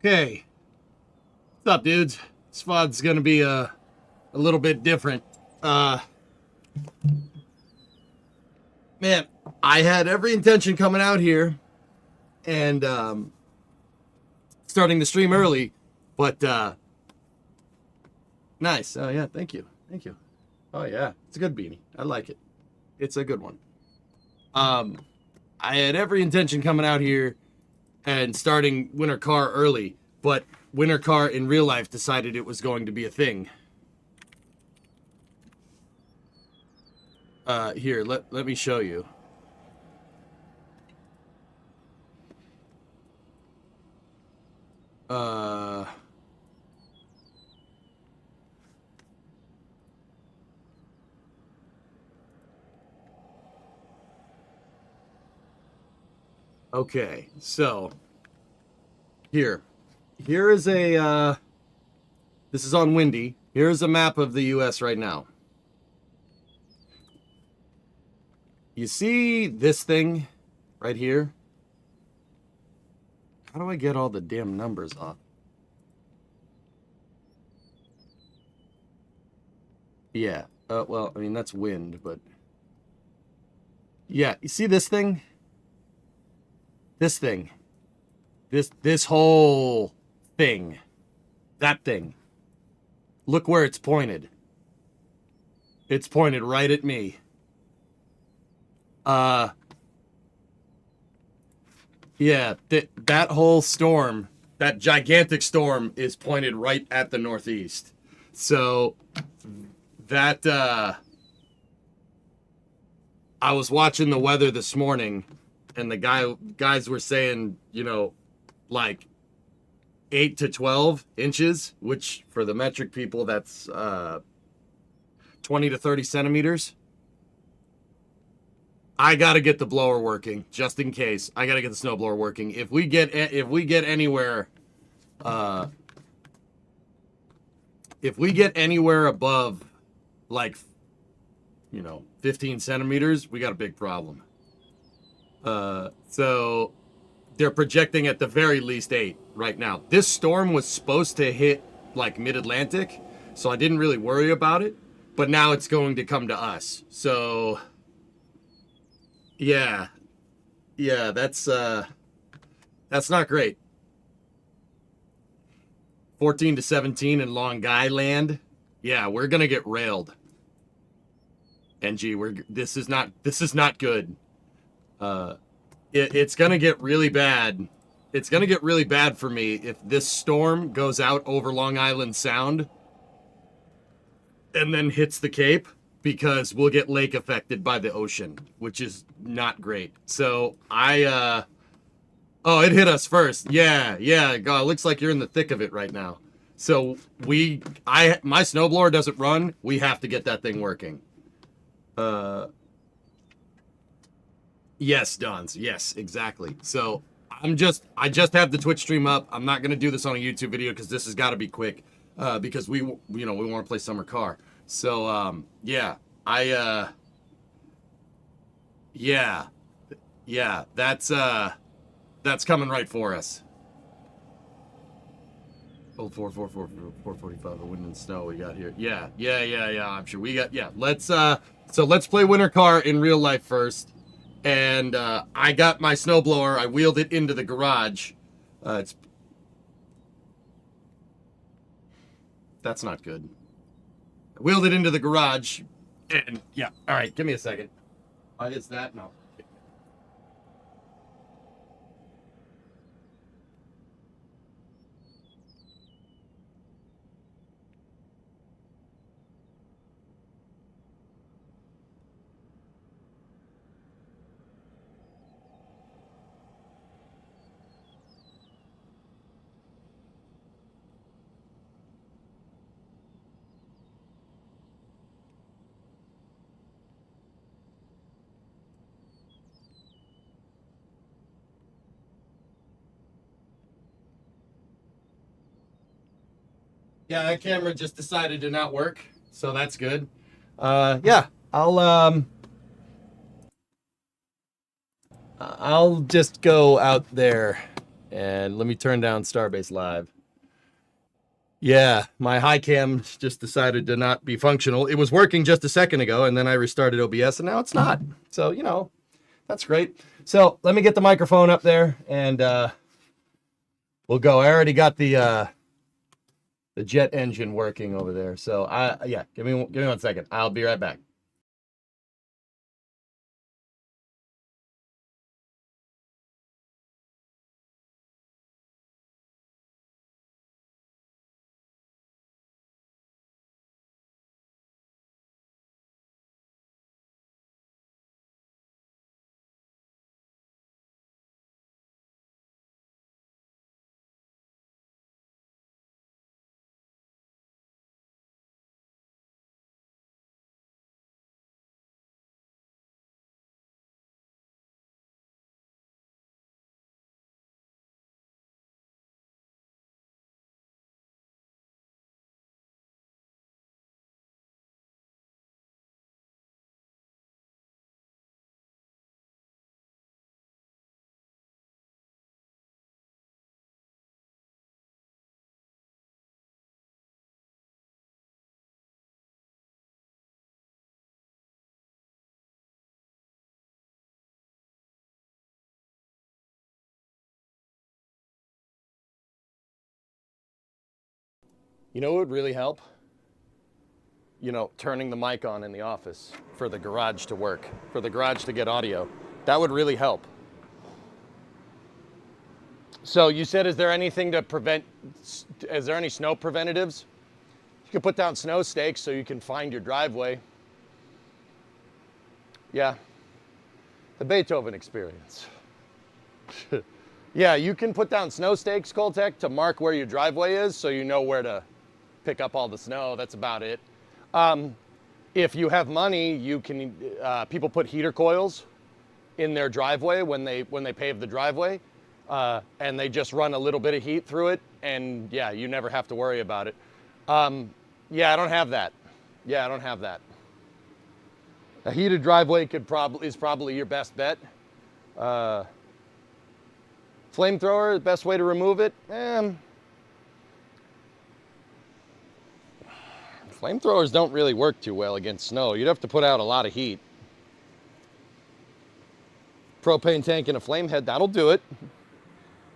Okay. What's up, dudes? This VOD's gonna be a little bit different. Man, I had every intention coming out here and starting the stream early, but nice. Oh yeah, thank you. Thank you. Oh yeah, it's a good beanie. I like it. It's a good one. I had every intention coming out here and starting Winter Car early, but Winter Car in real life decided it was going to be a thing. Here, let me show you. Okay, so here is a this is on Windy. Here's a map of the US right now. You see this thing right here? How do I get all the damn numbers off? Yeah, well, I mean, that's wind, but yeah, you see this thing? This thing. This whole thing. That thing. Look where it's pointed. It's pointed right at me. Yeah, that whole storm, that gigantic storm is pointed right at the Northeast. So that I was watching the weather this morning and the guys were saying, you know, like 8 to 12 inches, which for the metric people, that's 20 to 30 centimeters. I gotta get the blower working, just in case. I gotta get the snowblower working. If we get anywhere, above, like, you know, 15 centimeters, we got a big problem. So they're projecting at the very least 8 right now. This storm was supposed to hit like mid-Atlantic, so I didn't really worry about it. But now it's going to come to us. So yeah, that's not great. 14 to 17 in Long Island. Yeah, we're gonna get railed. NG, this is not good. It's gonna get really bad. It's gonna get really bad for me if this storm goes out over Long Island Sound and then hits the Cape, because we'll get lake affected by the ocean, which is not great. So oh, it hit us first. Yeah. God, it looks like you're in the thick of it right now. So my snowblower doesn't run. We have to get that thing working. Yes, Dons. Yes, exactly. So I just have the Twitch stream up. I'm not gonna do this on a YouTube video because this has got to be quick. Because we want to play Summer Car. So yeah, that's coming right for us. Oh, 445, the wind and snow we got here. Yeah, I'm sure we got, let's play Winter Car in real life first. And I got my snowblower. I wheeled it into the garage. That's not good. I wheeled it into the garage, and yeah. All right, give me a second. Why is that? No. Yeah, that camera just decided to not work, so that's good. Yeah, I'll just go out there And let me turn down Starbase Live. Yeah, my high cam just decided to not be functional. It was working just a second ago, and then I restarted OBS, and now it's not. So, you know, that's great. So let me get the microphone up there, and we'll go. I already got the jet engine working over there. So, yeah, give me 1 second. I'll be right back. You know what would really help? You know, turning the mic on in the office for the garage to work, for the garage to get audio. That would really help. So you said, is there anything to prevent, is there any snow preventatives? You can put down snow stakes so you can find your driveway. Yeah, the Beethoven experience. Yeah, you can put down snow stakes, Coltec, to mark where your driveway is so you know where to pick up all the snow. That's about it. If you have money, you can, people put heater coils in their driveway when they pave the driveway, and they just run a little bit of heat through it, and yeah, you never have to worry about it. Yeah, I don't have that. Yeah, I don't have that. A heated driveway is probably your best bet. Flamethrower, the best way to remove it? Flamethrowers don't really work too well against snow. You'd have to put out a lot of heat. Propane tank and a flame head, that'll do it.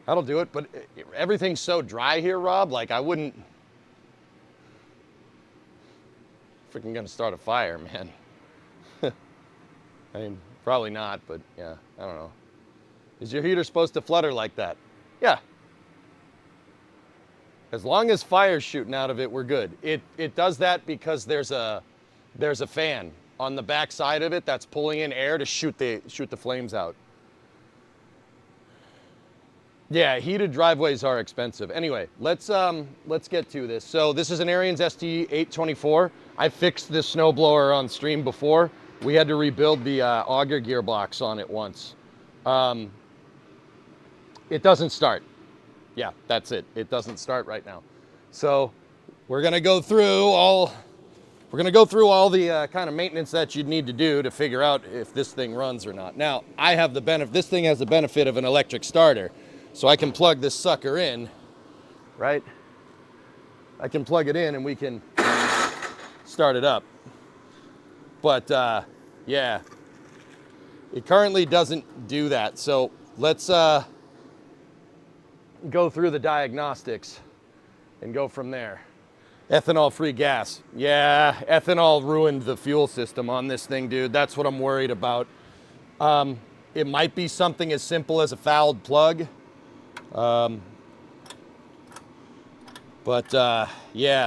That'll do it, but everything's so dry here, Rob, like I wouldn't freaking gonna start a fire, man. I mean, probably not, but yeah, I don't know. Is your heater supposed to flutter like that? Yeah. As long as fire's shooting out of it, we're good. It does that because there's a fan on the back side of it that's pulling in air to shoot the flames out. Yeah, heated driveways are expensive. Anyway, let's get to this. So this is an Ariens ST824. I fixed this snowblower on stream before. We had to rebuild the auger gearbox on it once. It doesn't start. Yeah, that's it. It doesn't start right now. So we're gonna go through all the kind of maintenance that you'd need to do to figure out if this thing runs or not. Now, I have the benefit. This thing has the benefit of an electric starter, so I can plug this sucker in, right? I can plug it in and we can start it up. But yeah, it currently doesn't do that. So let's go through the diagnostics and go from there. Ethanol-free gas. Yeah, ethanol ruined the fuel system on this thing, dude. That's what I'm worried about. It might be something as simple as a fouled plug. Yeah,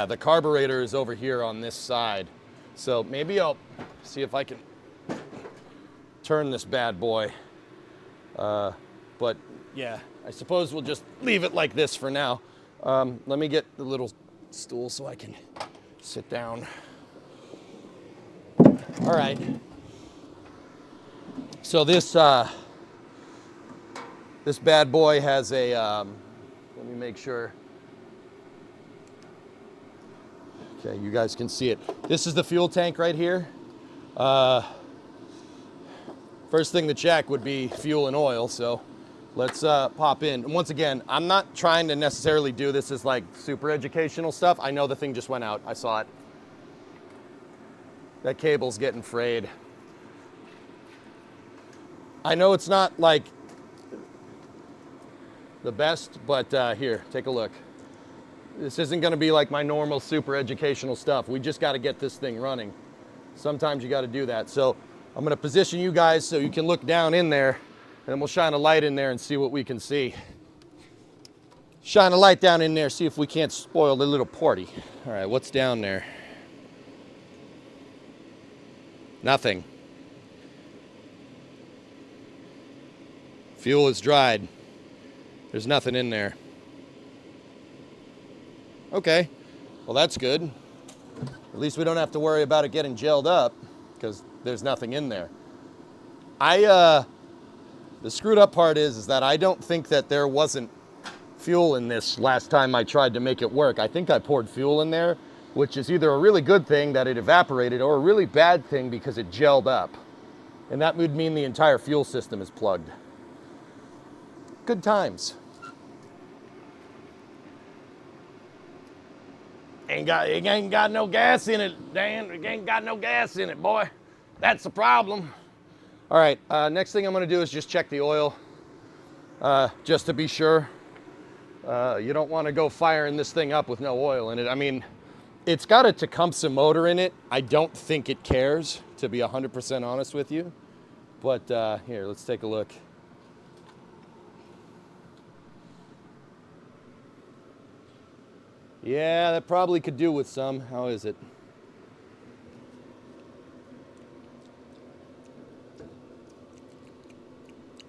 the carburetor is over here on this side. So maybe I'll see if I can turn this bad boy. But yeah, I suppose we'll just leave it like this for now. Let me get the little stool so I can sit down. All right. So this bad boy has a, let me make sure. Okay, you guys can see it. This is the fuel tank right here. First thing to check would be fuel and oil, so Let's pop in. And once again, I'm not trying to necessarily do this as like super educational stuff. I know the thing just went out. I saw it. That cable's getting frayed. I know it's not like the best, but here, take a look. This isn't gonna be like my normal super educational stuff. We just gotta get this thing running. Sometimes you gotta do that. So I'm gonna position you guys so you can look down in there, and we'll shine a light in there and see what we can see. Shine a light down in there, see if we can't spoil the little party. All right, what's down there? Nothing. Fuel is dried. There's nothing in there. Okay, well that's good. At least we don't have to worry about it getting gelled up because there's nothing in there. The screwed up part is that I don't think that there wasn't fuel in this last time I tried to make it work. I think I poured fuel in there, which is either a really good thing that it evaporated or a really bad thing because it gelled up. And that would mean the entire fuel system is plugged. Good times. It ain't got no gas in it, Dan. It ain't got no gas in it, boy. That's the problem. All right, next thing I'm gonna do is just check the oil, just to be sure. You don't wanna go firing this thing up with no oil in it. I mean, it's got a Tecumseh motor in it. I don't think it cares, to be 100% honest with you. But here, let's take a look. Yeah, that probably could do with some. How is it? A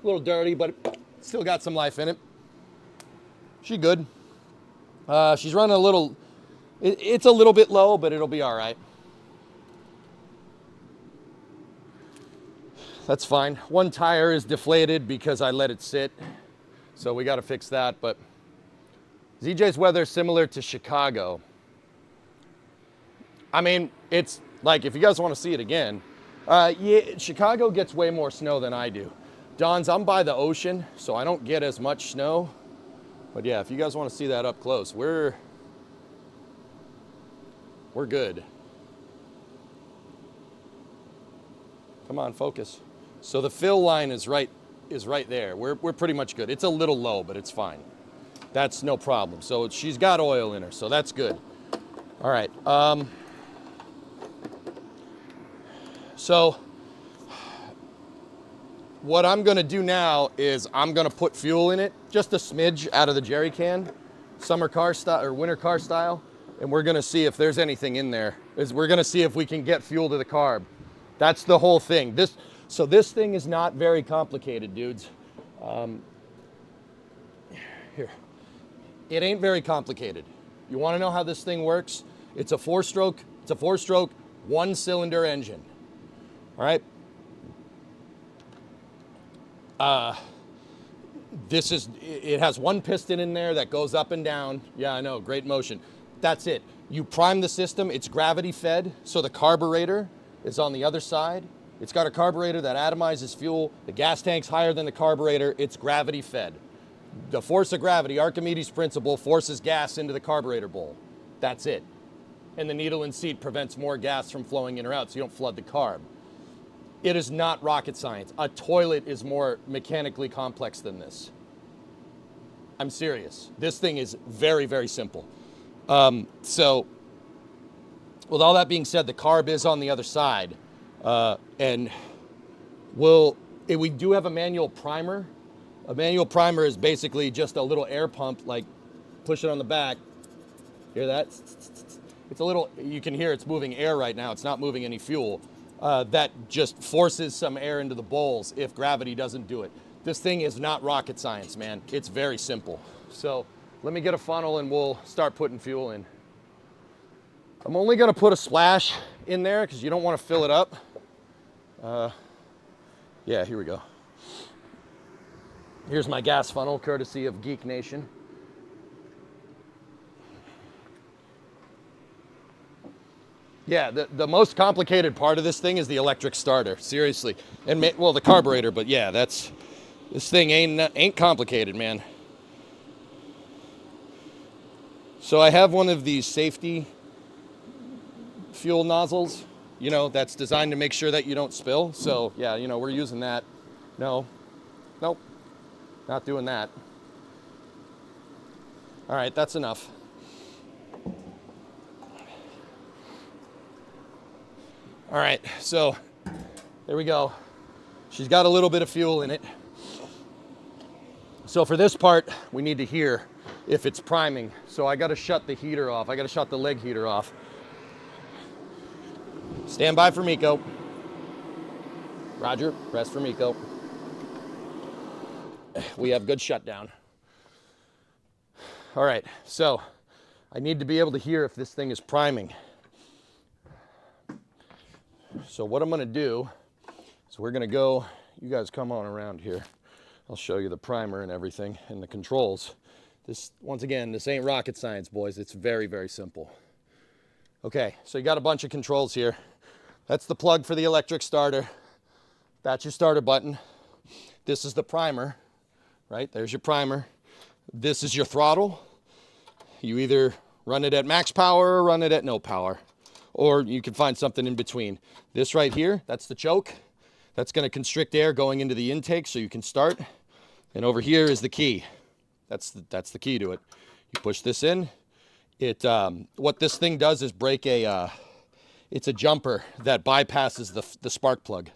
little dirty, but still got some life in it. She good. She's running a little, it's a little bit low, but it'll be all right. That's fine. One tire is deflated because I let it sit. So we got to fix that, but ZJ's weather is similar to Chicago. I mean, it's like, if you guys want to see it again, yeah, Chicago gets way more snow than I do. Don's, I'm by the ocean, so I don't get as much snow. But yeah, if you guys want to see that up close, we're good. Come on, focus. So the fill line is right there. We're pretty much good. It's a little low, but it's fine. That's no problem. So she's got oil in her, so that's good. All right. So what I'm gonna do now is I'm gonna put fuel in it, just a smidge out of the jerry can, summer car style or winter car style, and we're gonna see if there's anything in there. We're gonna see if we can get fuel to the carb. That's the whole thing. So this thing is not very complicated, dudes. Here. It ain't very complicated. You want to know how this thing works? It's a four-stroke, one-cylinder engine. All right. It has one piston in there that goes up and down. Yeah, I know, great motion. That's it. You prime the system, it's gravity fed, so the carburetor is on the other side. It's got a carburetor that atomizes fuel. The gas tank's higher than the carburetor. It's gravity fed. The force of gravity, Archimedes' principle, forces gas into the carburetor bowl. That's it. And the needle and seat prevents more gas from flowing in or out so you don't flood the carb. It is not rocket science. A toilet is more mechanically complex than this. I'm serious. This thing is very, very simple. So with all that being said, the carb is on the other side. And we do have a manual primer. A manual primer is basically just a little air pump, like push it on the back. Hear that? It's a little, you can hear it's moving air right now. It's not moving any fuel. That just forces some air into the bowls if gravity doesn't do it. This thing is not rocket science, man. It's very simple. So let me get a funnel and we'll start putting fuel in. I'm only gonna put a splash in there because you don't want to fill it up. Yeah, here we go. Here's my gas funnel, courtesy of Geek Nation. Yeah, the most complicated part of this thing is the electric starter, seriously. And well, the carburetor, but yeah, This thing ain't complicated, man. So I have one of these safety fuel nozzles, you know, that's designed to make sure that you don't spill. So yeah, you know, we're using that. No, nope, not doing that. All right, that's enough. All right, so there we go. She's got a little bit of fuel in it. So for this part, we need to hear if it's priming. So I gotta shut the heater off. I gotta shut the leg heater off. Stand by for Miko. Roger, press for Miko. We have good shutdown. All right, so I need to be able to hear if this thing is priming. So what I'm gonna do is we're gonna go, you guys come on around here. I'll show you the primer and everything and the controls. This, once again, this ain't rocket science, boys. It's very, very simple. Okay, so you got a bunch of controls here. That's the plug for the electric starter. That's your starter button. This is the primer, right? There's your primer. This is your throttle. You either run it at max power or run it at no power, or you can find something in between. This right here, that's the choke. That's gonna constrict air going into the intake so you can start. And over here is the key. That's the key to it. You push this in. It what this thing does is break a it's a jumper that bypasses the spark plug.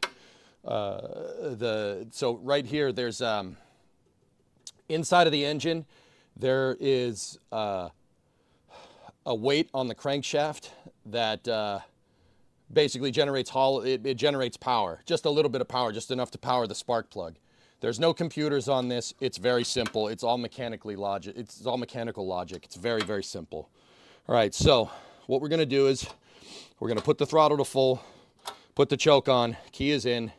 So right here, there's inside of the engine, there is a weight on the crankshaft that basically generates it generates power, just a little bit of power, just enough to power the spark plug. There's no computers on this. It's very simple. It's all mechanical logic. It's very, very simple. All right, so what we're gonna do is we're gonna put the throttle to full, put the choke on, key is in,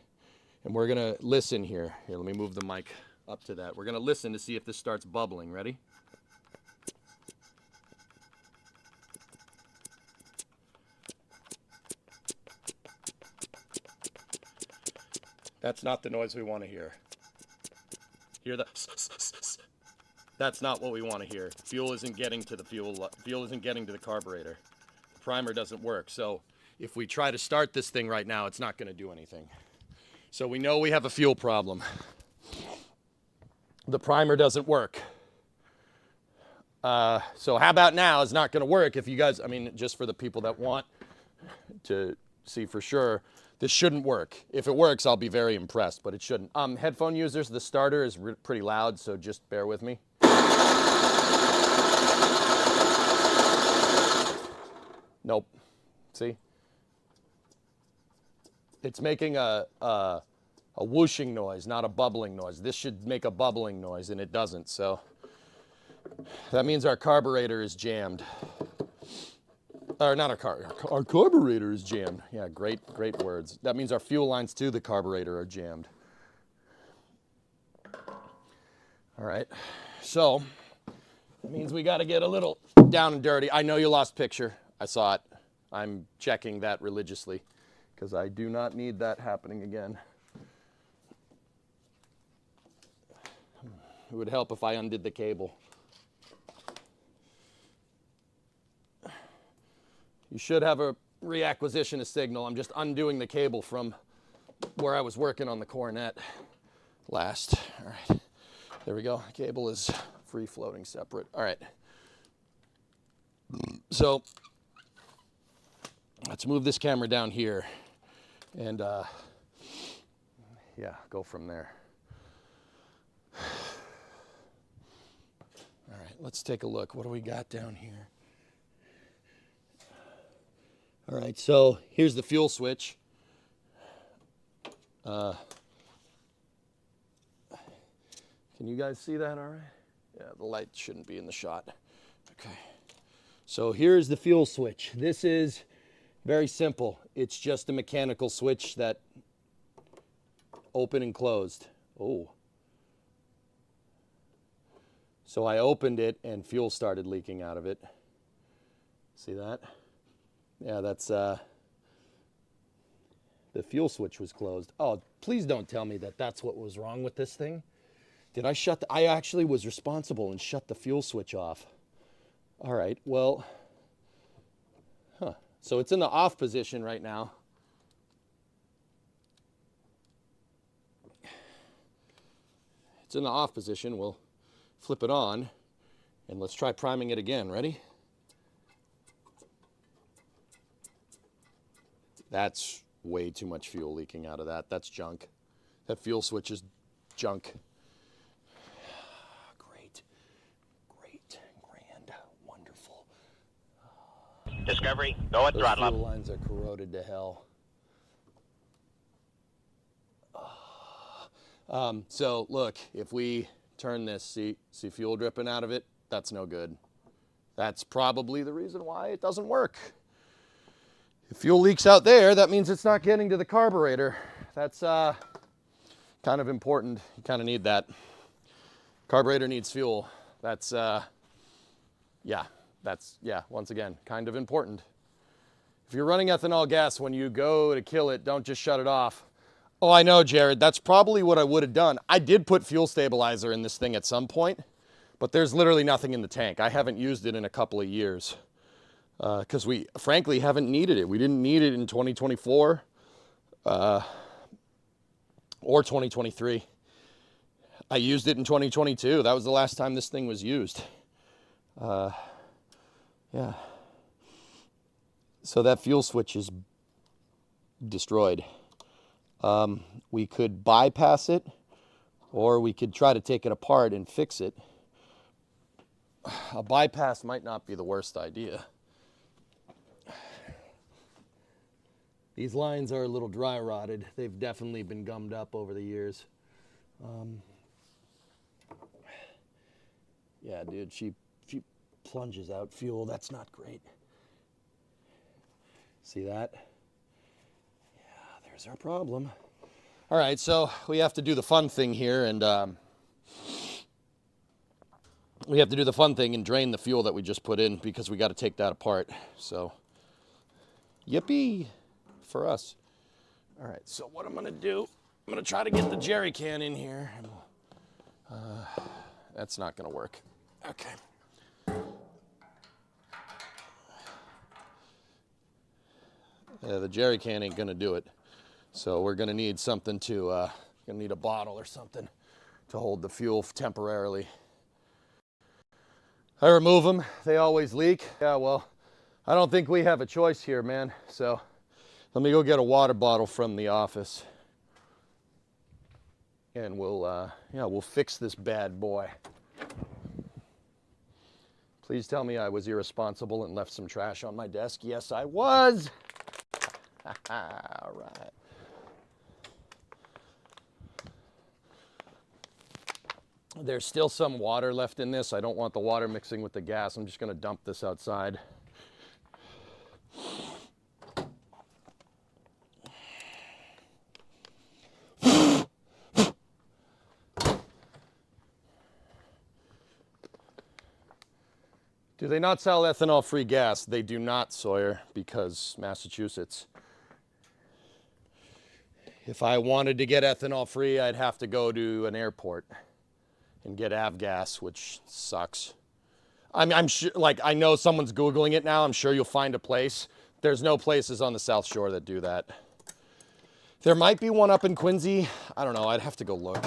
and we're gonna listen here. Here, let me move the mic up to that. We're gonna listen to see if this starts bubbling. Ready? That's not the noise we want to hear. Hear the that's not what we want to hear. Fuel isn't getting to the fuel isn't getting to the carburetor. The primer doesn't work. So if we try to start this thing right now, it's not going to do anything. So we know we have a fuel problem. The primer doesn't work. So how about now? It's not going to work. If you guys, I mean, just for the people that want to see for sure, this shouldn't work. If it works, I'll be very impressed, but it shouldn't. Headphone users, the starter is pretty loud, so just bear with me. Nope. See? It's making a whooshing noise, not a bubbling noise. This should make a bubbling noise, and it doesn't. So that means our carburetor is jammed. Or not our carburetor is jammed. Yeah, great words. That means our fuel lines to the carburetor are jammed. All right, so that means we got to get a little down and dirty. I know you lost picture. I saw it. I'm checking that religiously because I do not need that happening again. It would help if I undid the cable. You should have a reacquisition of signal. I'm just undoing the cable from where I was working on the Coronet last. All right, there we go. Cable is free floating separate. All right. So let's move this camera down here and yeah, go from there. All right, let's take a look. What do we got down here? All right, so here's the fuel switch. Can you guys see that all right? Yeah, the light shouldn't be in the shot. Okay, so here's the fuel switch. This is very simple. It's just a mechanical switch that opened and closed. Oh. So I opened it and fuel started leaking out of it. See that? Yeah, that's, the fuel switch was closed. Oh, please don't tell me that that's what was wrong with this thing. Did I shut I actually was responsible and shut the fuel switch off. All right, well, so it's in the off position right now. It's in the off position. We'll flip it on and let's try priming it again. Ready? That's way too much fuel leaking out of that. That's junk. That fuel switch is junk. Great, grand, wonderful. Discovery, go at throttle up. Fuel lines are corroded to hell. So look, if we turn this, see fuel dripping out of it? That's no good. That's probably the reason why it doesn't work. If fuel leaks out there, that means it's not getting to the carburetor. That's kind of important. You kind of need that. Carburetor needs fuel. That's, once again, kind of important. If you're running ethanol gas, when you go to kill it, don't just shut it off. Oh, I know, Jared. That's probably what I would have done. I did put fuel stabilizer in this thing at some point, but there's literally nothing in the tank. I haven't used it in a couple of years because we, frankly, haven't needed it. We didn't need it in 2024 or 2023. I used it in 2022. That was the last time this thing was used. Yeah. So that fuel switch is destroyed. We could bypass it, or we could try to take it apart and fix it. A bypass might not be the worst idea. These lines are a little dry rotted. They've definitely been gummed up over the years. Yeah, dude, she plunges out fuel. That's not great. See that? Yeah, there's our problem. All right, so we have to do the fun thing here, and we have to do the fun thing and drain the fuel that we just put in because we got to take that apart. So, yippee for us. All right, so what I'm gonna do, I'm gonna try to get the jerry can in here. That's not gonna work. Okay. The jerry can ain't gonna do it. So we're gonna need something to, gonna need a bottle or something to hold the fuel temporarily. I remove them, they always leak. Yeah, well, I don't think we have a choice here, man. So let me go get a water bottle from the office. And we'll fix this bad boy. Please tell me I was irresponsible and left some trash on my desk. Yes, I was. All right. There's still some water left in this. I don't want the water mixing with the gas. I'm just going to dump this outside. Do they not sell ethanol-free gas? They do not, Sawyer, because Massachusetts. If I wanted to get ethanol-free, I'd have to go to an airport and get avgas, which sucks. I'm sure, like, I know someone's Googling it now. I'm sure you'll find a place. There's no places on the South Shore that do that. There might be one up in Quincy. I don't know. I'd have to go look.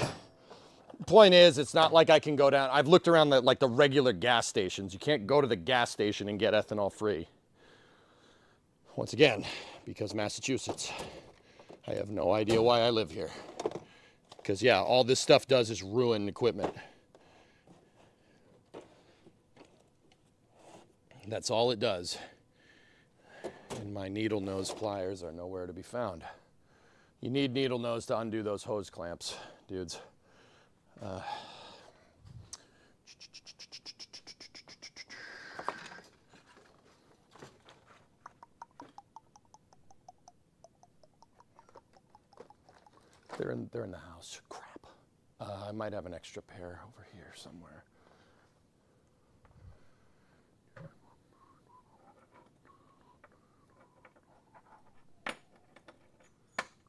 Point is, it's not like I can go down. I've looked around the regular gas stations. You can't go to the gas station and get ethanol free. Once again, because Massachusetts. I have no idea why I live here. Because, yeah, all this stuff does is ruin equipment. That's all it does. And my needle nose pliers are nowhere to be found. You need needle nose to undo those hose clamps, dudes. They're in the house. Crap. I might have an extra pair over here somewhere.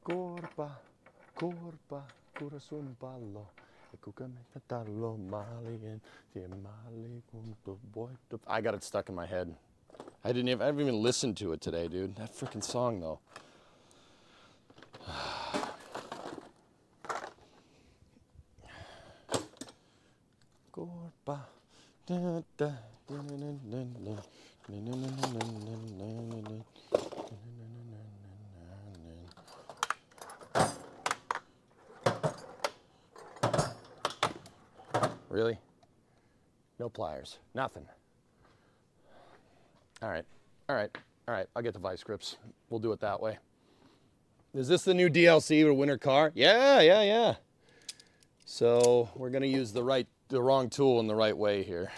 Corpa, corpa, corazón palo. I got it stuck in my head. I haven't even listened to it today, dude. That freaking song, though. Really? No pliers. Nothing. All right. All right. All right. I'll get the vice grips. We'll do it that way. Is this the new DLC to Winter Car? Yeah. So we're going to use the wrong tool in the right way here.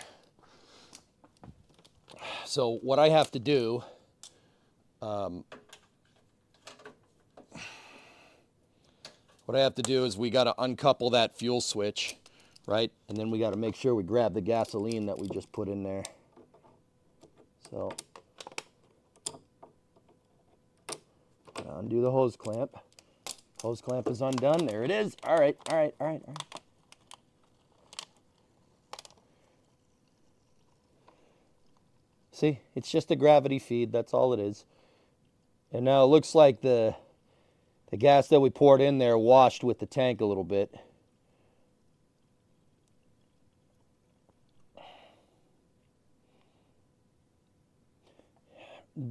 So what I have to do, is we got to uncouple that fuel switch, right? And then we got to make sure we grab the gasoline that we just put in there. So undo the hose clamp. Hose clamp is undone. There it is. All right. See, it's just a gravity feed. That's all it is. And now it looks like the gas that we poured in there washed with the tank a little bit.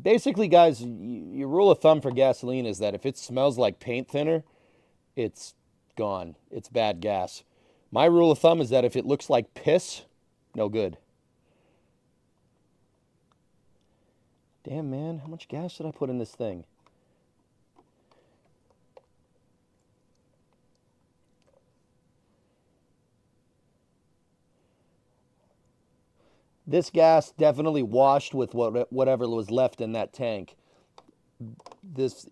Basically, guys, your rule of thumb for gasoline is that if it smells like paint thinner, it's gone. It's bad gas. My rule of thumb is that if it looks like piss, no good. Damn, man, how much gas did I put in this thing? This gas definitely washed with whatever was left in that tank.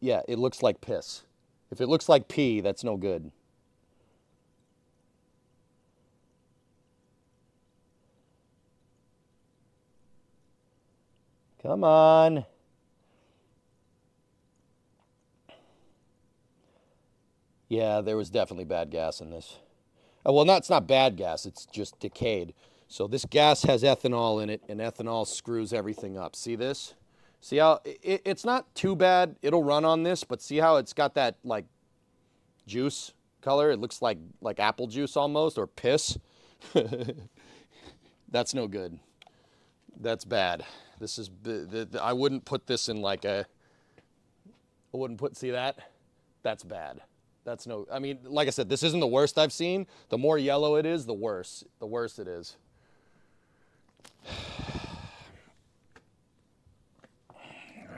Yeah, it looks like piss. If it looks like pee, that's no good. Come on. Yeah, there was definitely bad gas in this. Well, it's not bad gas. It's just decayed. So this gas has ethanol in it, and ethanol screws everything up. See this? See how it's not too bad. It'll run on this, but see how it's got that like juice color? It looks like apple juice almost, or piss. That's no good. That's bad. This is I wouldn't put this in like a. I wouldn't put. See that? That's bad. That's no. I mean, like I said, this isn't the worst I've seen. The more yellow it is, the worse. The worse it is. All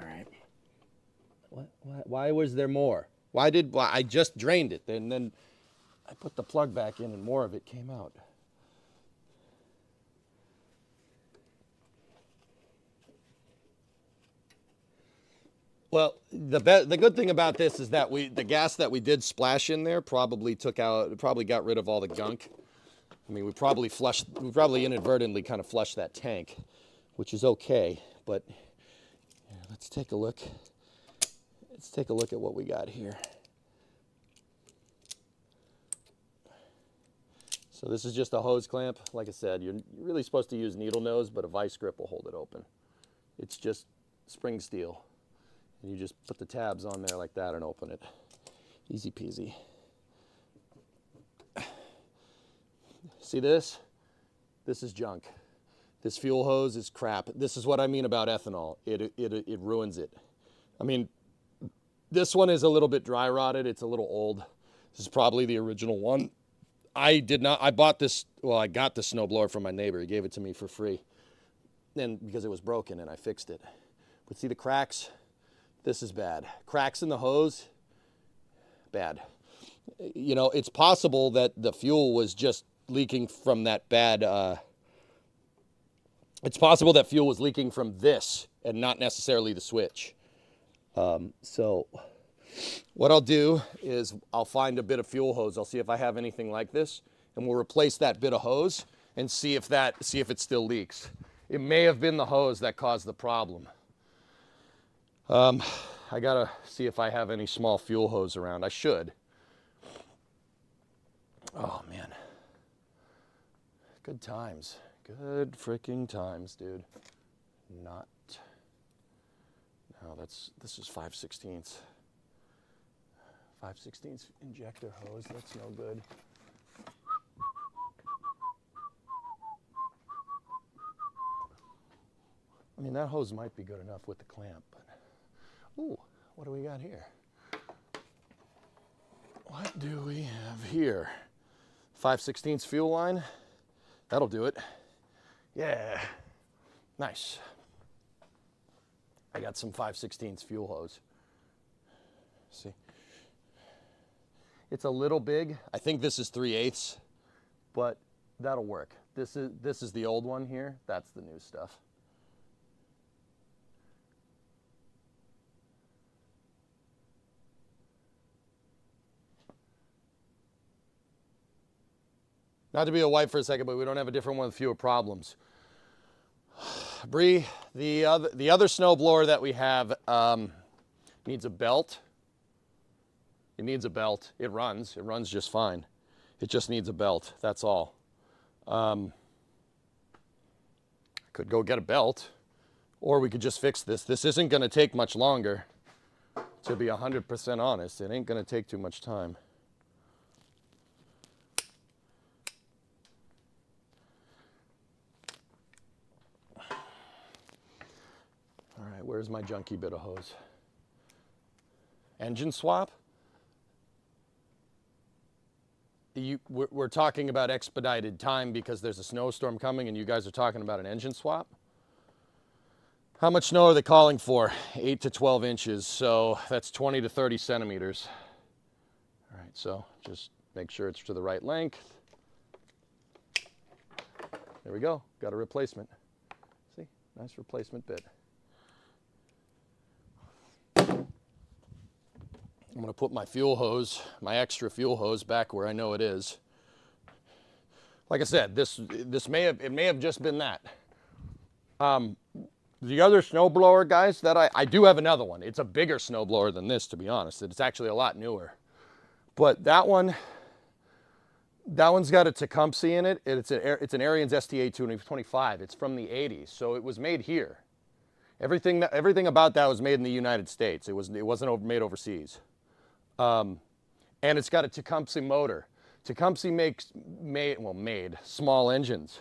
right. What? Why was there more? Why I just drained it, and then I put the plug back in, and more of it came out. Well, the good thing about this is that the gas that we did splash in there probably got rid of all the gunk. I mean, we probably inadvertently kind of flushed that tank, which is okay. But yeah, let's take a look. Let's take a look at what we got here. So this is just a hose clamp. Like I said, you're really supposed to use needle nose, but a vice grip will hold it open. It's just spring steel. And you just put the tabs on there like that and open it. Easy peasy. See this? This is junk. This fuel hose is crap. This is what I mean about ethanol. It ruins it. I mean, this one is a little bit dry rotted. It's a little old. This is probably the original one. I got the snowblower from my neighbor. He gave it to me for free. And because it was broken and I fixed it. But see the cracks? This is bad. Cracks in the hose, bad. You know, it's possible that the fuel was just leaking from that bad, it's possible that fuel was leaking from this and not necessarily the switch. So what I'll do is I'll find a bit of fuel hose. I'll see if I have anything like this, and we'll replace that bit of hose and see if it still leaks. It may have been the hose that caused the problem. I gotta see if I have any small fuel hose around. I should. Oh man. Good times. Good freaking times, dude. Not. No, this is 5/16. 5/16 injector hose. That's no good. I mean, that hose might be good enough with the clamp, but ooh, what do we got here? What do we have here? 5/16 fuel line. That'll do it. Yeah, nice. I got some 5/16 fuel hose. See, it's a little big. I think this is 3/8, but that'll work. This is the old one here. That's the new stuff. Not to be a wife for a second, but we don't have a different one with fewer problems. Bree, the other snowblower that we have needs a belt. It needs a belt. It runs just fine. It just needs a belt, that's all. Could go get a belt, or we could just fix this. This isn't gonna take much longer, to be 100% honest. It ain't gonna take too much time. All right, where's my junky bit of hose? Engine swap? We're talking about expedited time because there's a snowstorm coming and you guys are talking about an engine swap? How much snow are they calling for? 8 to 12 inches, so that's 20 to 30 centimeters. All right, so just make sure it's to the right length. There we go, got a replacement. See, nice replacement bit. I'm gonna put my fuel hose, my extra fuel hose, back where I know it is. Like I said, this may have just been that. The other snowblower, guys, that I do have another one. It's a bigger snowblower than this, to be honest. It's actually a lot newer. But that one's got a Tecumseh in it. It's an Ariens STA 225. It's from the 80s, so it was made here. Everything about that was made in the United States. It wasn't made overseas. And it's got a Tecumseh motor. Tecumseh made small engines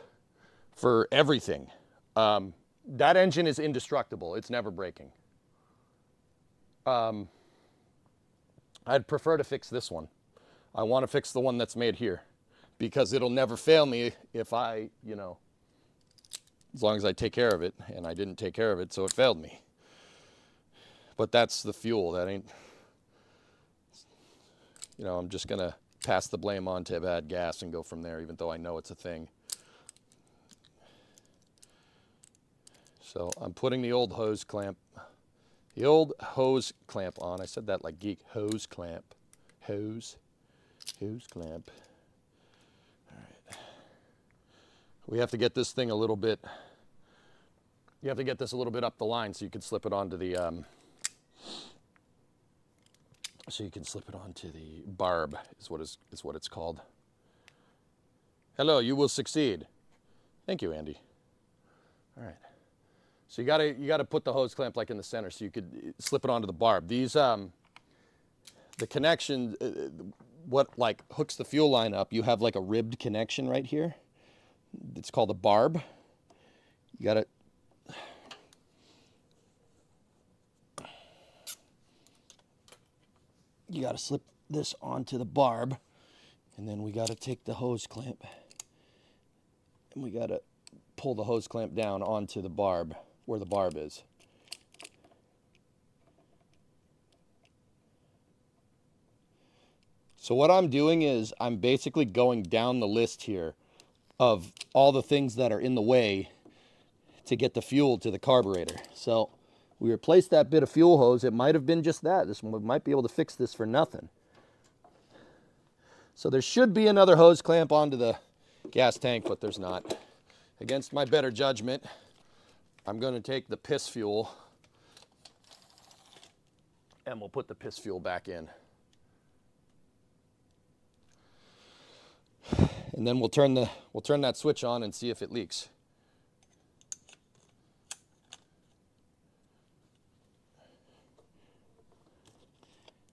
for everything. That engine is indestructible. It's never breaking. I'd prefer to fix this one. I want to fix the one that's made here because it'll never fail me if I, as long as I take care of it, and I didn't take care of it, so it failed me. But that's the fuel. That ain't, I'm just going to pass the blame on to bad gas and go from there, even though I know it's a thing. So I'm putting the old hose clamp on. I said that like geek. Hose clamp. Hose clamp. All right. We have to get this thing a little bit, you have to get this a little bit up the line so you can slip it onto the, barb is what it's called. Hello, you will succeed. Thank you, Andy. All right. So you gotta put the hose clamp like in the center so you could slip it onto the barb. These, the connection, what like hooks the fuel line up, you have like a ribbed connection right here. It's called a barb. You gotta slip this onto the barb, and then we gotta take the hose clamp and we gotta pull the hose clamp down onto the barb where the barb is. So what I'm doing is I'm basically going down the list here of all the things that are in the way to get the fuel to the carburetor. So we replaced that bit of fuel hose. It might have been just that. This one, we might be able to fix this for nothing. So there should be another hose clamp onto the gas tank, but there's not. Against my better judgment, I'm going to take the piss fuel and we'll put the piss fuel back in. And then we'll turn that switch on and see if it leaks.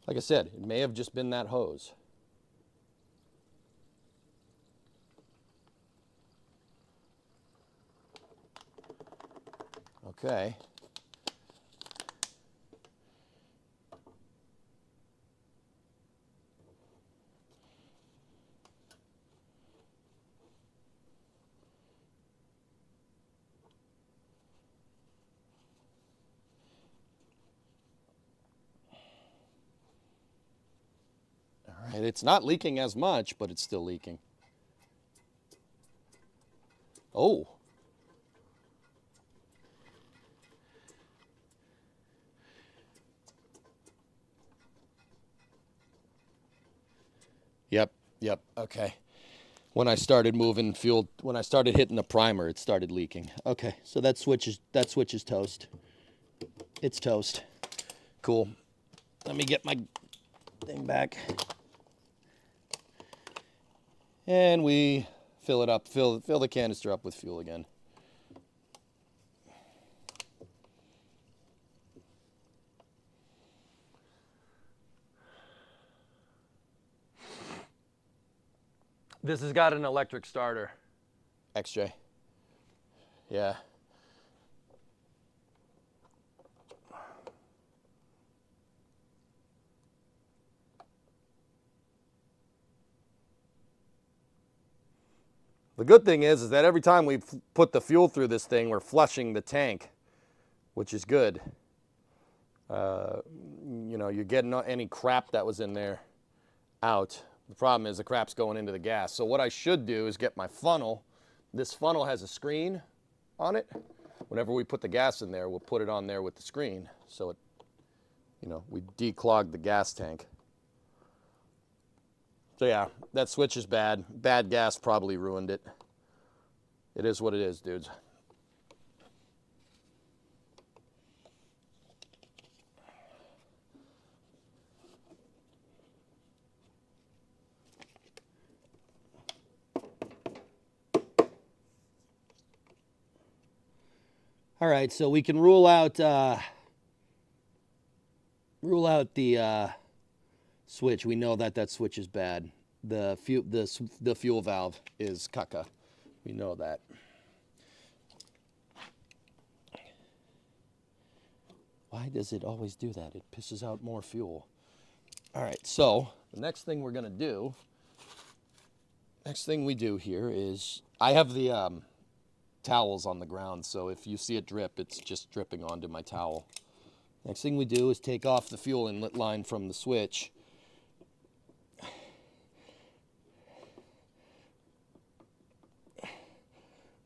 Like I said, it may have just been that hose. Okay. All right, it's not leaking as much, but it's still leaking. Oh. Yep, okay. When I started moving fuel, when I started hitting the primer, it started leaking. Okay, so that switch is toast. It's toast. Cool. Let me get my thing back. And we fill it up, fill the canister up with fuel again. This has got an electric starter. XJ. Yeah. The good thing is that every time we put the fuel through this thing, we're flushing the tank, which is good. You know, you're getting any crap that was in there out. The problem is the crap's going into the gas. So what I should do is get my funnel. This funnel has a screen on it. Whenever we put the gas in there, we'll put it on there with the screen. So it, you know, we declog the gas tank. So yeah, that switch is bad. Bad gas probably ruined it. It is what it is, dudes. All right, so we can rule out the switch. We know that switch is bad. The fuel valve is caca. We know that. Why does it always do that? It pisses out more fuel. All right, so the next thing we're gonna do, next thing we do here is, I have the towels on the ground, so if you see it drip, it's just dripping onto my towel. Next thing we do is take off the fuel inlet line from the switch.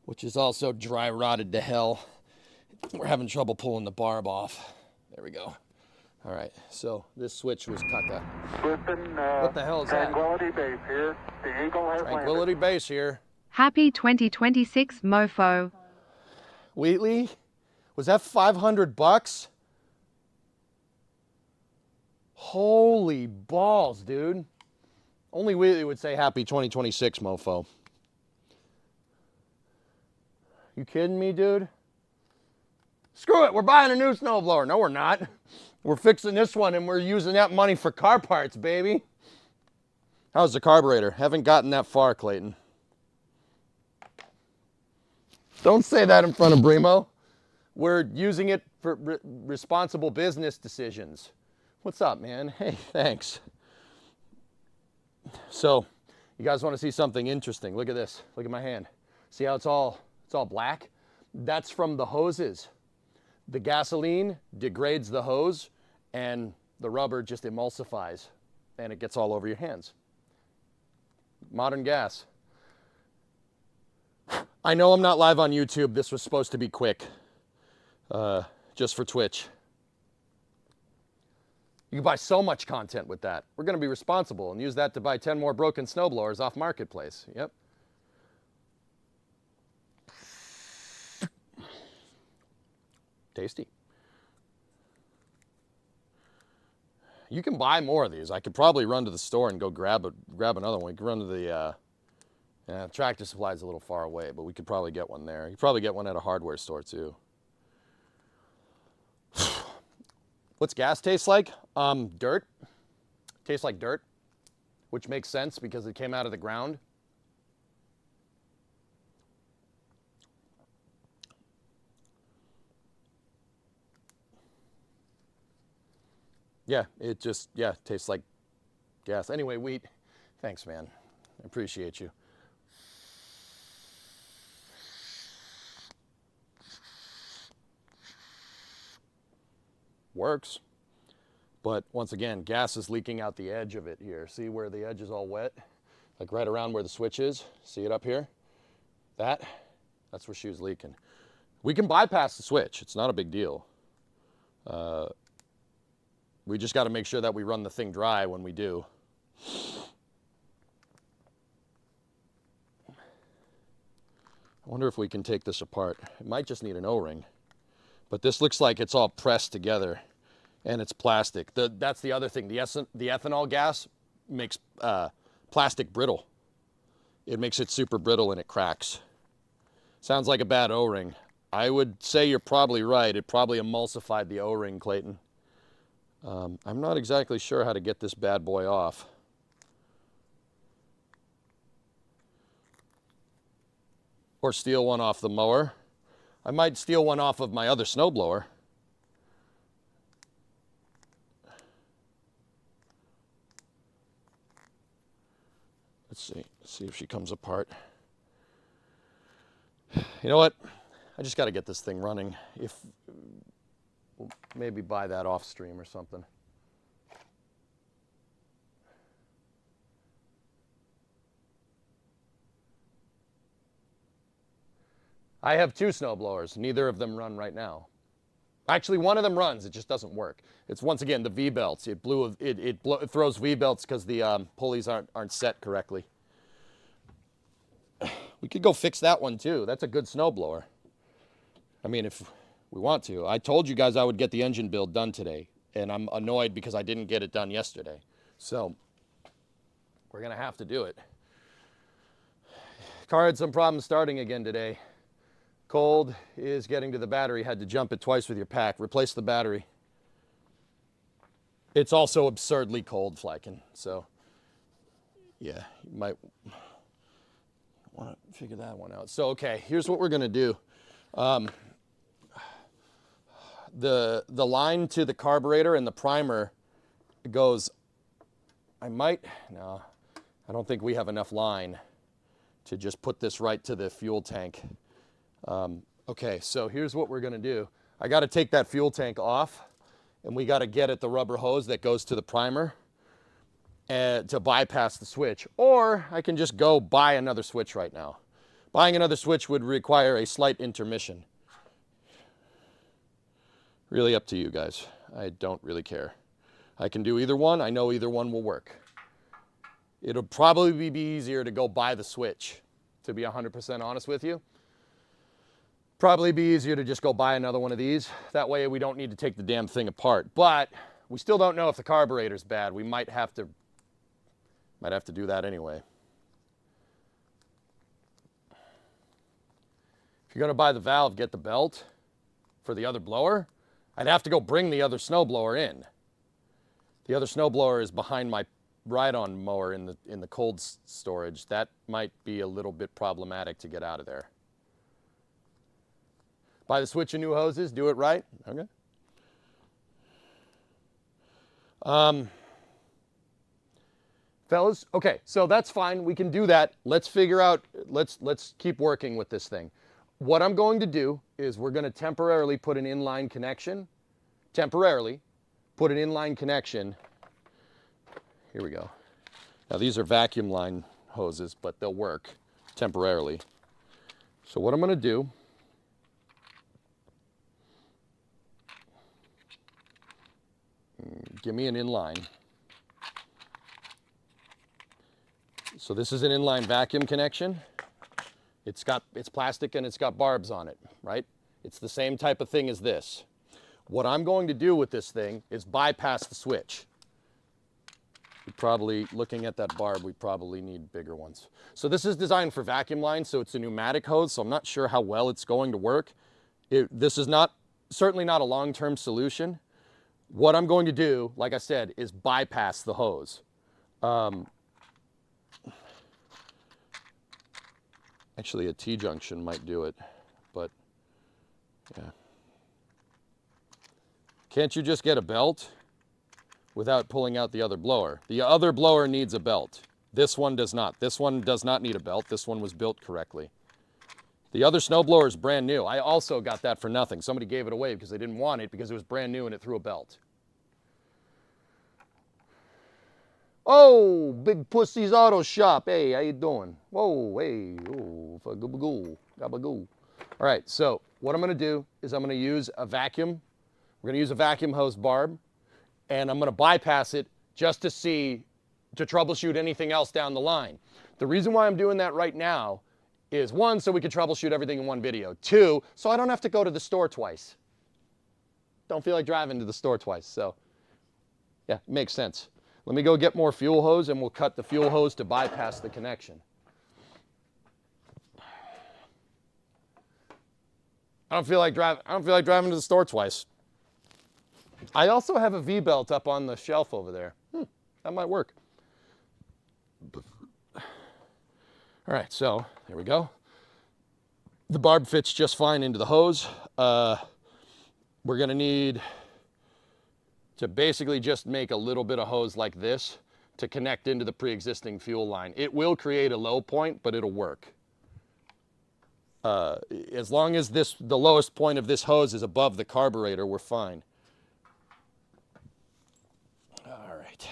Which is also dry rotted to hell. We're having trouble pulling the barb off. There we go. All right, so this switch was caca. What the hell is that? Tranquility Base here. The Eagle has Tranquility landed. Base here. Happy 2026 mofo. Wheatley, was that $500? Holy balls, dude. Only Wheatley would say happy 2026 mofo. You kidding me, dude? Screw it, we're buying a new snowblower. No, we're not. We're fixing this one and we're using that money for car parts, baby. How's the carburetor? Haven't gotten that far, Clayton. Don't say that in front of Brimo. We're using it for responsible business decisions. What's up, man? Hey, thanks. So, you guys want to see something interesting? Look at this. Look at my hand. See how it's all black? That's from the hoses. The gasoline degrades the hose and the rubber just emulsifies and it gets all over your hands. Modern gas. I know I'm not live on YouTube. This was supposed to be quick, just for Twitch. You can buy so much content with that. We're going to be responsible and use that to buy 10 more broken snowblowers off Marketplace. Yep. Tasty. You can buy more of these. I could probably run to the store and go grab another one. We can run to the Yeah, Tractor Supply is a little far away, but we could probably get one there. You could probably get one at a hardware store too. What's gas taste like? Dirt. Tastes like dirt, which makes sense because it came out of the ground. Yeah, it just, yeah, tastes like gas. Anyway, wheat, thanks, man. I appreciate you. Works. But once again, gas is leaking out the edge of it here. See where the edge is all wet? Like right around where the switch is. See it up here? That's where she was leaking. We can bypass the switch. It's not a big deal. We just got to make sure that we run the thing dry when we do. I wonder if we can take this apart. It might just need an O-ring. But this looks like it's all pressed together and it's plastic. That's the other thing. The ethanol gas makes plastic brittle. It makes it super brittle and it cracks. Sounds like a bad O-ring. I would say you're probably right. It probably emulsified the O-ring, Clayton. I'm not exactly sure how to get this bad boy off. Or steal one off the mower. I might steal one off of my other snowblower. Let's see if she comes apart. You know what? I just got to get this thing running. We'll maybe buy that off stream or something. I have 2 snowblowers. Neither of them run right now. Actually, one of them runs. It just doesn't work. It's once again the V-belts. It throws V-belts because the pulleys aren't set correctly. We could go fix that one too. That's a good snowblower. I mean, if we want to. I told you guys I would get the engine build done today, and I'm annoyed because I didn't get it done yesterday. So we're gonna have to do it. Car had some problems starting again today. Cold is getting to the battery. Had to jump it twice with your pack. Replace the battery. It's also absurdly cold, Flykin. So yeah, you might want to figure that one out. So okay, here's what we're gonna do. The line to the carburetor and the primer goes, no, I don't think we have enough line to just put this right to the fuel tank. Okay, so here's what we're gonna do. I gotta take that fuel tank off and we gotta get at the rubber hose that goes to the primer to bypass the switch. Or I can just go buy another switch right now. Buying another switch would require a slight intermission. Really up to you guys. I don't really care. I can do either one. I know either one will work. It'll probably be easier to go buy the switch, to be 100% honest with you. Probably be easier to just go buy another one of these. That way we don't need to take the damn thing apart. But we still don't know if the carburetor's bad. We might have to do that anyway. If you're gonna buy the valve, get the belt for the other blower. I'd have to go bring the other snowblower in. The other snowblower is behind my ride-on mower in the cold storage. That might be a little bit problematic to get out of there. Buy the switch and new hoses, do it right. Okay. Fellas, okay, so that's fine. We can do that. Let's figure out, let's keep working with this thing. What I'm going to do is we're going to temporarily put an inline connection. Temporarily put an inline connection. Here we go. Now these are vacuum line hoses, but they'll work temporarily. So what I'm going to do, give me an inline. So this is an inline vacuum connection. It's plastic and it's got barbs on it, right? It's the same type of thing as this. What I'm going to do with this thing is bypass the switch. looking at that barb, we probably need bigger ones. So this is designed for vacuum lines, so it's a pneumatic hose, so I'm not sure how well it's going to work. This is certainly not a long-term solution. What I'm going to do, like I said, is bypass the hose. Actually, a T-junction might do it, but yeah. Can't you just get a belt without pulling out the other blower? The other blower needs a belt. This one does not. This one does not need a belt. This one was built correctly. The other snowblower is brand new. I also got that for nothing. Somebody gave it away because they didn't want it because it was brand new and it threw a belt. Oh, Big Pussy's Auto Shop. Hey, how you doing? Whoa, hey, oh, gabagoo, gabagoo. All right, so what I'm gonna do is I'm gonna use a vacuum. We're gonna use a vacuum hose barb, and I'm gonna bypass it just to troubleshoot anything else down the line. The reason why I'm doing that right now is, one, so we can troubleshoot everything in one video. Two, so I don't have to go to the store twice. Don't feel like driving to the store twice, so yeah, it makes sense. Let me go get more fuel hose and we'll cut the fuel hose to bypass the connection. I don't feel like driving to the store twice. I also have a V-belt up on the shelf over there. That might work. All right, so there we go. The barb fits just fine into the hose. We're gonna need to basically just make a little bit of hose like this to connect into the pre-existing fuel line. It will create a low point, but it'll work. As long as the lowest point of this hose is above the carburetor, we're fine. All right.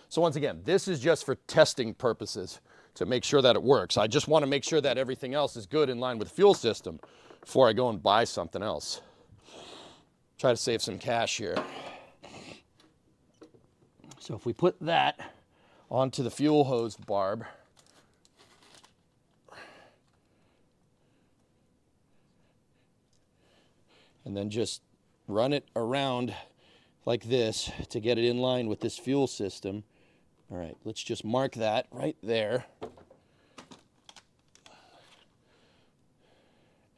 So once again, this is just for testing purposes to make sure that it works. I just want to make sure that everything else is good in line with the fuel system before I go and buy something else. Try to save some cash here. So if we put that onto the fuel hose barb, and then just run it around like this to get it in line with this fuel system. All right, let's just mark that right there.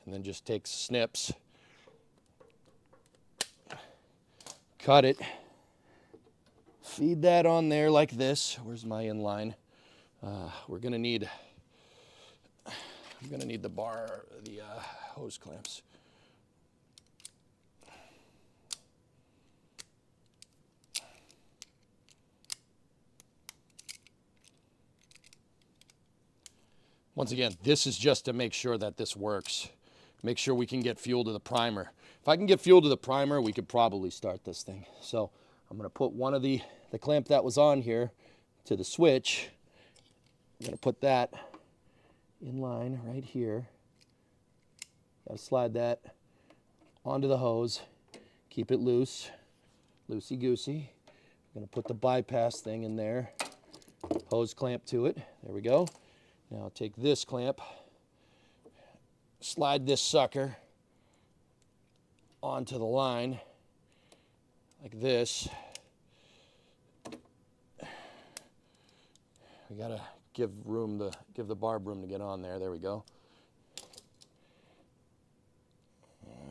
And then just take snips, cut it, feed that on there like this. Where's my inline? I'm gonna need the hose clamps. Once again, this is just to make sure that this works. Make sure we can get fuel to the primer. If I can get fuel to the primer, we could probably start this thing. So I'm gonna put one of the clamp that was on here to the switch. I'm gonna put that in line right here. Gotta slide that onto the hose. Keep it loose, loosey-goosey. I'm gonna put the bypass thing in there. Hose clamp to it, there we go. Now I'll take this clamp, slide this sucker onto the line like this. We gotta give the barb room to get on there. There we go.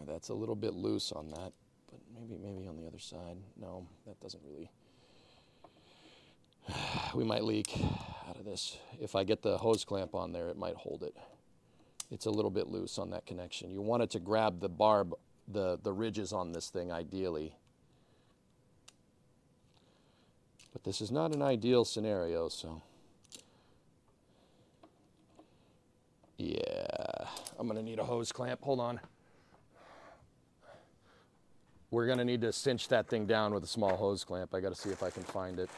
That's a little bit loose on that, but maybe on the other side. No, that doesn't really. We might leak out of this. If I get the hose clamp on there, it might hold it. It's a little bit loose on that connection. You want it to grab the barb, the ridges on this thing ideally. But this is not an ideal scenario, so. Yeah, I'm gonna need a hose clamp. Hold on. We're gonna need to cinch that thing down with a small hose clamp. I gotta see if I can find it.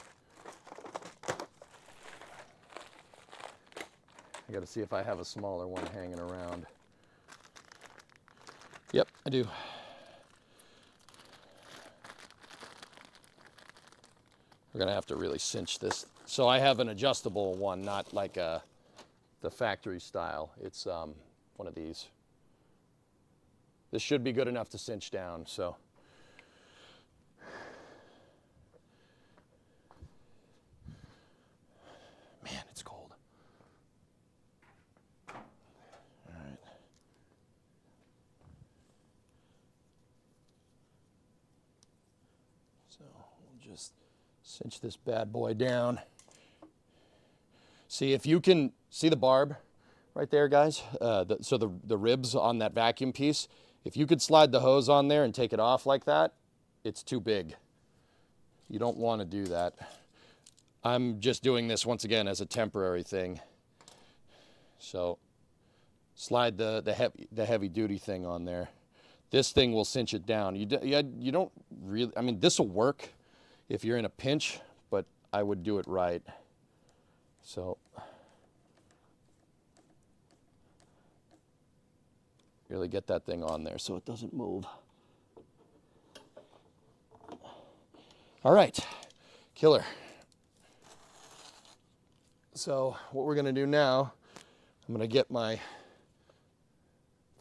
I gotta see if I have a smaller one hanging around. Yep, I do. We're gonna have to really cinch this. So I have an adjustable one, not like the factory style. It's one of these. This should be good enough to cinch down, so. So we'll just cinch this bad boy down. See if you can see the barb right there, guys. So the ribs on that vacuum piece, if you could slide the hose on there and take it off like that, it's too big. You don't want to do that. I'm just doing this once again as a temporary thing. So slide the heavy duty thing on there. This thing will cinch it down. You don't really, I mean, this will work if you're in a pinch, but I would do it right. So really get that thing on there so it doesn't move. All right, killer. So what we're gonna do now, I'm gonna get my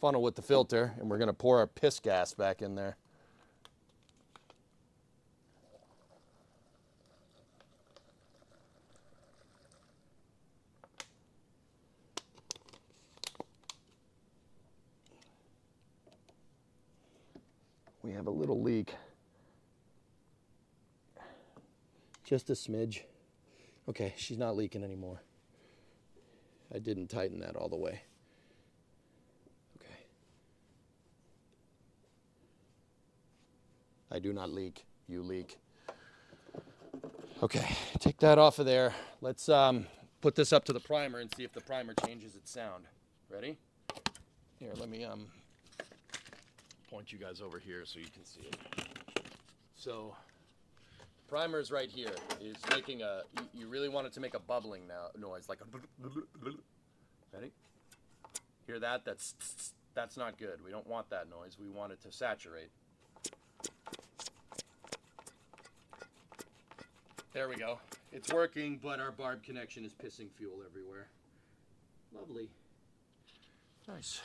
funnel with the filter and we're gonna pour our piss gas back in there. We have a little leak. Just a smidge. Okay, she's not leaking anymore. I didn't tighten that all the way. Okay. I do not leak. You leak. Okay, take that off of there. Let's put this up to the primer and see if the primer changes its sound. Ready? Here, let me point you guys over here so you can see it. So, the primer is right here. It's making a, you really want it to make a bubbling noise, like a, ready? Hear that? That's not good. We don't want that noise. We want it to saturate. There we go. It's working, but our barb connection is pissing fuel everywhere. Lovely. Nice.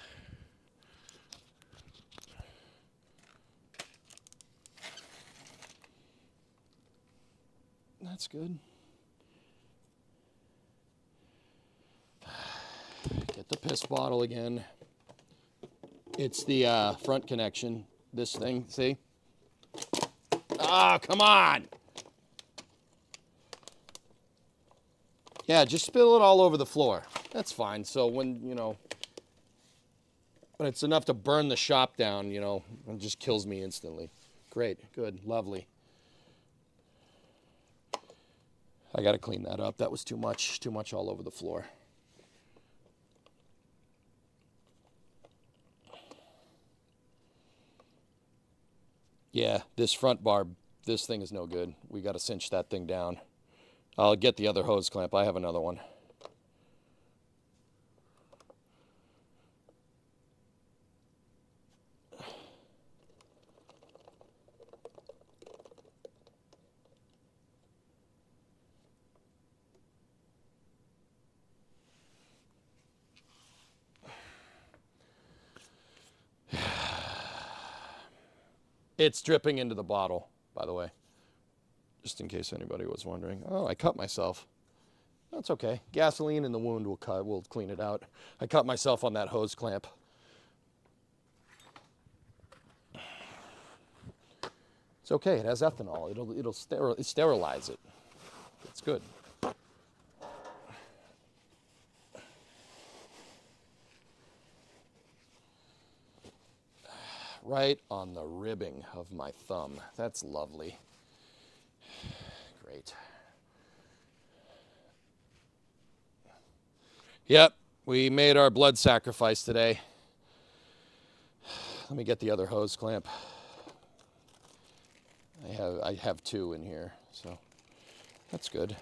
That's good. Get the piss bottle again. It's the front connection. This thing, see? Ah, come on! Yeah, just spill it all over the floor. That's fine. So when, you know, when it's enough to burn the shop down, you know, it just kills me instantly. Great, good, lovely. I got to clean that up. That was too much all over the floor. Yeah, this front barb, this thing is no good. We got to cinch that thing down. I'll get the other hose clamp. I have another one. It's dripping into the bottle, by the way, just in case anybody was wondering. Oh, I cut myself. That's okay. Gasoline in the wound will clean it out. I cut myself on that hose clamp. It's okay. It has ethanol. It'll sterilize it. It's good. Right on the ribbing of my thumb. That's lovely. Great. Yep, we made our blood sacrifice today. Let me get the other hose clamp. I have two in here, so that's good.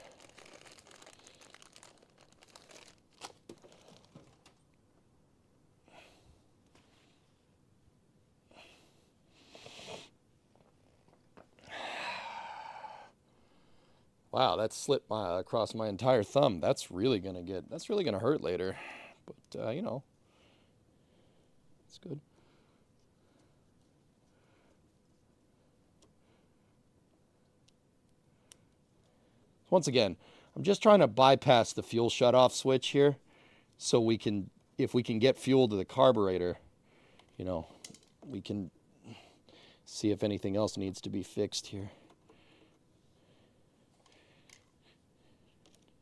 Wow, that slipped across my entire thumb. That's really gonna hurt later. But you know, it's good. Once again, I'm just trying to bypass the fuel shutoff switch here, so we can, if we can get fuel to the carburetor, you know, we can see if anything else needs to be fixed here.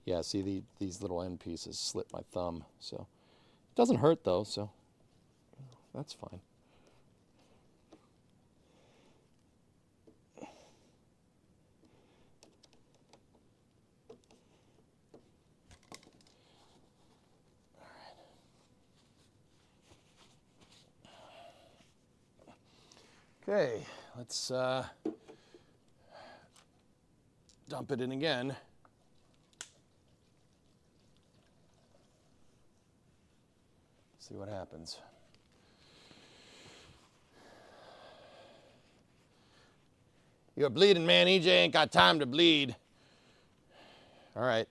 Yeah, see these little end pieces slit my thumb. So it doesn't hurt though, so that's fine. Okay, let's dump it in again. See what happens. You're bleeding, man. EJ ain't got time to bleed. All right,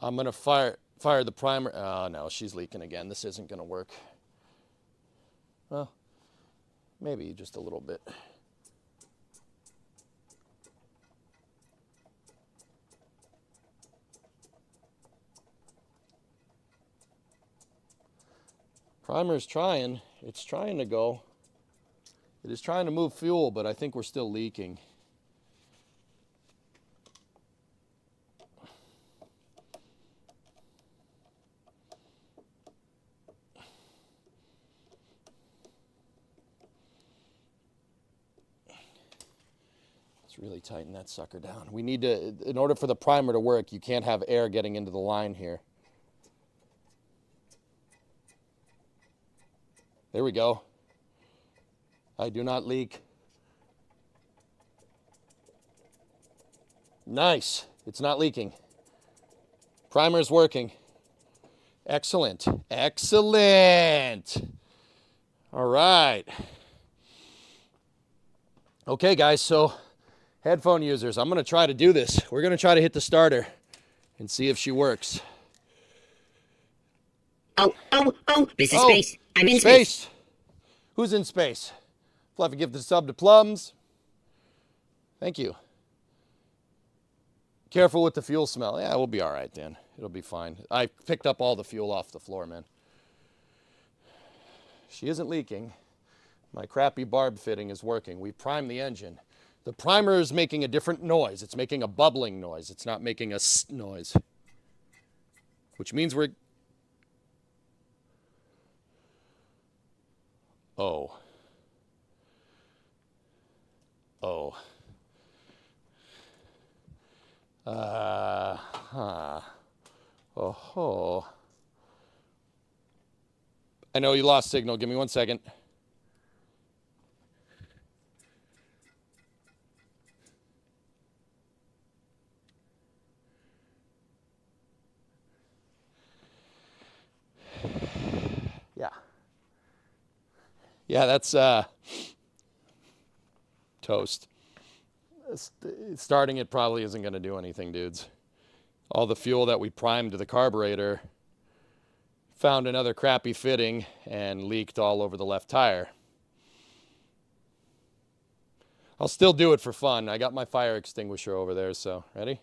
I'm gonna fire the primer. Oh no, she's leaking again. This isn't gonna work. Well, maybe just a little bit. Primer's trying. It's trying to go. It is trying to move fuel, but I think we're still leaking. Let's really tighten that sucker down. We need to, in order for the primer to work, you can't have air getting into the line here. There we go. I do not leak. Nice. It's not leaking. Primer's working. Excellent. Excellent. All right. Okay, guys, so headphone users, I'm going to try to do this. We're going to try to hit the starter and see if she works. Oh, this is space. I'm in space. Who's in space? Fluffy, give the sub to Plums. Thank you. Careful with the fuel smell. Yeah, we'll be all right, Dan. It'll be fine. I picked up all the fuel off the floor, man. She isn't leaking. My crappy barb fitting is working. We primed the engine. The primer is making a different noise. It's making a bubbling noise. It's not making a s noise. Which means we're... Oh. Oh. Oh. I know you lost signal. Give me 1 second. Yeah. Yeah, that's toast. Starting it probably isn't going to do anything, dudes. All the fuel that we primed to the carburetor found another crappy fitting and leaked all over the left tire. I'll still do it for fun. I got my fire extinguisher over there, so ready?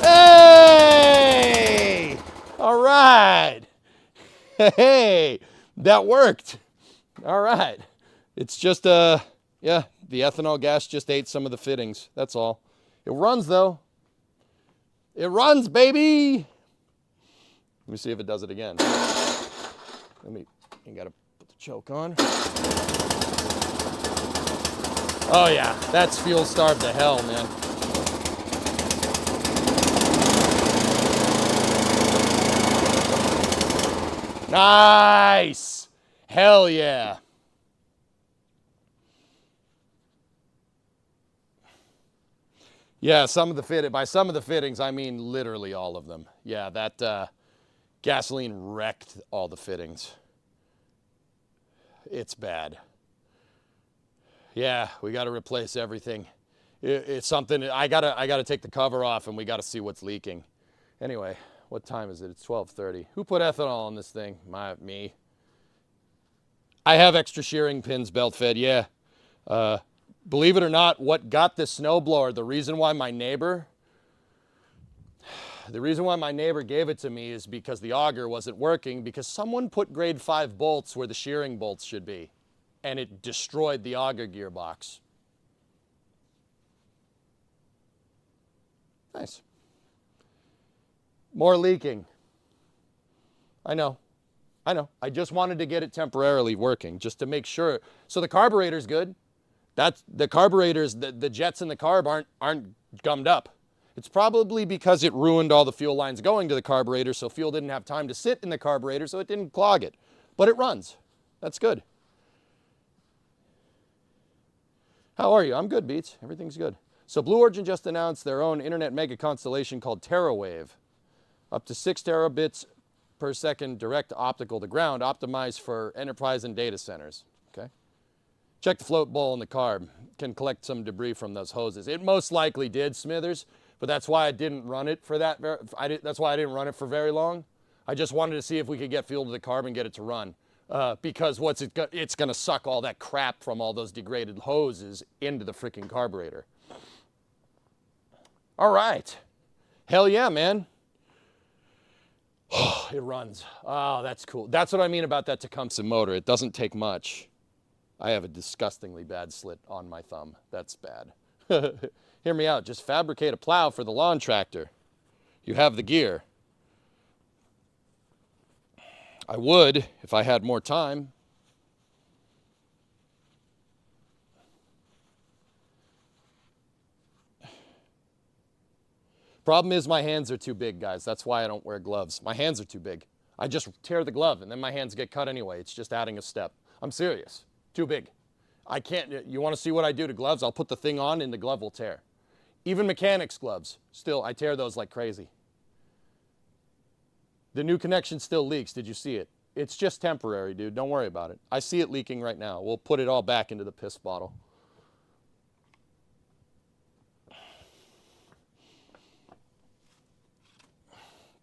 Hey! All right. Hey, that worked. All right. It's just, yeah, the ethanol gas just ate some of the fittings. That's all. It runs, though. It runs, baby. Let me see if it does it again. You gotta put the choke on. Oh, yeah, that's fuel starved to hell, man. Nice. Hell yeah. Yeah, by some of the fittings, I mean literally all of them. Yeah, that gasoline wrecked all the fittings. It's bad. Yeah, we got to replace everything. It's something, I gotta take the cover off and we got to see what's leaking. Anyway, what time is it? It's 12:30. Who put ethanol on this thing? Me. I have extra shearing pins belt fed, yeah. Believe it or not, what got this snowblower, the reason why my neighbor gave it to me is because the auger wasn't working, because someone put grade 5 bolts where the shearing bolts should be, and it destroyed the auger gearbox. Nice. More leaking. I know. I just wanted to get it temporarily working just to make sure. So the carburetor's good. That's the carburetors, the jets in the carb aren't gummed up. It's probably because it ruined all the fuel lines going to the carburetor, so fuel didn't have time to sit in the carburetor, so it didn't clog it. But it runs. That's good. How are you? I'm good, Beats. Everything's good. So Blue Origin just announced their own internet mega constellation called TerraWave. Up to 6 terabits per second direct optical to ground, optimized for enterprise and data centers. Okay. Check the float bowl in the carb. Can collect some debris from those hoses. It most likely did, Smithers, but that's why I didn't run it for that. That's why I didn't run it for very long. I just wanted to see if we could get fuel to the carb and get it to run. Because it's going to suck all that crap from all those degraded hoses into the freaking carburetor. All right. Hell yeah, man. It runs. Oh, that's cool. That's what I mean about that Tecumseh motor. It doesn't take much. I have a disgustingly bad slit on my thumb. That's bad. Hear me out. Just fabricate a plow for the lawn tractor. You have the gear. I would if I had more time. Problem is my hands are too big, guys. That's why I don't wear gloves. My hands are too big. I just tear the glove and then my hands get cut anyway. It's just adding a step. I'm serious. Too big. I can't. You want to see what I do to gloves? I'll put the thing on and the glove will tear. Even mechanics gloves. Still, I tear those like crazy. The new connection still leaks. Did you see it? It's just temporary, dude. Don't worry about it. I see it leaking right now. We'll put it all back into the piss bottle.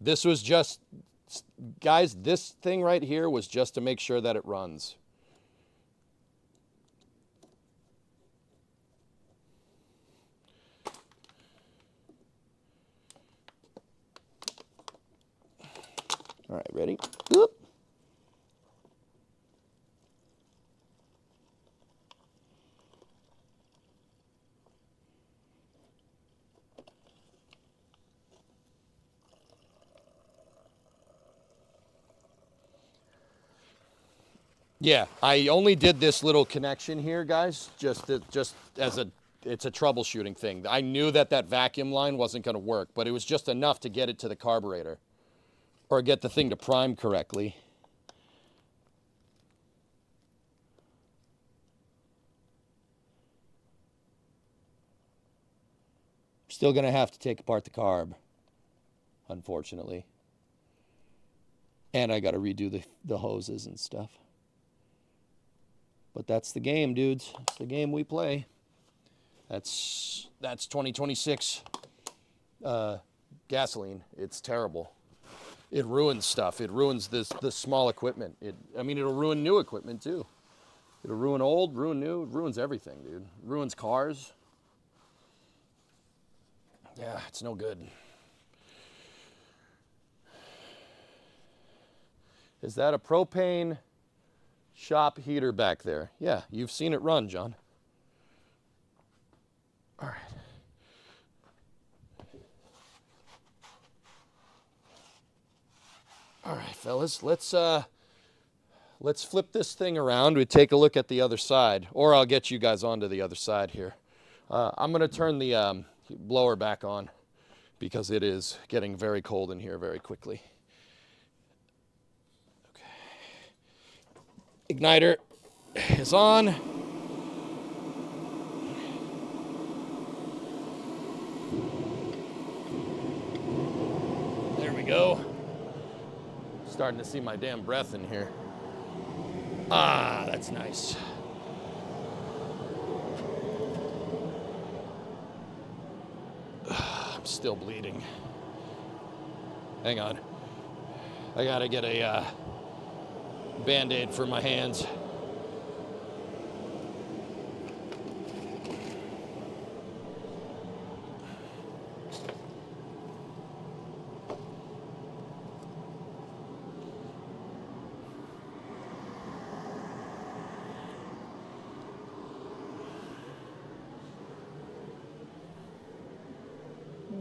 This was just, guys, this thing right here was just to make sure that it runs. All right, ready? Oop. Yeah, I only did this little connection here, guys, just as it's a troubleshooting thing. I knew that vacuum line wasn't going to work, but it was just enough to get it to the carburetor or get the thing to prime correctly. Still going to have to take apart the carb, unfortunately. And I got to redo the hoses and stuff. But that's the game, dudes. It's the game we play. That's 2026 gasoline. It's terrible. It ruins stuff. It ruins this small equipment. It'll ruin new equipment too. It'll ruin old, ruin new. It ruins everything, dude. It ruins cars. Yeah, it's no good. Is that a propane shop heater back there? Yeah, you've seen it run, John. All right. All right, fellas, let's flip this thing around. We take a look at the other side, or I'll get you guys onto the other side here. I'm going to turn the blower back on because it is getting very cold in here very quickly. Okay. Igniter is on. There we go. Starting to see my damn breath in here. Ah, that's nice. I'm still bleeding. Hang on. I gotta get a Band-Aid for my hands.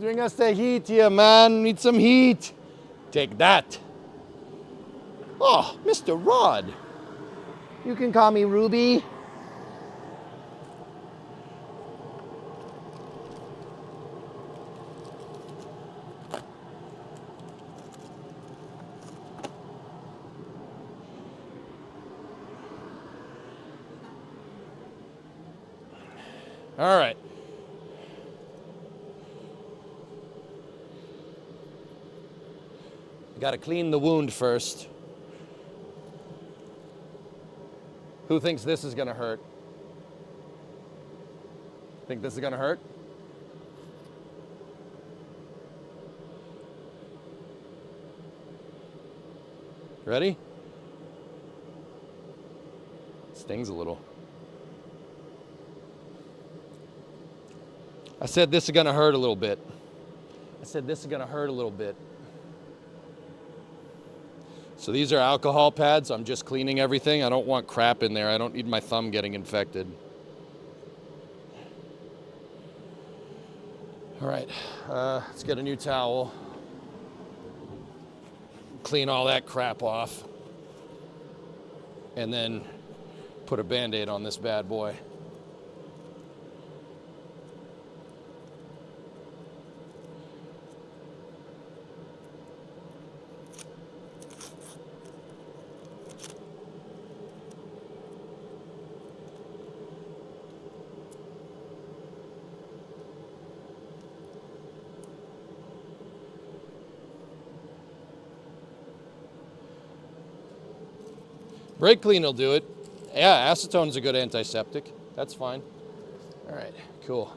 Bring us the heat here, man. Need some heat. Take that. Oh, Mr. Rod. You can call me Ruby. All right. Got to clean the wound first. Who thinks this is going to hurt? Think this is going to hurt? Ready? Stings a little. I said this is going to hurt a little bit. I said this is going to hurt a little bit. So these are alcohol pads. I'm just cleaning everything. I don't want crap in there. I don't need my thumb getting infected. All right, let's get a new towel. Clean all that crap off. And then put a Band-Aid on this bad boy. Brake clean will do it. Yeah, acetone's a good antiseptic. That's fine. All right, cool.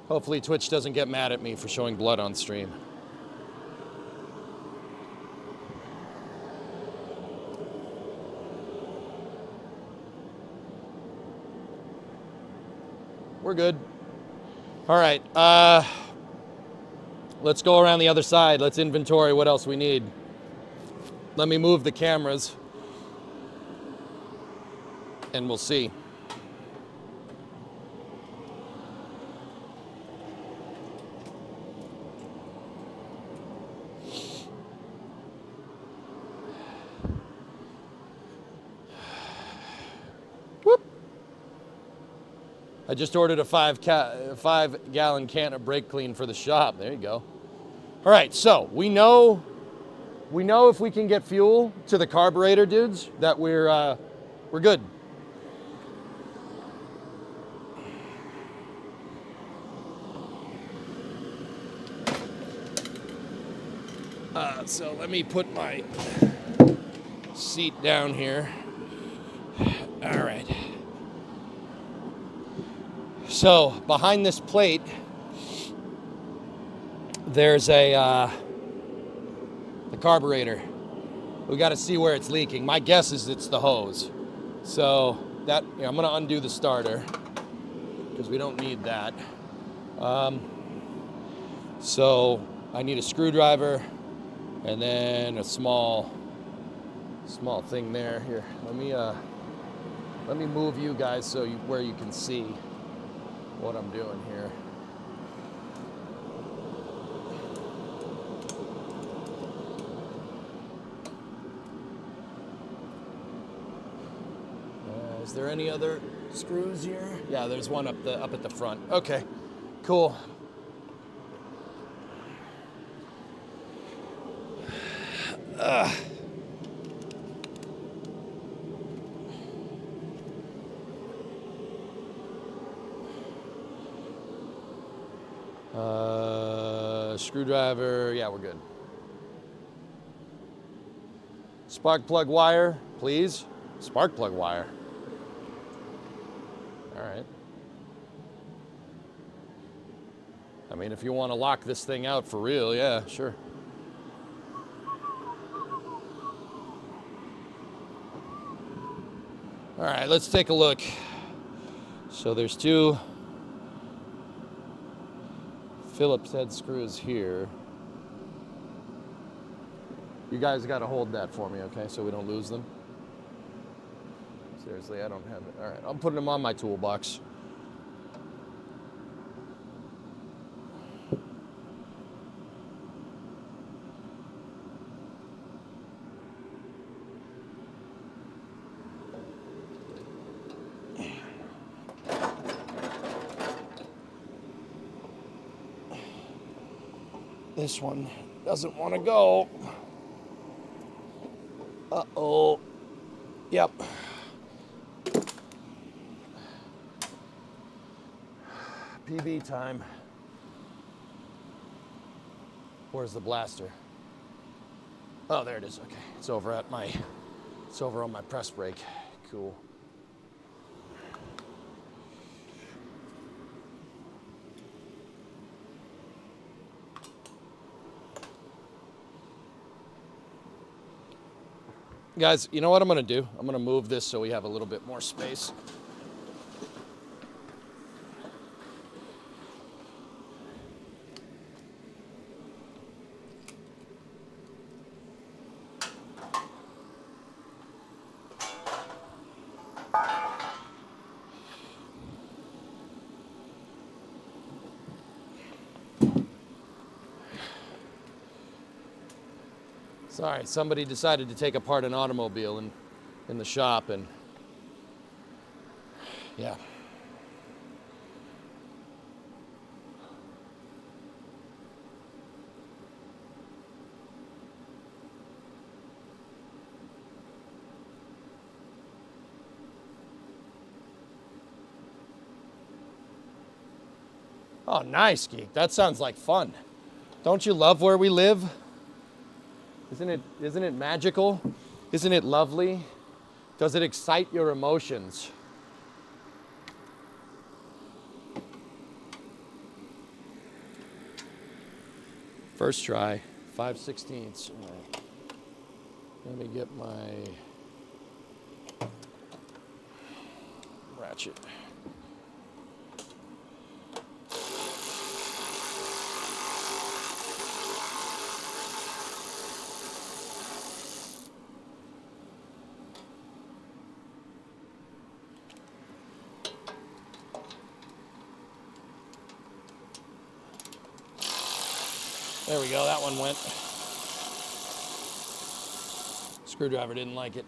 Hopefully Twitch doesn't get mad at me for showing blood on stream. We're good. All right, let's go around the other side. Let's inventory what else we need. Let me move the cameras. And we'll see. Whoop. I just ordered a 5-gallon can of brake clean for the shop. There you go. All right, so we know if we can get fuel to the carburetor, dudes, that we're good. So let me put my seat down here. All right. So behind this plate, there's the carburetor. We got to see where it's leaking. My guess is it's the hose. So that, I'm going to undo the starter because we don't need that. So I need a screwdriver. And then a small thing there. Here, let me move you guys so where you can see what I'm doing here. Is there any other screws here? Yeah, there's one up at the front. Okay, cool. Screwdriver, yeah, we're good. Spark plug wire, please. Spark plug wire. All right. I mean, if you want to lock this thing out for real, yeah, sure. All right, let's take a look. So there's two Phillips head screws here. You guys got to hold that for me, okay, so we don't lose them. Seriously, I don't have it. All right, I'm putting them on my toolbox. This one doesn't want to go. Uh-oh. Yep. PB time. Where's the blaster? Oh, there it is. Okay. It's over on my press brake. Cool. Guys, you know what I'm going to do? I'm going to move this so we have a little bit more space. Sorry, somebody decided to take apart an automobile in the shop, and yeah. Oh, nice, Geek. That sounds like fun. Don't you love where we live? Isn't it magical? Isn't it lovely? Does it excite your emotions? First try, 5/16. All right. Let me get my ratchet. There we go, that one went. Screwdriver didn't like it.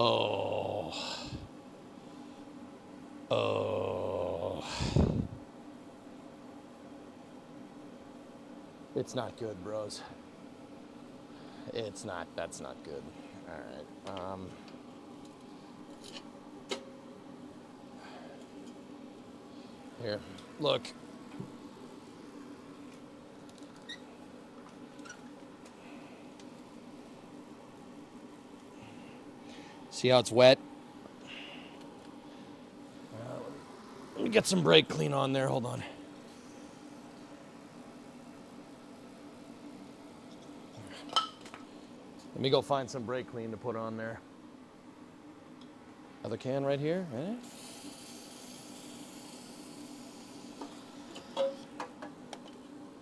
Oh. Oh. It's not good, bros. It's not, that's not good. All right. Here, look. See how it's wet? Let me get some brake clean on there. Hold on. Let me go find some brake clean to put on there. Other can right here.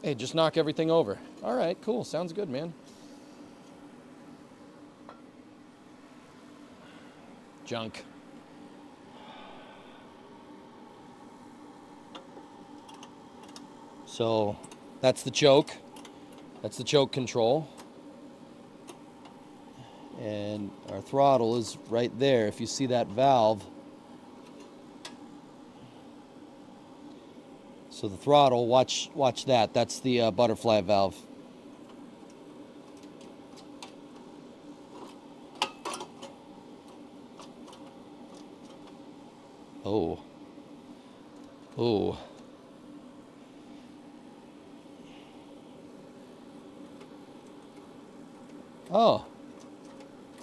Hey, just knock everything over. All right, cool. Sounds good, man. Junk. So that's the choke. That's the choke control. And our throttle is right there. If you see that valve. So the throttle, watch that. That's the butterfly valve. Oh. Oh. Oh.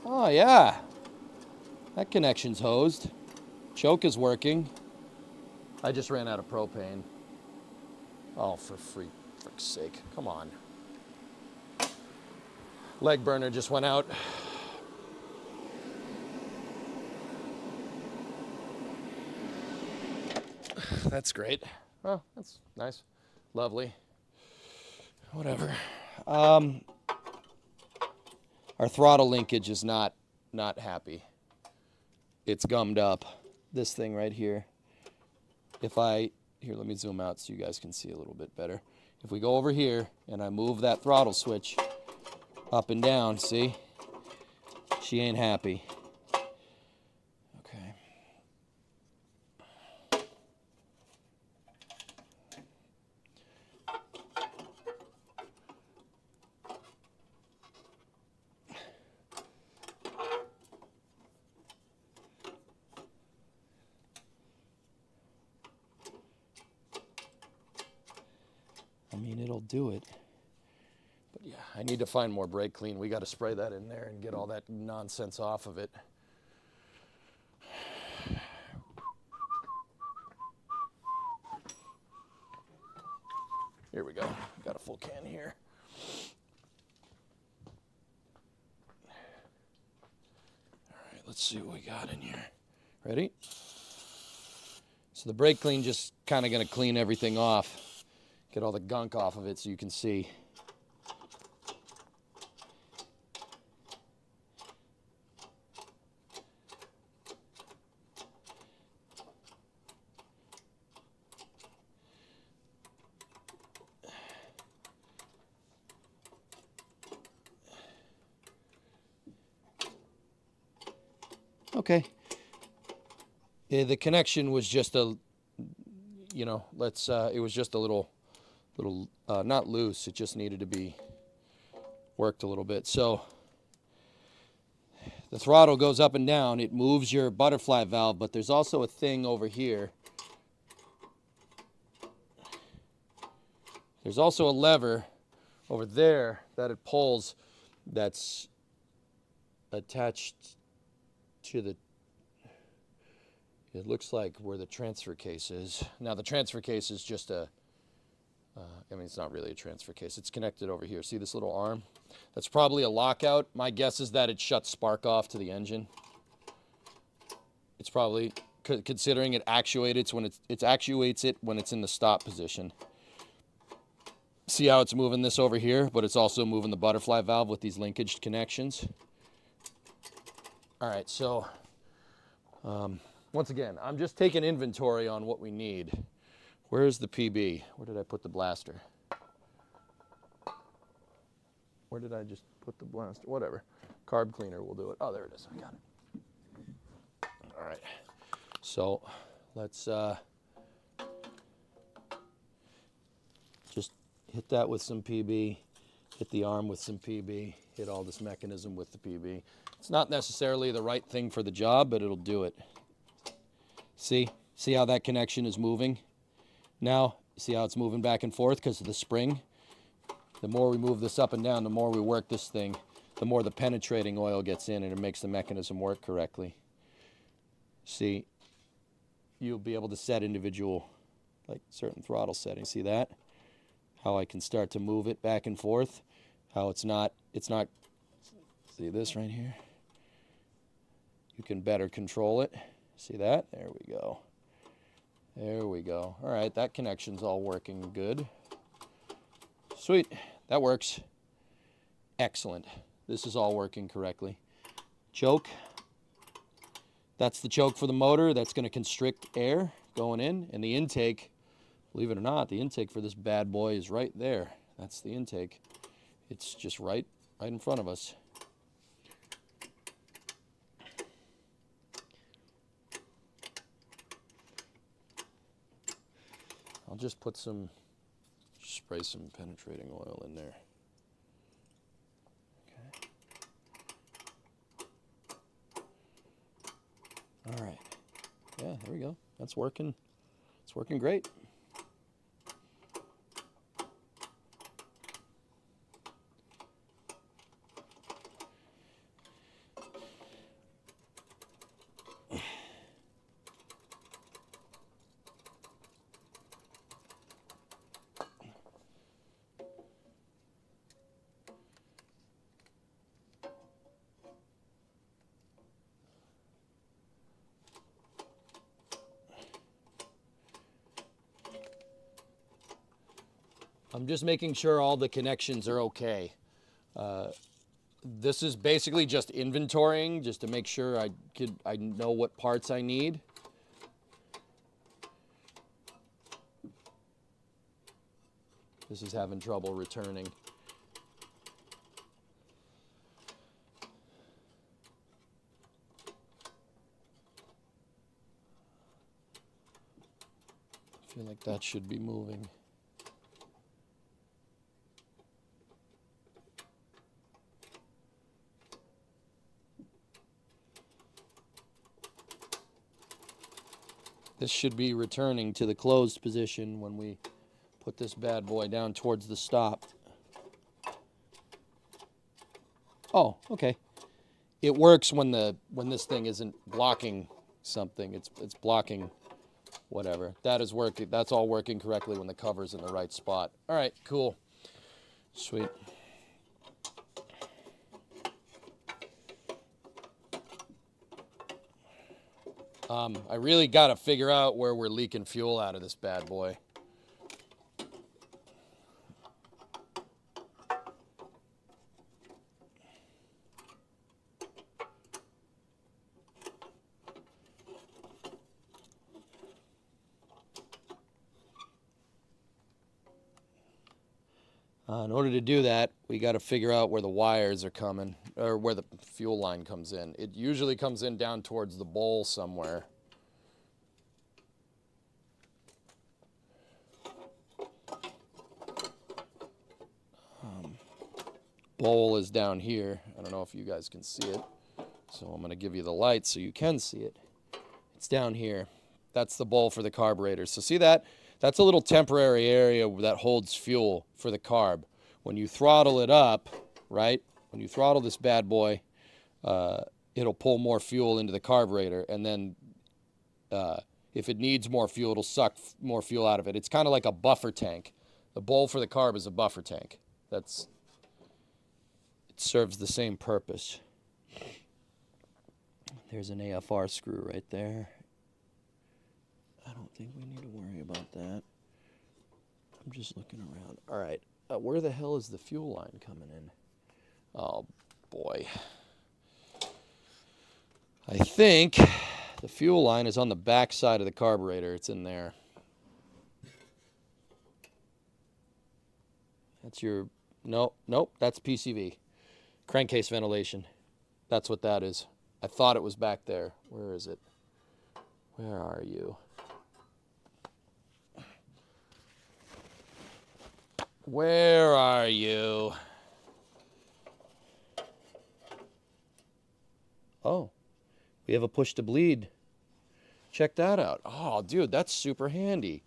Oh, yeah. That connection's hosed. Choke is working. I just ran out of propane. Oh, for frick's sake. Come on. Leg burner just went out. That's great. Oh, that's nice. Lovely. Whatever. Our throttle linkage is not happy. It's gummed up. This thing right here. Here, let me zoom out so you guys can see a little bit better. If we go over here and I move that throttle switch up and down, see? She ain't happy. Okay. I mean, it'll do it. But yeah, I need to find more brake clean. We got to spray that in there and get all that nonsense off of it. Here we go. Got a full can here. All right, let's see what we got in here. Ready? So the brake clean just kind of going to clean everything off. Get all the gunk off of it so you can see. Okay. The connection was just a, it was just a little, not loose. It just needed to be worked a little bit. So the throttle goes up and down. It moves your butterfly valve, but there's also a thing over here. There's also a lever over there that it pulls that's attached to the, it looks like where the transfer case is. Now the transfer case is just it's not really a transfer case. It's connected over here. See this little arm? That's probably a lockout. My guess is that it shuts spark off to the engine. It's probably, considering it actuates it when it's in the stop position. See how it's moving this over here, but it's also moving the butterfly valve with these linkage connections. All right, so once again, I'm just taking inventory on what we need. Where's the PB? Where did I put the blaster? Where did I just put the blaster? Whatever. Carb cleaner will do it. Oh, there it is. I got it. All right. So let's just hit that with some PB, hit the arm with some PB, hit all this mechanism with the PB. It's not necessarily the right thing for the job, but it'll do it. See how that connection is moving? Now, see how it's moving back and forth because of the spring? The more we move this up and down, the more we work this thing, the more the penetrating oil gets in and it makes the mechanism work correctly. See, you'll be able to set individual, like certain throttle settings. See that? How I can start to move it back and forth. How it's not, see this right here? You can better control it. See that? There we go. There we go. All right, that connection's all working good. Sweet, that works. Excellent. This is all working correctly. Choke. That's the choke for the motor. That's going to constrict air going in. And the intake, believe it or not, the intake for this bad boy is right there. That's the intake. It's just right in front of us. I'll just spray some penetrating oil in there. Okay. All right. Yeah, there we go. That's working. It's working great. I'm just making sure all the connections are okay. This is basically just inventorying, just to make sure I know what parts I need. This is having trouble returning. I feel like that should be moving. This should be returning to the closed position when we put this bad boy down towards the stop. Oh, okay. It works when this thing isn't blocking something. It's blocking whatever. That is working. That's all working correctly when the cover's in the right spot. All right, cool. Sweet. I really got to figure out where we're leaking fuel out of this bad boy. In order to do that, we got to figure out where the wires are coming, or where the fuel line comes in. It usually comes in down towards the bowl somewhere. Bowl is down here. I don't know if you guys can see it, so I'm going to give you the light so you can see it. It's down here. That's the bowl for the carburetor. So see that? That's a little temporary area that holds fuel for the carb. When you throttle it up, right? When you throttle this bad boy, it'll pull more fuel into the carburetor, and then if it needs more fuel, it'll suck more fuel out of it. It's kind of like a buffer tank. The bowl for the carb is a buffer tank. It serves the same purpose. There's an AFR screw right there. I don't think we need to worry about that. I'm just looking around. All right, where the hell is the fuel line coming in? Oh, boy. I think the fuel line is on the back side of the carburetor. It's in there. That's your... Nope, that's PCV. Crankcase ventilation. That's what that is. I thought it was back there. Where is it? Where are you? Where are you? Oh, we have a push to bleed. Check that out. Oh, dude, that's super handy.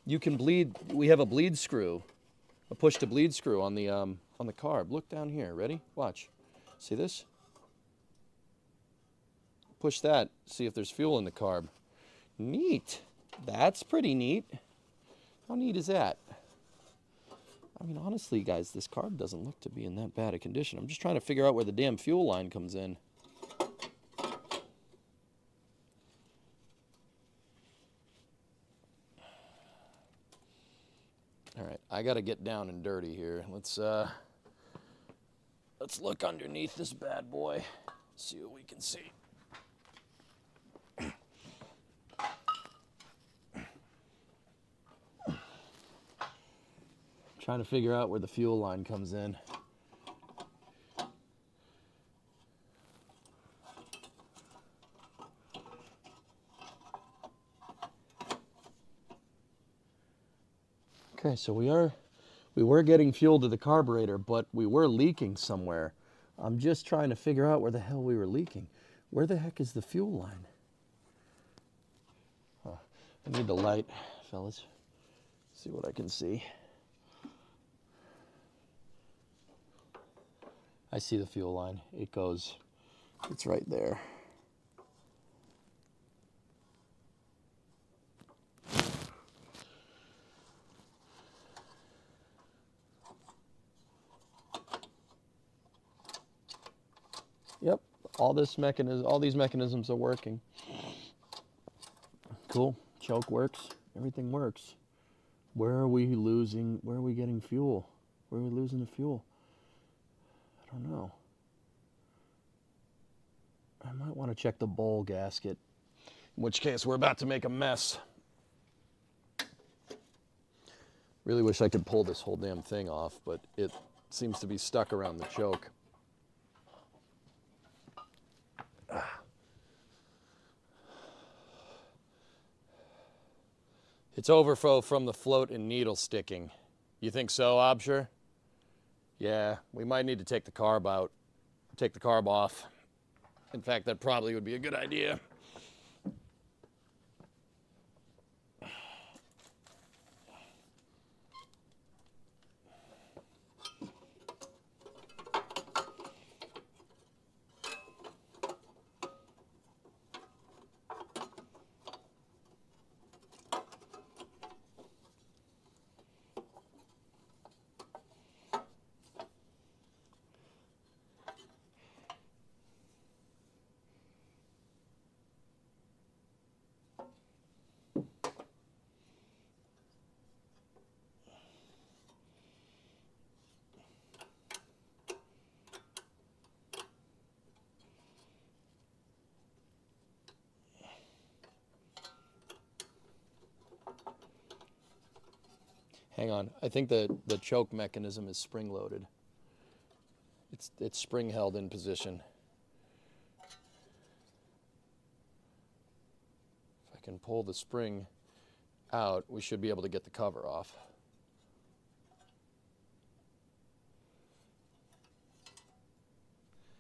You can bleed. We have a bleed screw, a push to bleed screw on the carb. Look down here. Ready? Watch. See this? Push that. See if there's fuel in the carb. Neat. That's pretty neat. How neat is that? I mean, honestly, guys, this carb doesn't look to be in that bad a condition. I'm just trying to figure out where the damn fuel line comes in. All right, I got to get down and dirty here. Let's look underneath this bad boy, see what we can see. Trying to figure out where the fuel line comes in. Okay, so we were getting fuel to the carburetor, but we were leaking somewhere. I'm just trying to figure out where the hell we were leaking. Where the heck is the fuel line? Huh. I need the light, fellas. See what I can see. I see the fuel line. It's right there. Yep, all these mechanisms are working. Cool, choke works, everything works. Where are we getting fuel? Where are we losing the fuel? I don't know. I might want to check the bowl gasket, in which case we're about to make a mess. Really wish I could pull this whole damn thing off, but it seems to be stuck around the choke. It's overflow from the float and needle sticking. You think so, Obsher? Yeah, we might need to take the carb out. Take the carb off. In fact, that probably would be a good idea. Hang on, I think the choke mechanism is spring loaded. It's spring held in position. If I can pull the spring out, we should be able to get the cover off.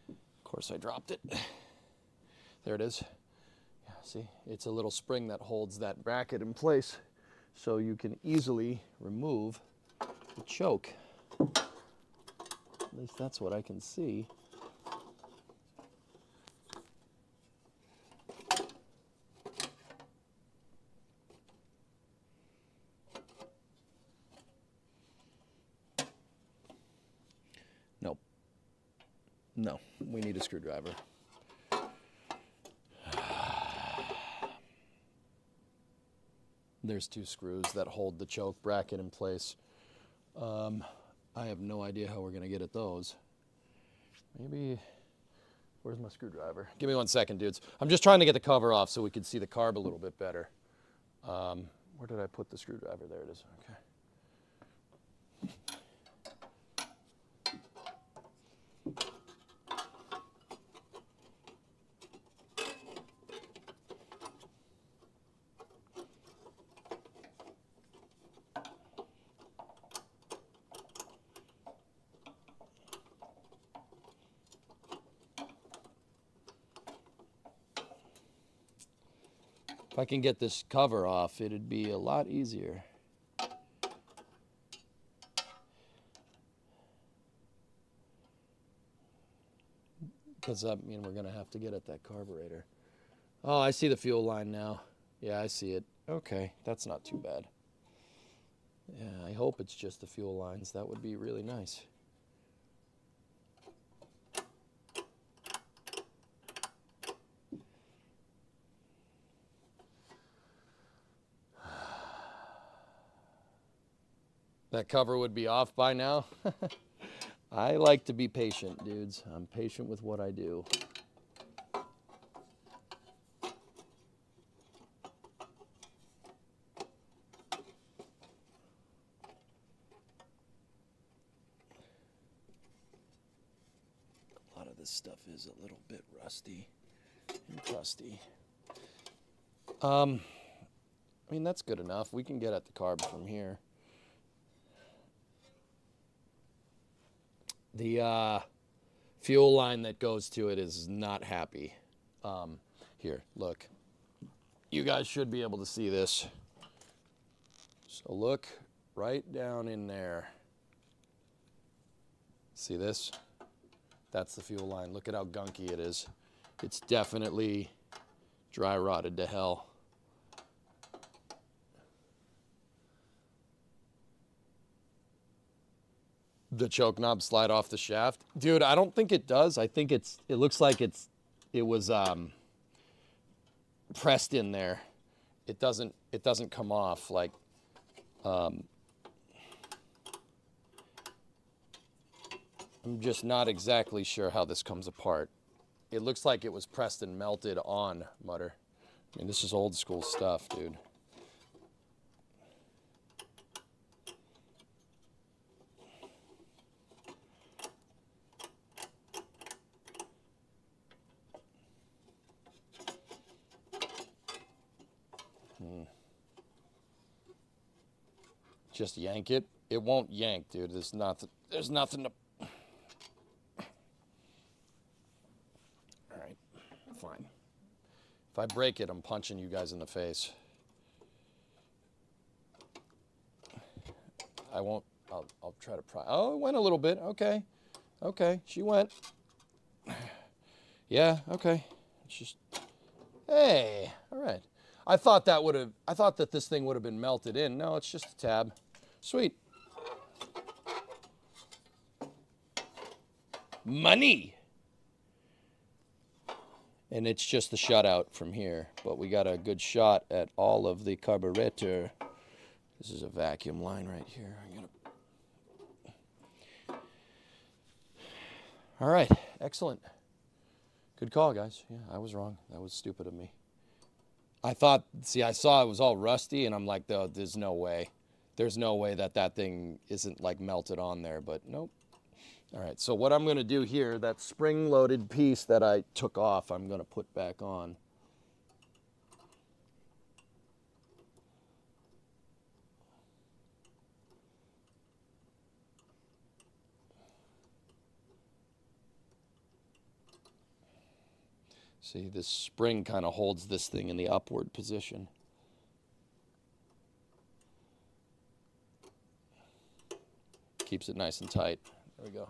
Of course I dropped it. There it is. Yeah, see, it's a little spring that holds that bracket in place, so you can easily remove the choke. At least that's what I can see. Nope. No, we need a screwdriver. There's 2 screws that hold the choke bracket in place. I have no idea how we're going to get at those. Maybe, where's my screwdriver? Give me 1 second, dudes. I'm just trying to get the cover off so we can see the carb a little bit better. Where did I put the screwdriver? There it is. Okay. If I can get this cover off, it'd be a lot easier. Because I mean, we're going to have to get at that carburetor. Oh, I see the fuel line now. Yeah, I see it. Okay, that's not too bad. Yeah, I hope it's just the fuel lines. That would be really nice. That cover would be off by now. I like to be patient, dudes. I'm patient with what I do. A lot of this stuff is a little bit rusty and crusty. I mean, that's good enough. We can get at the carb from here. The fuel line that goes to it is not happy. Here, look. You guys should be able to see this. So look right down in there. See this? That's the fuel line. Look at how gunky it is. It's definitely dry rotted to hell. The choke knob slide off the shaft, dude. I don't think it does. I think it looks like it was pressed in there. It doesn't come off. Like, I'm just not exactly sure how this comes apart. It looks like it was pressed and melted on Mutter. I mean, this is old school stuff, dude. Just yank it. It won't yank, dude. There's nothing to... All right, fine. If I break it, I'm punching you guys in the face. I won't... I'll try to pry... Oh, it went a little bit. Okay. Okay, she went. Yeah, okay. It's just... Hey, all right. I thought that this thing would have been melted in. No, it's just a tab. Sweet. Money. And it's just the shutout from here, but we got a good shot at all of the carburetor. This is a vacuum line right here. All right, excellent. Good call, guys. Yeah, I was wrong. That was stupid of me. I saw it was all rusty, and I'm like, there's no way. There's no way that thing isn't like melted on there, but nope. All right, so what I'm gonna do here, that spring-loaded piece that I took off, I'm gonna put back on. See, this spring kind of holds this thing in the upward position. Keeps it nice and tight. There we go.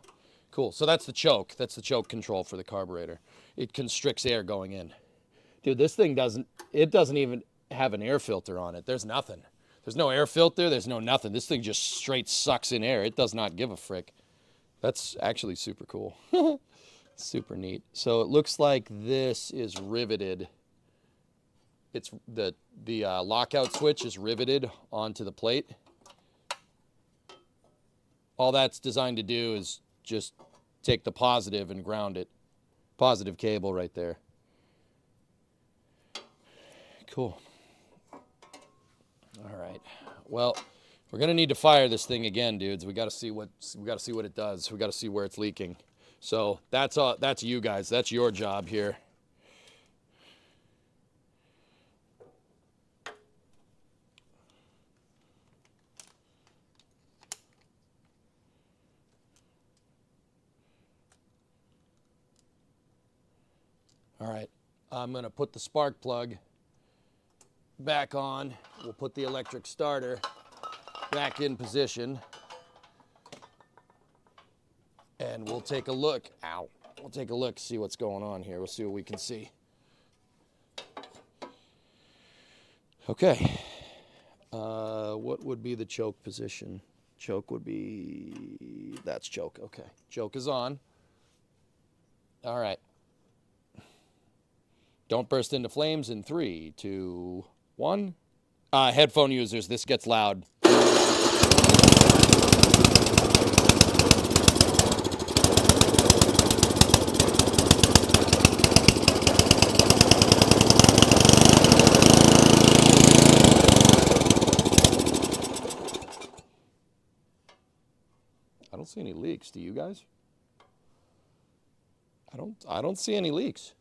Cool. So that's the choke. That's the choke control for the carburetor. It constricts air going in. Dude, this thing doesn't even have an air filter on it. There's nothing. There's no air filter. There's no nothing. This thing just straight sucks in air. It does not give a frick. That's actually super cool. Super neat. So it looks like this is riveted. It's the lockout switch is riveted onto the plate. All that's designed to do is just take the positive and ground it. Positive cable right there. Cool. All right. Well, we're gonna need to fire this thing again, dudes. We gotta see what it does. We gotta see where it's leaking. So that's you guys. That's your job here. All right, I'm gonna put the spark plug back on. We'll put the electric starter back in position. And we'll take a look. Ow. We'll take a look, see what's going on here. We'll see what we can see. Okay. What would be the choke position? Choke would be... That's choke. Okay. Choke is on. All right. Don't burst into flames in 3, 2, 1. Headphone users, this gets loud. I don't see any leaks. Do you guys? I don't see any leaks.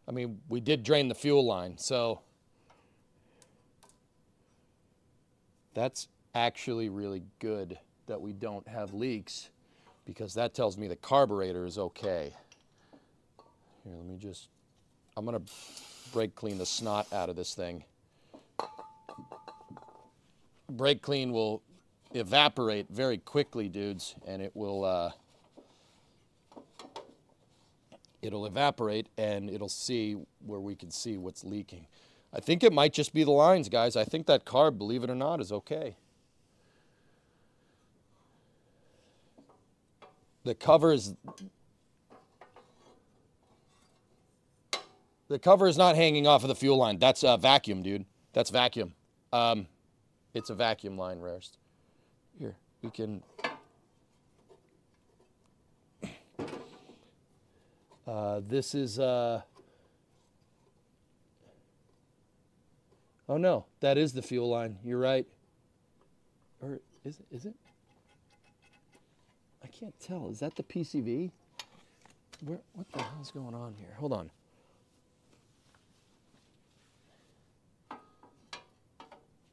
I mean, we did drain the fuel line, so that's actually really good that we don't have leaks, because that tells me the carburetor is okay. Here, I'm gonna brake clean the snot out of this thing. Brake clean will evaporate very quickly, dudes, and it'll evaporate, and it'll see where we can see what's leaking. I think it might just be the lines, guys. I think that carb, believe it or not, is okay. The cover is not hanging off of the fuel line. That's vacuum, dude. That's vacuum. It's a vacuum line, Rarest. Here, we can... this is... Oh, no, that is the fuel line. You're right. Or is it? I can't tell. Is that the PCV? What the hell's going on here? Hold on.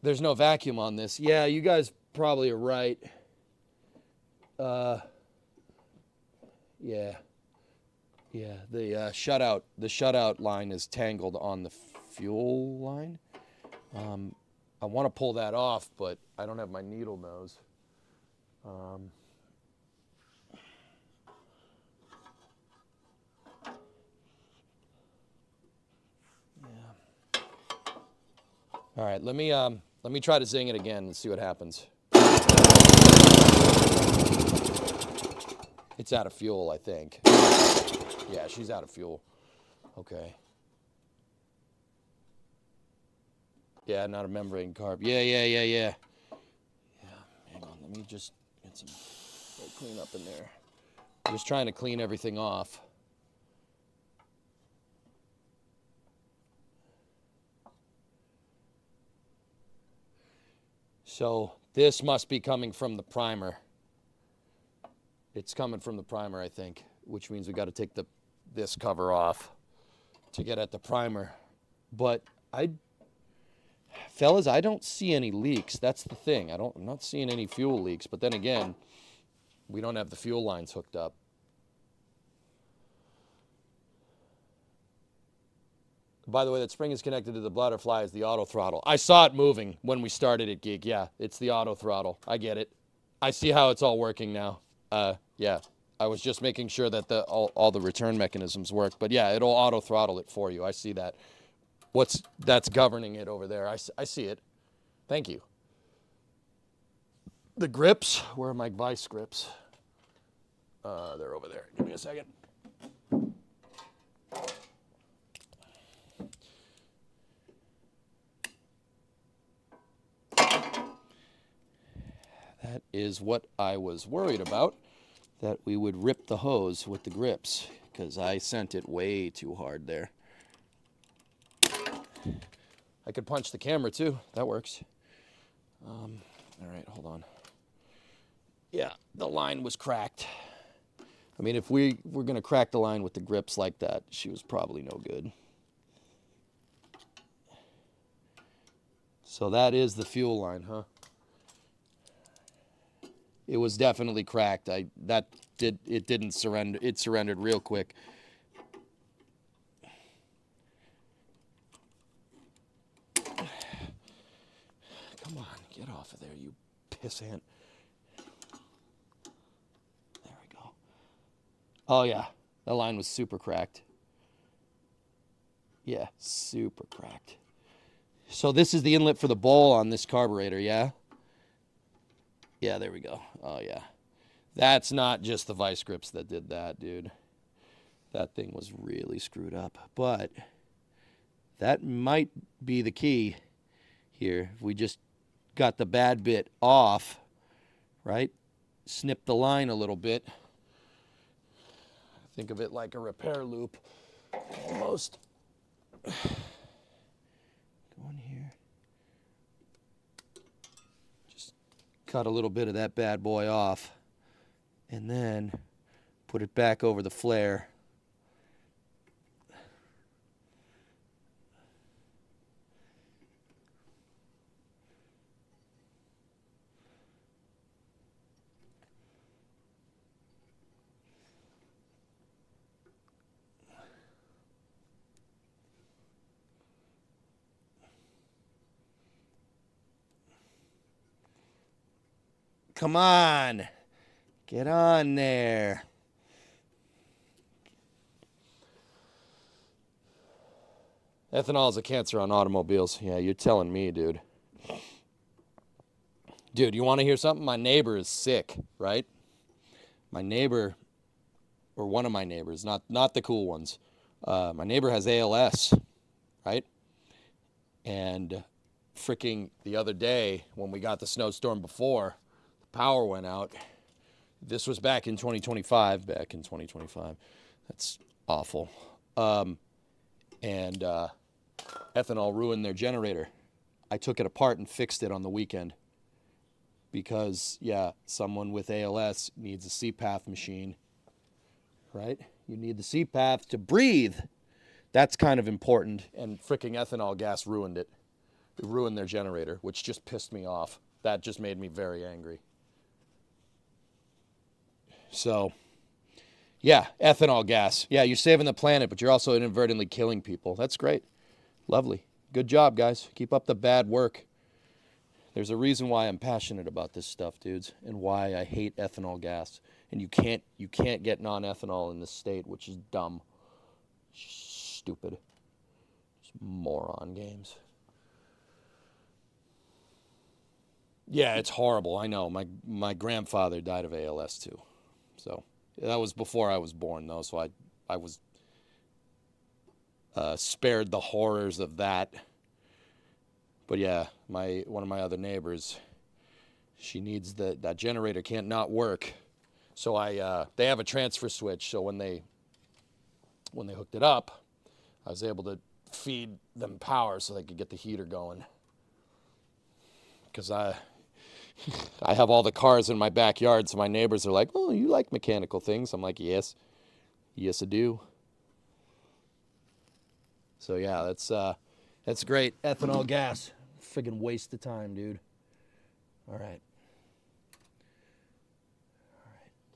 There's no vacuum on this. Yeah, you guys probably are right. Yeah. Yeah, the shutout line is tangled on the fuel line. I want to pull that off, but I don't have my needle nose. Yeah. All right, let me try to zing it again and see what happens. It's out of fuel, I think. Yeah, she's out of fuel. Okay. Yeah, not a membrane carb. Yeah. Yeah, hang on. Let me just get some clean up in there. I'm just trying to clean everything off. So this must be coming from the primer. It's coming from the primer, I think, which means we got to take this cover off to get at the primer. But fellas, I don't see any leaks. That's the thing. I'm not seeing any fuel leaks. But then again, we don't have the fuel lines hooked up. By the way, that spring is connected to the butterfly is the auto throttle. I saw it moving when we started it, Geek. Yeah, it's the auto throttle. I get it. I see how it's all working now. Yeah, I was just making sure that all the return mechanisms work. But yeah, it'll auto throttle it for you. I see that. That's governing it over there? I see it. Thank you. The grips. Where are my vice grips? They're over there. Give me a second. That is what I was worried about, that we would rip the hose with the grips, because I sent it way too hard there. I could punch the camera too. That works. All right, hold on. Yeah, the line was cracked. I mean, if we were going to crack the line with the grips like that, she was probably no good. So that is the fuel line, huh? It was definitely cracked. It didn't surrender. It surrendered real quick. Come on, get off of there, you pissant. There we go. Oh yeah, that line was super cracked. Yeah, super cracked. So this is the inlet for the bowl on this carburetor, yeah? Yeah, there we go. Oh, yeah. That's not just the vice grips that did that, dude. That thing was really screwed up. But that might be the key here. If we just got the bad bit off, right? Snip the line a little bit. Think of it like a repair loop, almost. Go in here. Cut a little bit of that bad boy off, and then put it back over the flare. Come on. Get on there. Ethanol is a cancer on automobiles. Yeah, you're telling me, dude. Dude, you want to hear something? My neighbor is sick, right? My neighbor, or one of my neighbors, not the cool ones. My neighbor has ALS, right? And freaking the other day when we got the snowstorm before, the power went out. This was back in 2025. That's awful. And ethanol ruined their generator. I took it apart and fixed it on the weekend because, yeah, someone with ALS needs a CPAP machine, right? You need the CPAP to breathe. That's kind of important, and fricking ethanol gas ruined it. It ruined their generator, which just pissed me off. That just made me very angry. So, yeah, ethanol gas. Yeah, you're saving the planet, but you're also inadvertently killing people. That's great. Lovely. Good job, guys. Keep up the bad work. There's a reason why I'm passionate about this stuff, dudes, and why I hate ethanol gas. And you can't get non-ethanol in this state, which is dumb. Stupid. Just moron games. Yeah, it's horrible. I know. My grandfather died of ALS too. So that was before I was born, though, so I was spared the horrors of that. But yeah, one of my other neighbors, she needs that generator can't not work. So they have a transfer switch. So when they hooked it up, I was able to feed them power so they could get the heater going. Because I have all the cars in my backyard, so my neighbors are like, "Oh, you like mechanical things?" I'm like, "Yes, I do." So yeah, that's great. Ethanol gas, friggin' waste of time, dude. All right.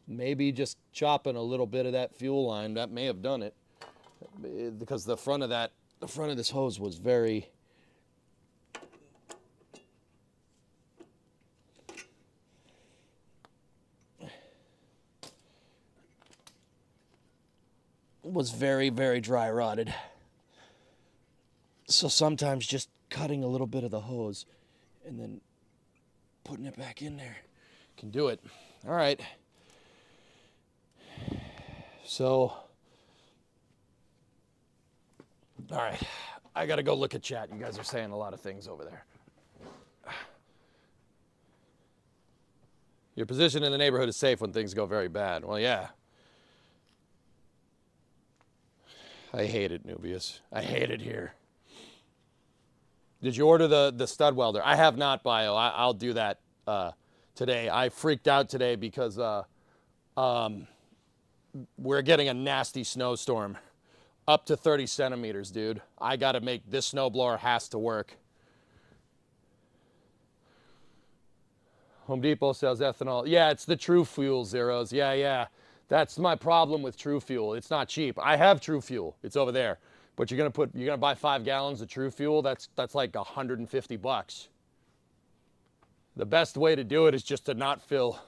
Maybe just chopping a little bit of that fuel line, that may have done it, because the front of this hose was very. Was very, very dry rotted. So sometimes just cutting a little bit of the hose and then putting it back in there can do it. All right. So, all right. I got to go look at chat. You guys are saying a lot of things over there. Your position in the neighborhood is safe when things go very bad. Well, yeah. I hate it, Nubius. I hate it here. Did you order the stud welder? I have not, Bio. I'll do that today. I freaked out today because we're getting a nasty snowstorm. Up to 30 centimeters, dude. I got to make this snowblower has to work. Home Depot sells ethanol. Yeah, it's the True Fuel Zeros. Yeah. That's my problem with True Fuel. It's not cheap. I have True Fuel. It's over there. But you're gonna buy 5 gallons of True Fuel. That's like $150. The best way to do it is just to not fill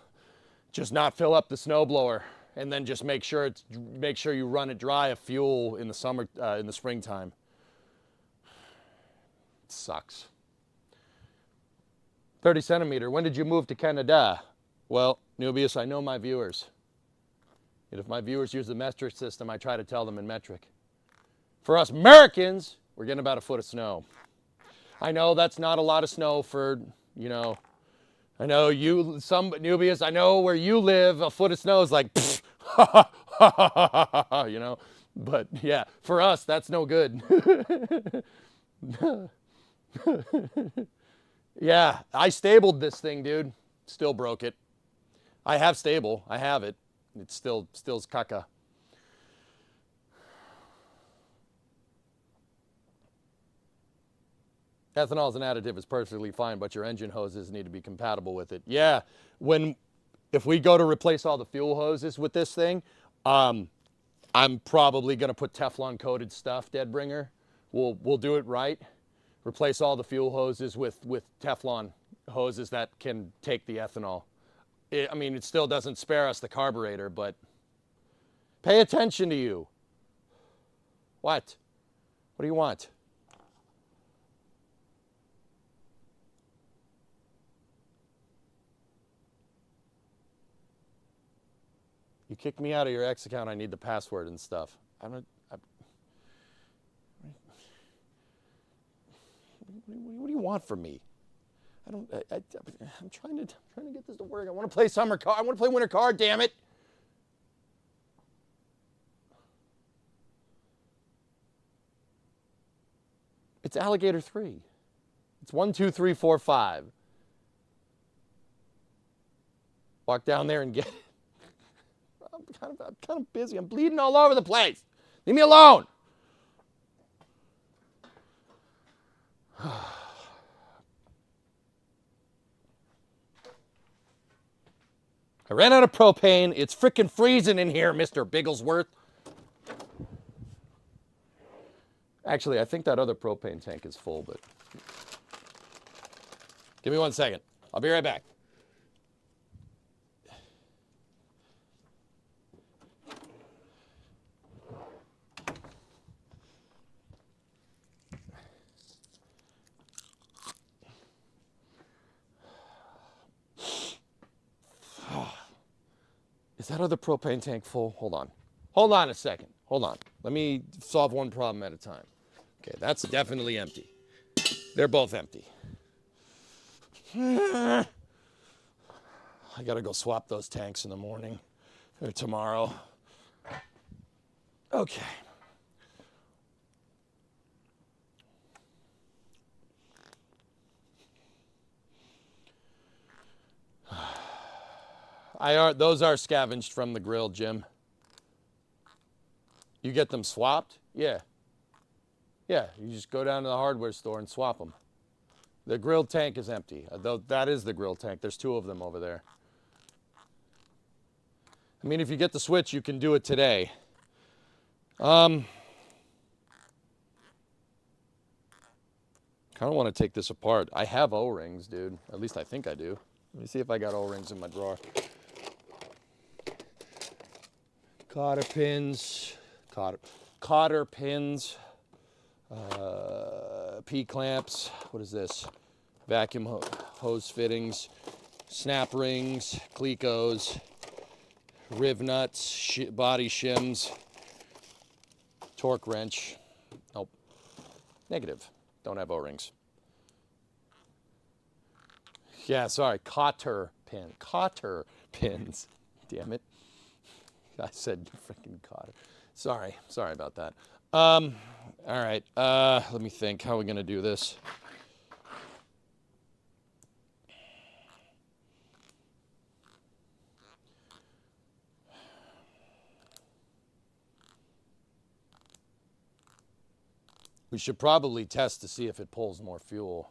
up the snowblower, and then just make sure you run it dry of fuel in the springtime. It sucks. 30 centimeter. When did you move to Canada? Well, Nubius, I know my viewers. And if my viewers use the metric system, I try to tell them in metric. For us Americans, we're getting about a foot of snow. I know that's not a lot of snow for, I know Nubius, I know where you live, a foot of snow is like, But yeah, for us, that's no good. Yeah, I stabled this thing, dude. Still broke it. I have stable. I have it. It's still's caca. Ethanol as an additive is perfectly fine, but your engine hoses need to be compatible with it. Yeah, if we go to replace all the fuel hoses with this thing, I'm probably gonna put Teflon coated stuff, Deadbringer. We'll do it right. Replace all the fuel hoses with Teflon hoses that can take the ethanol. It still doesn't spare us the carburetor, but pay attention to you. What? What do you want? You kicked me out of your X account. I need the password and stuff. What do you want from me? I'm trying to get this to work. I want to play summer car. I want to play winter car, damn it. It's alligator 3. It's 1, 2, 3, 4, 5. Walk down there and get it. I'm kind of busy. I'm bleeding all over the place. Leave me alone. I ran out of propane. It's frickin' freezing in here, Mr. Bigglesworth. Actually, I think that other propane tank is full, but give me 1 second. I'll be right back. Is that other propane tank full? Hold on. Hold on a second. Hold on. Let me solve one problem at a time. Okay, that's definitely empty. They're both empty. I gotta go swap those tanks in the morning or tomorrow. Okay. Those are scavenged from the grill, Jim. You get them swapped? Yeah. Yeah, you just go down to the hardware store and swap them. The grill tank is empty. That is the grill tank. There's 2 of them over there. I mean, if you get the switch, you can do it today. Kind of want to take this apart. I have O-rings, dude. At least I think I do. Let me see if I got O-rings in my drawer. Cotter pins, P-clamps. What is this? Vacuum hose fittings, snap rings, Clecos, riv nuts, body shims, torque wrench. Nope. Negative. Don't have O-rings. Yeah, sorry. Cotter pins. Damn it. I said freaking cotter. Sorry about that. All right, let me think. How are we gonna do this? We should probably test to see if it pulls more fuel.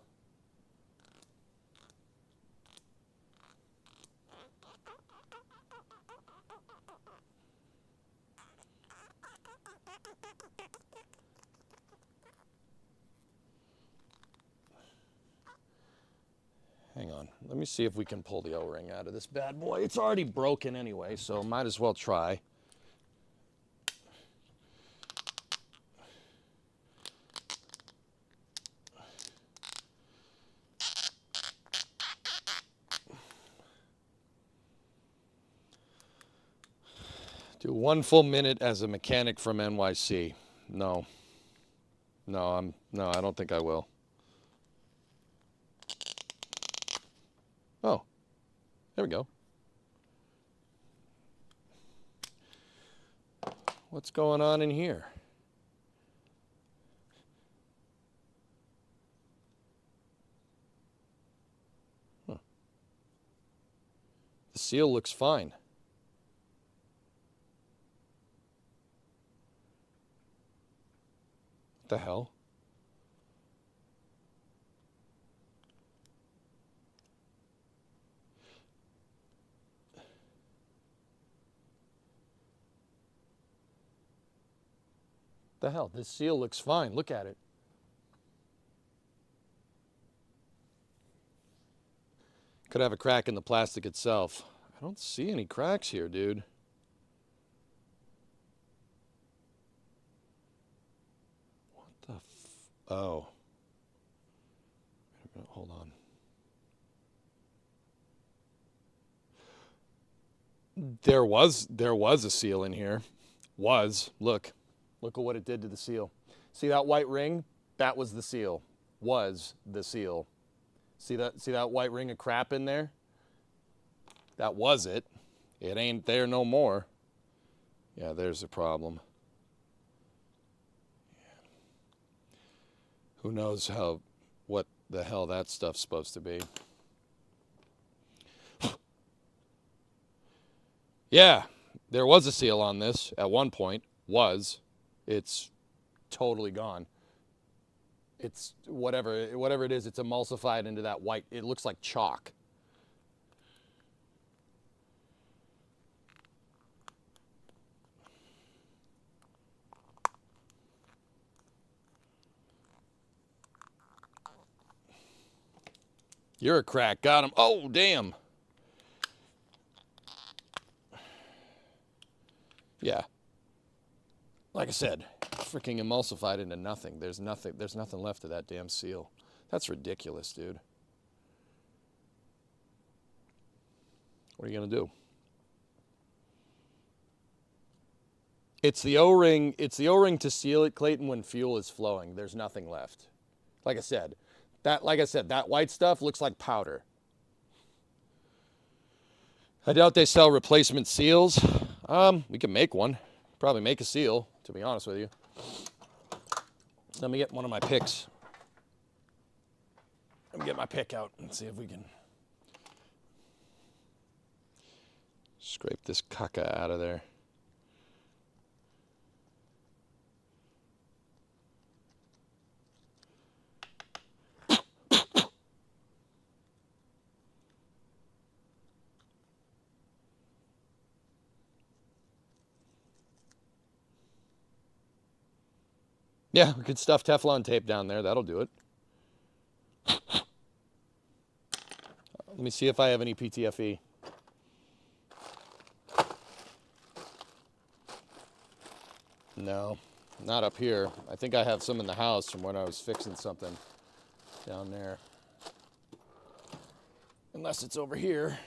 Hang on. Let me see if we can pull the O-ring out of this bad boy. It's already broken anyway, so might as well try. Do 1 full minute as a mechanic from NYC. No, I don't think I will. Oh, there we go. What's going on in here? Huh. The seal looks fine. What the hell? The hell? This seal looks fine. Look at it. Could have a crack in the plastic itself. I don't see any cracks here, dude. What the oh. Hold on. There was a seal in here. Look at what it did to the seal. See that white ring? That was the seal. was the seal. See that white ring of crap in there? That was it. It ain't there no more. Yeah, there's a problem. Who knows what the hell that stuff's supposed to be. Yeah, there was a seal on this at one point. It's totally gone. It's whatever it is, it's emulsified into that white. It looks like chalk. You're a crack. Got him. Oh, damn. Yeah. Like I said, freaking emulsified into nothing. There's nothing left of that damn seal. That's ridiculous, dude. What are you going to do? It's the O-ring to seal it, Clayton, when fuel is flowing. There's nothing left. Like I said, that white stuff looks like powder. I doubt they sell replacement seals. We can make one. Probably make a seal, to be honest with you. Let me get one of my picks. Let me get my pick out and see if we can scrape this caca out of there. Yeah, we could stuff Teflon tape down there. That'll do it. Let me see if I have any PTFE. No, not up here. I think I have some in the house from when I was fixing something down there. Unless it's over here.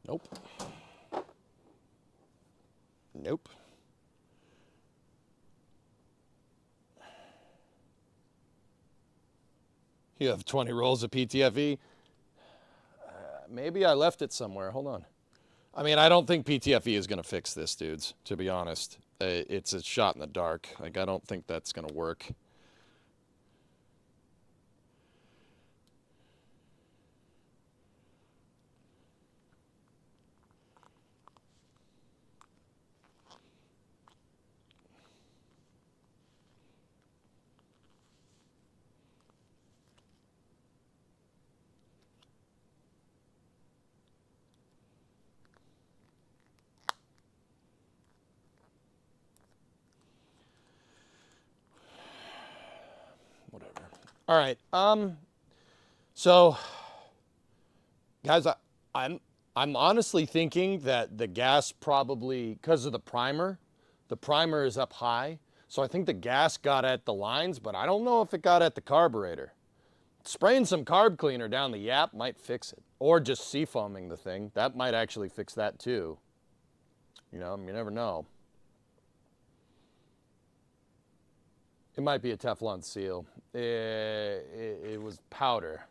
Nope. Nope. You have 20 rolls of PTFE? Maybe I left it somewhere. Hold on. I mean, I don't think PTFE is going to fix this, dudes, to be honest. It's a shot in the dark. Like, I don't think that's going to work. Whatever. All right. So, guys, I'm honestly thinking that the gas probably, because of the primer is up high. So I think the gas got at the lines, but I don't know if it got at the carburetor. Spraying some carb cleaner down the yap might fix it. Or just seafoaming the thing. That might actually fix that too. You know, you never know. It might be a Teflon seal. It was powder.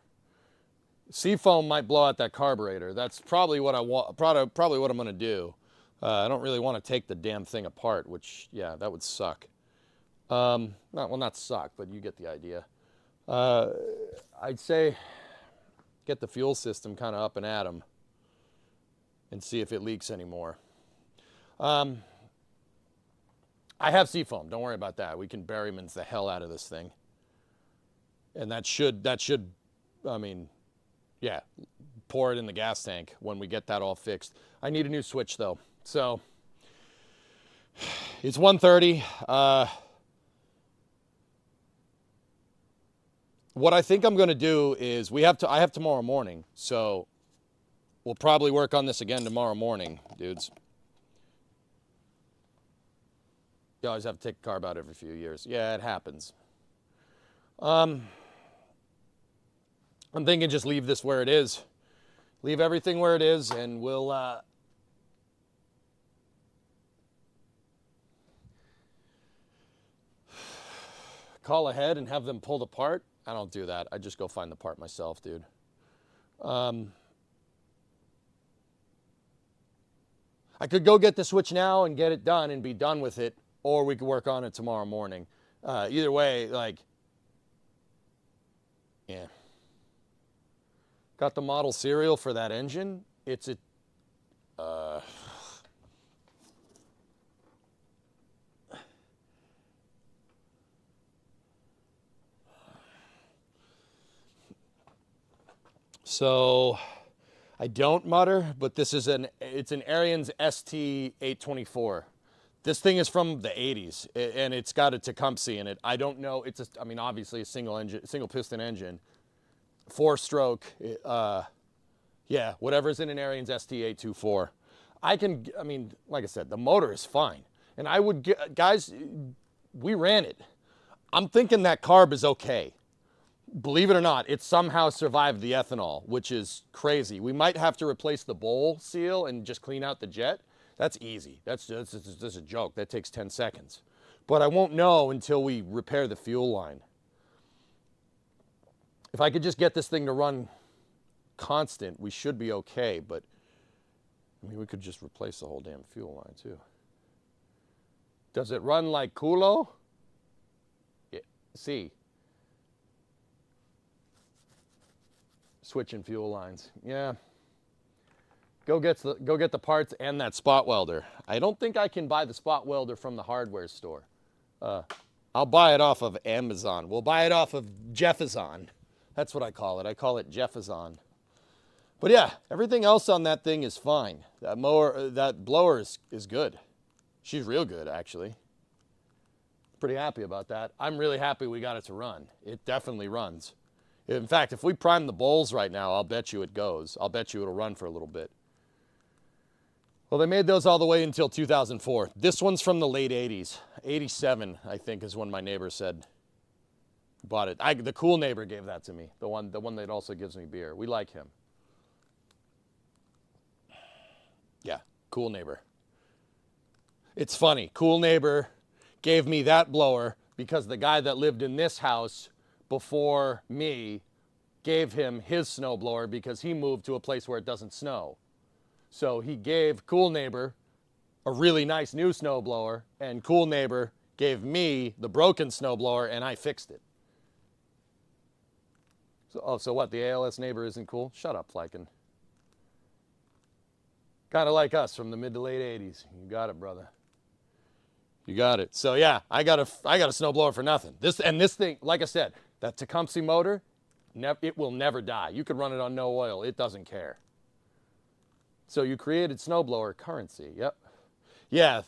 Seafoam might blow out that carburetor. That's probably what I want. Probably what I'm going to do. I don't really want to take the damn thing apart, which, yeah, that would suck. Not suck, but you get the idea. I'd say get the fuel system kind of up and at 'em and see if it leaks anymore. I have seafoam. Don't worry about that. We can Berryman's the hell out of this thing. And that should, I mean, yeah, pour it in the gas tank when we get that all fixed. I need a new switch though. So it's 1:30. What I think I'm going to do is I have tomorrow morning. So we'll probably work on this again tomorrow morning, dudes. You always have to take a carb out every few years. Yeah, it happens. I'm thinking just leave this where it is. Leave everything where it is, and we'll call ahead and have them pull the part. I don't do that. I just go find the part myself, dude. I could go get the switch now and get it done and be done with it, or we could work on it tomorrow morning. Either way, like, yeah. Got the model serial for that engine. It's a, so I don't mutter, but this is it's an Ariens ST824. This thing is from the 80s, and it's got a Tecumseh in it. I don't know. I mean, obviously a single piston engine, 4-stroke. Yeah, whatever's in an Ariens ST824. I mean, like I said, the motor is fine. And guys, we ran it. I'm thinking that carb is okay. Believe it or not, it somehow survived the ethanol, which is crazy. We might have to replace the bowl seal and just clean out the jet. That's easy. That's just a joke. That takes 10 seconds. But I won't know until we repair the fuel line. If I could just get this thing to run constant, we should be okay. But, I mean, we could just replace the whole damn fuel line, too. Does it run like culo? Yeah. See. Switching fuel lines. Yeah. Go get the parts and that spot welder. I don't think I can buy the spot welder from the hardware store. I'll buy it off of Amazon. We'll buy it off of Jeffazon. That's what I call it. I call it Jeffazon. But yeah, everything else on that thing is fine. That blower is good. She's real good, actually. Pretty happy about that. I'm really happy we got it to run. It definitely runs. In fact, if we prime the bowls right now, I'll bet you it goes. I'll bet you it'll run for a little bit. Well, they made those all the way until 2004. This one's from the late 80s. 87, I think, is when my neighbor said bought it. The cool neighbor gave that to me. The one that also gives me beer. We like him. Yeah, cool neighbor. It's funny. Cool neighbor gave me that blower because the guy that lived in this house before me gave him his snowblower because he moved to a place where it doesn't snow. So he gave cool neighbor a really nice new snowblower, and cool neighbor gave me the broken snowblower, and I fixed it. So what, the ALS neighbor isn't cool? Shut up, Flykin. Kind of like us from the mid to late 80s. You got it, brother. You got it. So yeah, I got a snowblower for nothing. This thing, like I said, that Tecumseh motor, it will never die. You could run it on no oil. It doesn't care. So you created snowblower currency. Yep. Yeah,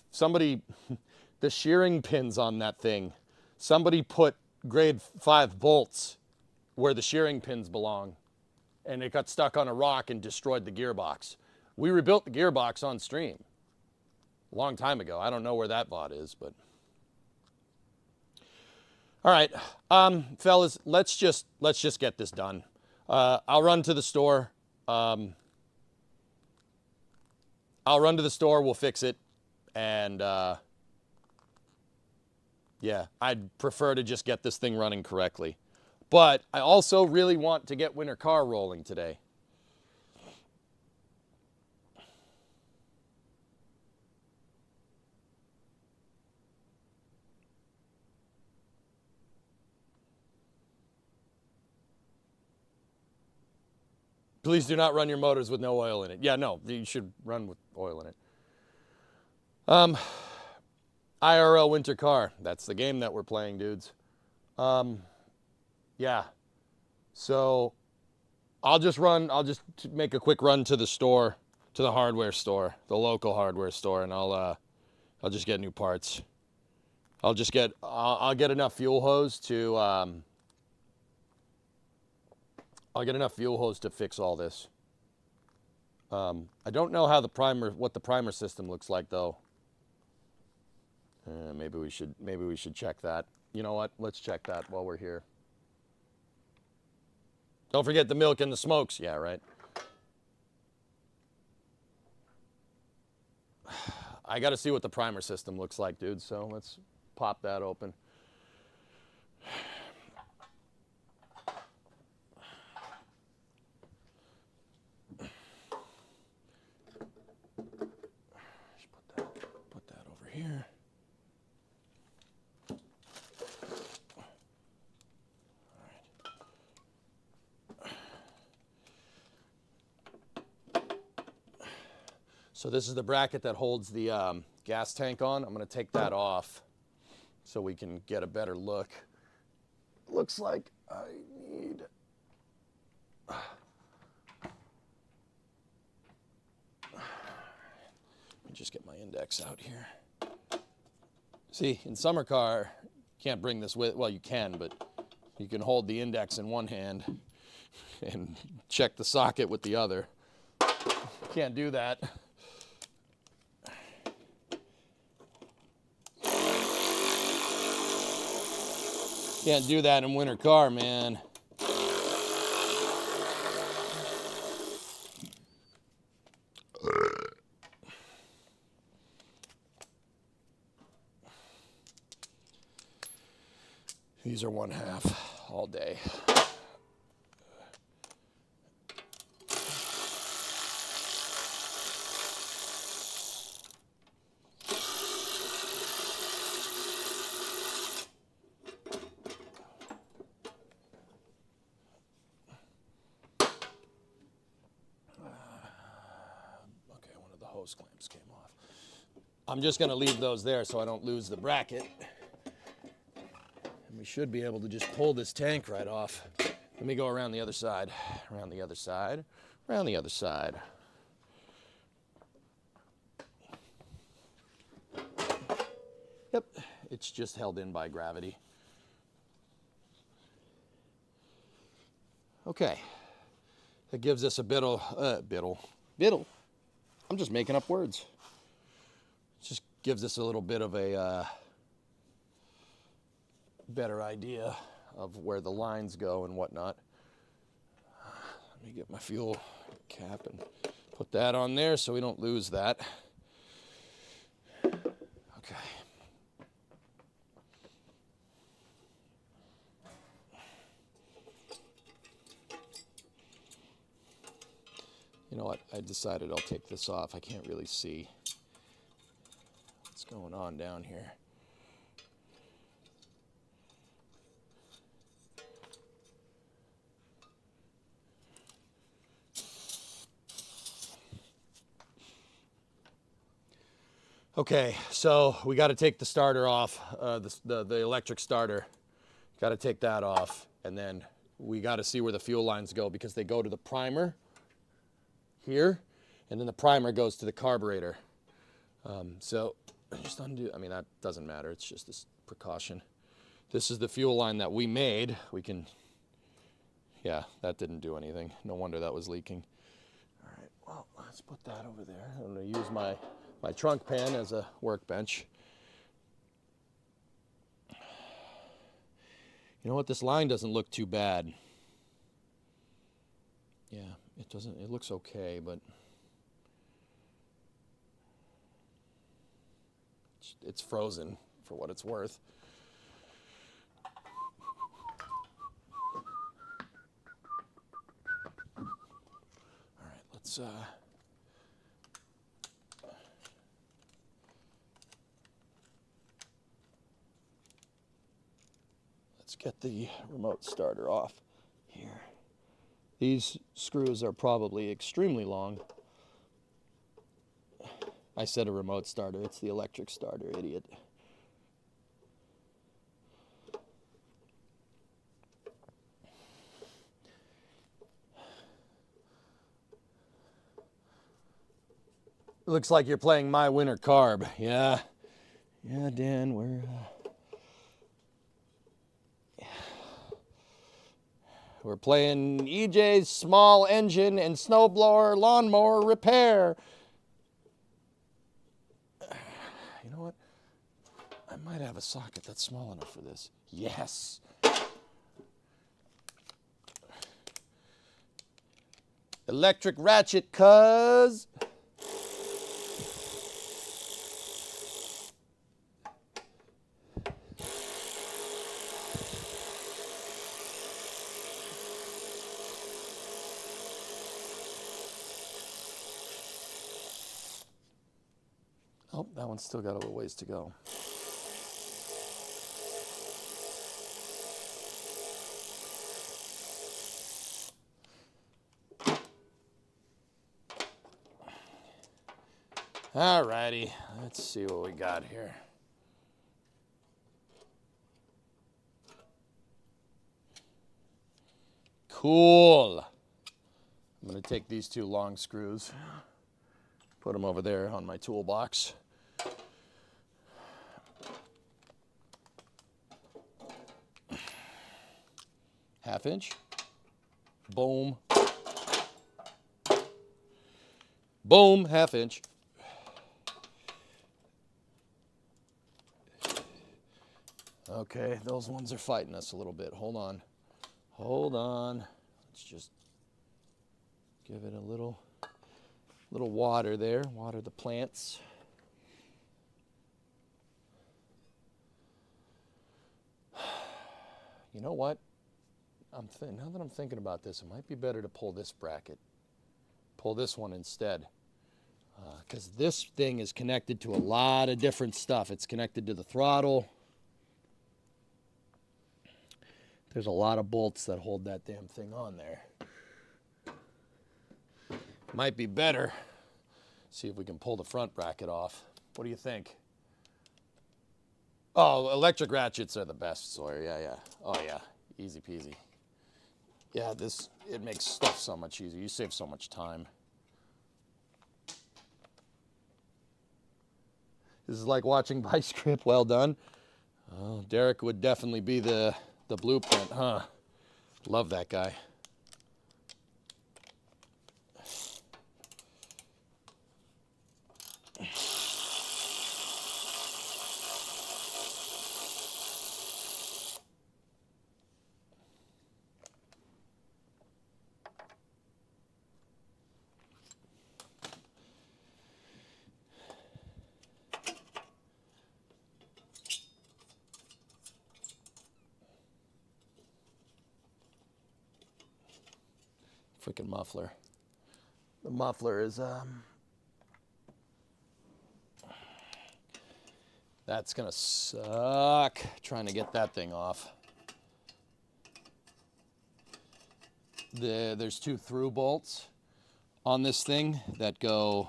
the shearing pins on that thing, somebody put grade 5 bolts where the shearing pins belong, and it got stuck on a rock and destroyed the gearbox. We rebuilt the gearbox on stream a long time ago. I don't know where that VOD is, but. All right, fellas, let's just get this done. I'll run to the store. We'll fix it, and yeah, I'd prefer to just get this thing running correctly. But I also really want to get Winter Car rolling today. Please do not run your motors with no oil in it. Yeah, no, you should run with oil in it. IRL Winter Car. That's the game that we're playing, dudes. Yeah. So I'll just make a quick run to the store, to the hardware store, the local hardware store, and I'll just get new parts. I'll get enough fuel hose to I'll get enough fuel hose to fix all this. I don't know how what the primer system looks like though. Maybe we should check that. You know what? Let's check that while we're here. Don't forget the milk and the smokes. Yeah, right. I got to see what the primer system looks like, dude. So let's pop that open. here. So this is the bracket that holds the gas tank on. I'm going to take that off so we can get a better look. Looks like I need... Let me just get my index out here. See, in summer car, you can't bring this with, well, you can, but you can hold the index in one hand and check the socket with the other. Can't do that. Can't do that in winter car, man. These are 1/2 all day. Okay, one of the hose clamps came off. I'm just going to leave those there so I don't lose the bracket. And we should be able to just pull this tank right off. Let me go around the other side, around the other side, around the other side. Yep, it's just held in by gravity. Okay, that gives us a biddle. I'm just making up words. Just gives us a little bit of a better idea of where the lines go and whatnot. Let me get my fuel cap and put that on there so we don't lose that. Okay. You know what? I decided I'll take this off. I can't really see what's going on down here. Okay, so we got to take the starter off, the electric starter. Got to take that off, and then we got to see where the fuel lines go because they go to the primer here, and then the primer goes to the carburetor. So just undo. I mean, that doesn't matter. It's just this precaution. This is the fuel line that we made. We can. Yeah, that didn't do anything. No wonder that was leaking. All right. Well, let's put that over there. I'm going to use my trunk pan as a workbench. You know what? This line doesn't look too bad. Yeah, it doesn't. It looks okay, but it's frozen for what it's worth. All right, let's get the remote starter off here. These screws are probably extremely long. I said a remote starter, it's the electric starter, idiot. Looks like you're playing My Winter Carb. Yeah, Dan, we're playing EJ's small engine and snowblower lawnmower repair. You know what? I might have a socket that's small enough for this. Yes. Electric ratchet, cuz. Oh, that one's still got a little ways to go. All righty, let's see what we got here. Cool. I'm going to take these 2 long screws, put them over there on my toolbox. Half inch. Boom. Boom, half inch. Okay, those ones are fighting us a little bit. Hold on. Hold on. Let's just give it a little water there. Water the plants. You know what? Now that I'm thinking about this, it might be better to pull this bracket. Pull this one instead. Because this thing is connected to a lot of different stuff. It's connected to the throttle. There's a lot of bolts that hold that damn thing on there. Might be better. See if we can pull the front bracket off. What do you think? Oh, electric ratchets are the best, Sawyer. Yeah. Oh, yeah. Easy peasy. Yeah, it makes stuff so much easier. You save so much time. This is like watching by script. Well done. Oh, Derek would definitely be the blueprint, huh? Love that guy. Freaking muffler. The muffler is that's gonna suck trying to get that thing off. There's 2 through bolts on this thing that go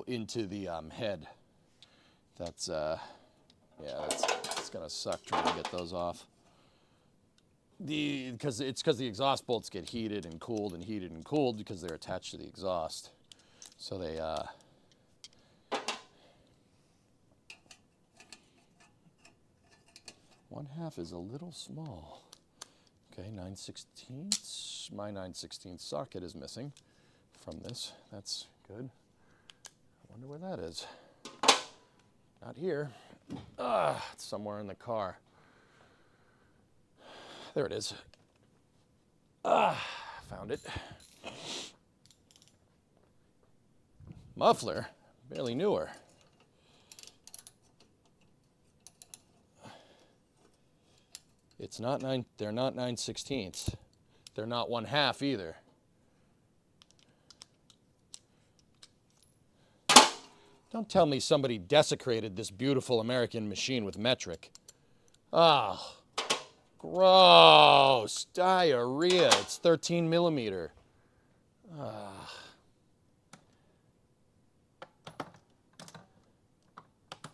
into the head. That's it's gonna suck trying to get those off. Because the exhaust bolts get heated and cooled because they're attached to the exhaust. So they 1/2 is a little small. Okay, 9/16. My 9/16 socket is missing from this. That's good. I wonder where that is. Not here. It's somewhere in the car. There it is. Found it. Muffler, barely knew her. It's not they're not 9/16. They're not 1/2 either. Don't tell me somebody desecrated this beautiful American machine with metric. Ah. Gross. Diarrhea. It's 13 millimeter.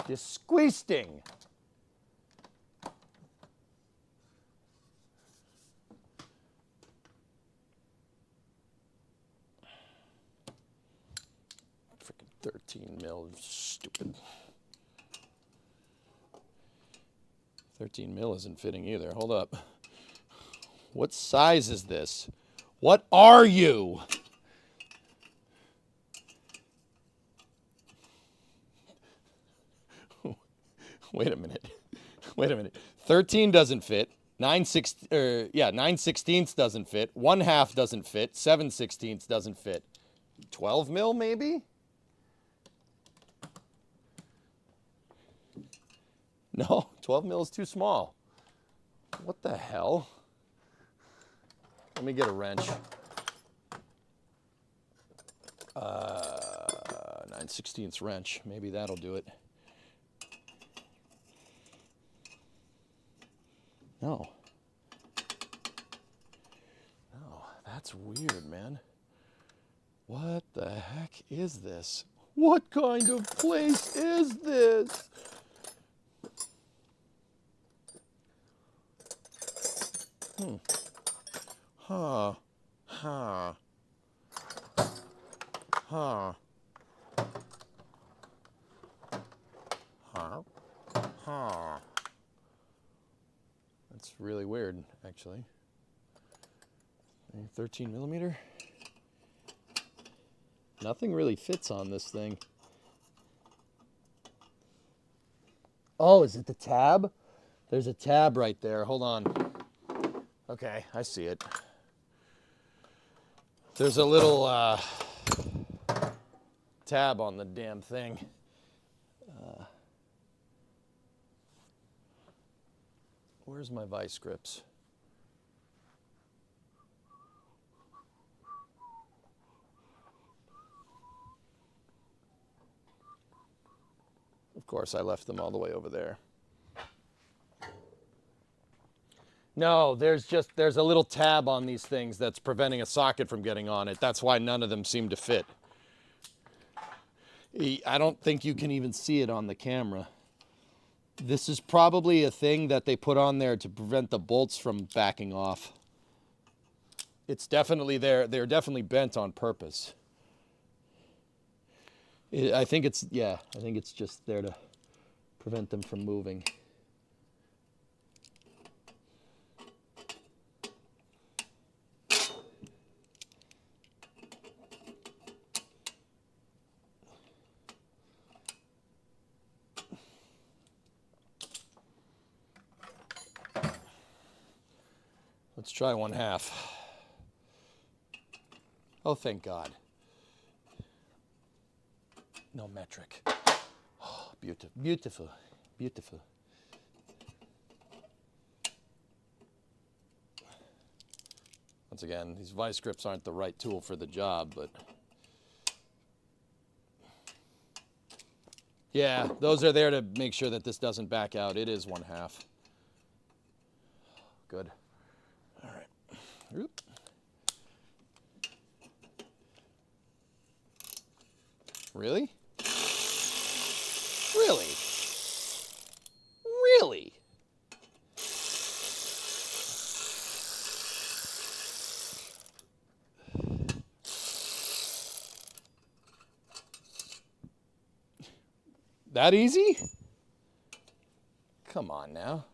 Disgusting. Freaking 13 mil. Stupid. 13 mil isn't fitting either. Hold up. What size is this? What are you? Wait a minute. 13 doesn't fit. 9/16 doesn't fit. 1/2 doesn't fit. 7/16 doesn't fit. 12 mil maybe? No, 12 mil is too small. What the hell? Let me get a wrench. 9/16 wrench. Maybe that'll do it. No. No, that's weird, man. What the heck is this? What kind of place is this? Huh. Huh. Huh. Huh. Huh. That's really weird, actually. 13 millimeter. Nothing really fits on this thing. Oh, is it the tab? There's a tab right there. Hold on. Okay, I see it. There's a little tab on the damn thing. Where's my vice grips? Of course, I left them all the way over there. No, there's a little tab on these things that's preventing a socket from getting on it. That's why none of them seem to fit. I don't think you can even see it on the camera. This is probably a thing that they put on there to prevent the bolts from backing off. It's definitely there. They're definitely bent on purpose. I think it's just there to prevent them from moving. Let's try 1/2. Oh, thank God. No metric. Oh, beautiful, beautiful, beautiful. Once again, these vice grips aren't the right tool for the job, but yeah, those are there to make sure that this doesn't back out. It is 1/2. Good. All right. Oop. Really? Really? Really? That easy? Come on now.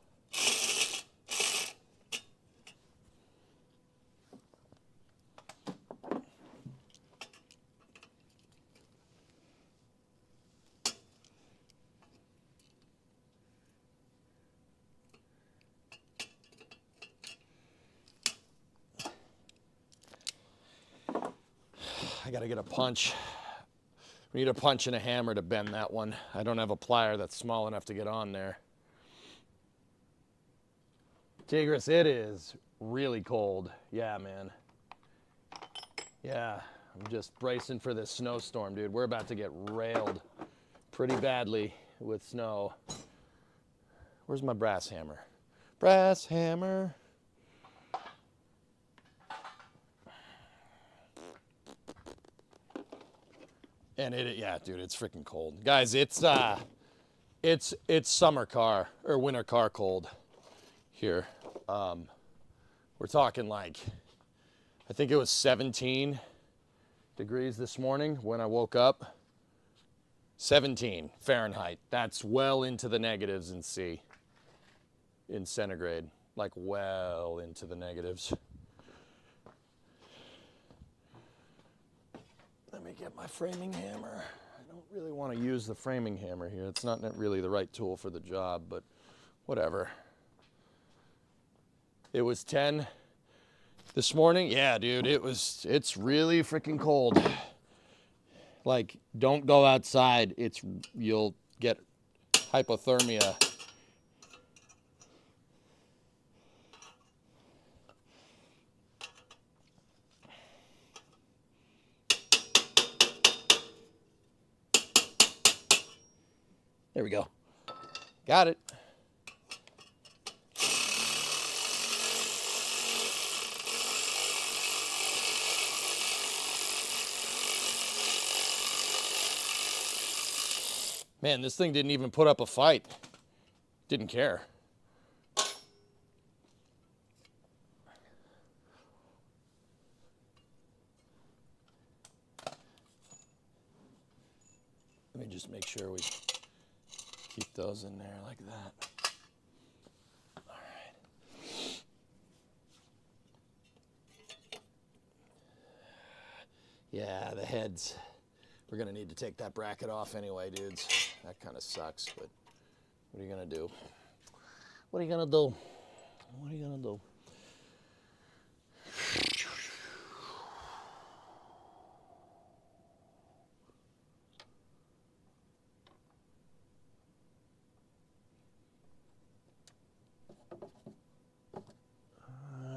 I gotta get a punch. We need a punch and a hammer to bend that one. I don't have a plier that's small enough to get on there. Tigris, it is really cold. Yeah, man. Yeah, I'm just bracing for this snowstorm, dude. We're about to get railed pretty badly with snow. Where's my brass hammer? Brass hammer. And yeah, dude, it's freaking cold. Guys, it's summer car or winter car cold here. We're talking like, I think it was 17 degrees this morning when I woke up. 17 Fahrenheit. That's well into the negatives in centigrade, like well into the negatives. Let me get my framing hammer. I don't really want to use the framing hammer here. It's not really the right tool for the job, but whatever. It was 10 this morning. Yeah, dude, it's really freaking cold. Like, don't go outside. You'll get hypothermia. There we go. Got it. Man, this thing didn't even put up a fight. Didn't care. Let me just make sure we keep those in there like that. All right. Yeah, the heads. We're gonna need to take that bracket off anyway, dudes. That kind of sucks, but what are you gonna do? What are you gonna do? What are you gonna do?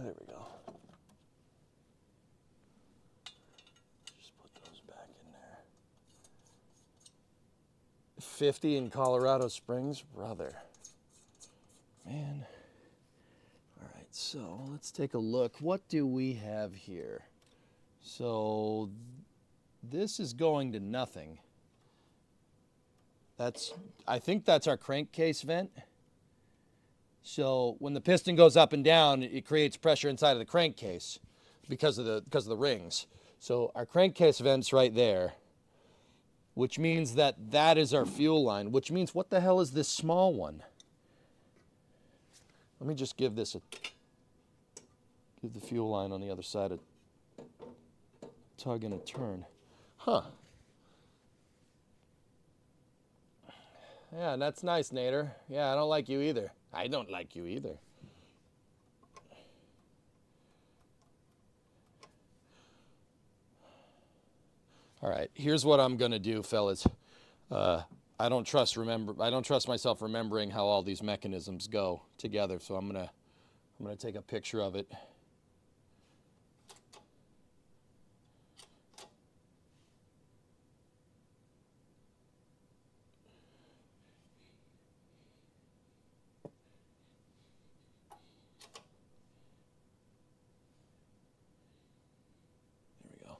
There we go. Just put those back in there. 50 in Colorado Springs, brother. Man. All right, so let's take a look. What do we have here? So this is going to nothing. I think that's our crankcase vent. So when the piston goes up and down, it creates pressure inside of the crankcase because of the rings. So our crankcase vent's right there, which means that is our fuel line, which means what the hell is this small one? Let me just give the fuel line on the other side a tug and a turn. Huh. Yeah, that's nice, Nader. Yeah, I don't like you either. I don't like you either. All right, here's what I'm gonna do, fellas. I don't trust myself remembering how all these mechanisms go together, so I'm gonna take a picture of it. There we go.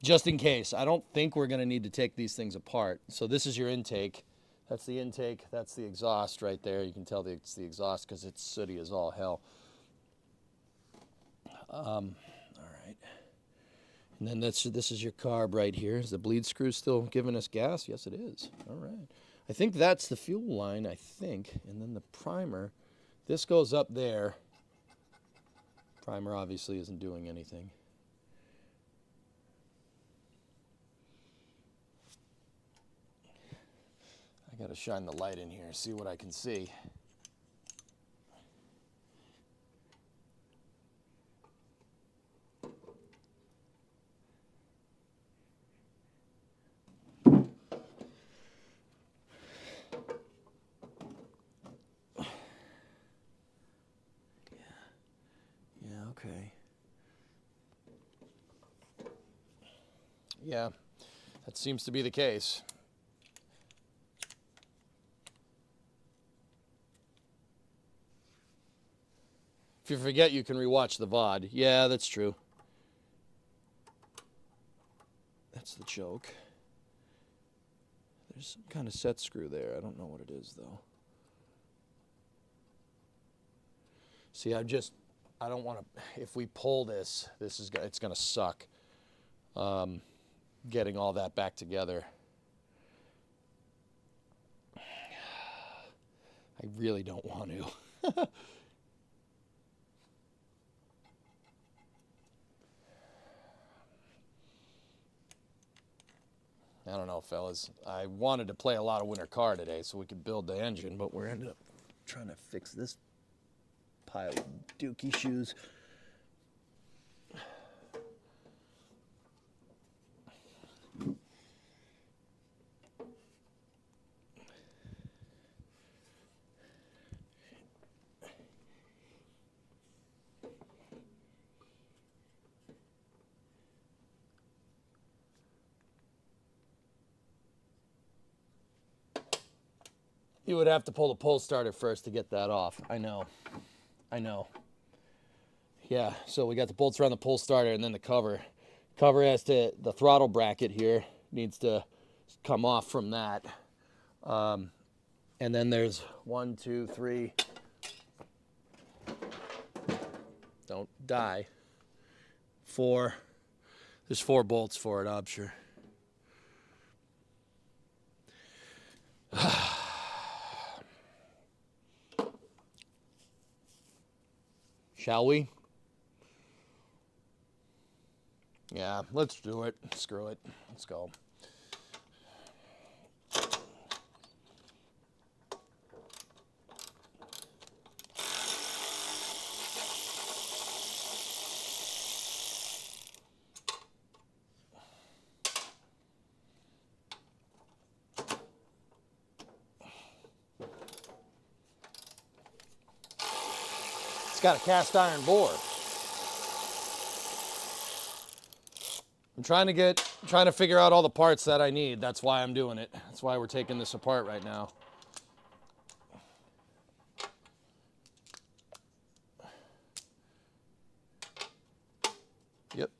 Just in case, I don't think we're going to need to take these things apart. So this is your intake. That's the intake. That's the exhaust right there. You can tell it's the exhaust because it's sooty as all hell. All right. And then this is your carb right here. Is the bleed screw still giving us gas? Yes, it is. All right. I think that's the fuel line, I think. And then the primer. This goes up there. Primer obviously isn't doing anything. I gotta shine the light in here, see what I can see. Yeah, okay. Yeah, that seems to be the case. If you forget, you can rewatch the VOD. Yeah, that's true. That's the joke. There's some kind of set screw there. I don't know what it is, though. See, I don't want to, if we pull this, it's going to suck. Getting all that back together. I really don't want to. I don't know, fellas. I wanted to play a lot of winter car today so we could build the engine, but we're ended up trying to fix this pile of dookie shoes. You would have to pull the pull starter first to get that off. I know. Yeah, so we got the bolts around the pull starter and then the cover. Cover has to, the throttle bracket here needs to come off from that. And then there's 1, 2, 3. Don't die. 4. There's 4 bolts for it, I'm sure. Shall we? Yeah, let's do it. Screw it. Let's go. It's got a cast iron bore. I'm trying to figure out all the parts that I need. That's why I'm doing it. That's why we're taking this apart right now. Yep.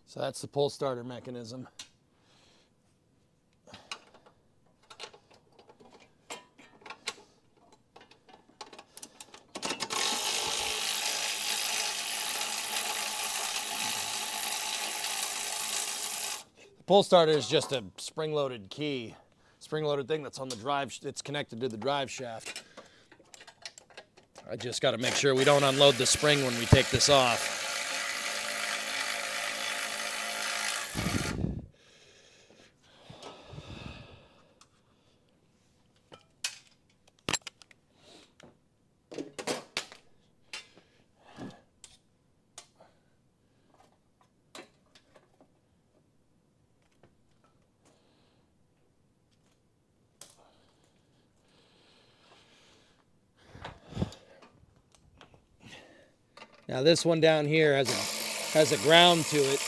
So that's the pull starter mechanism. The pull starter is just a spring-loaded key, spring-loaded thing that's on the drive. It's connected to the drive shaft. I just got to make sure we don't unload the spring when we take this off. Now this one down here has a ground to it.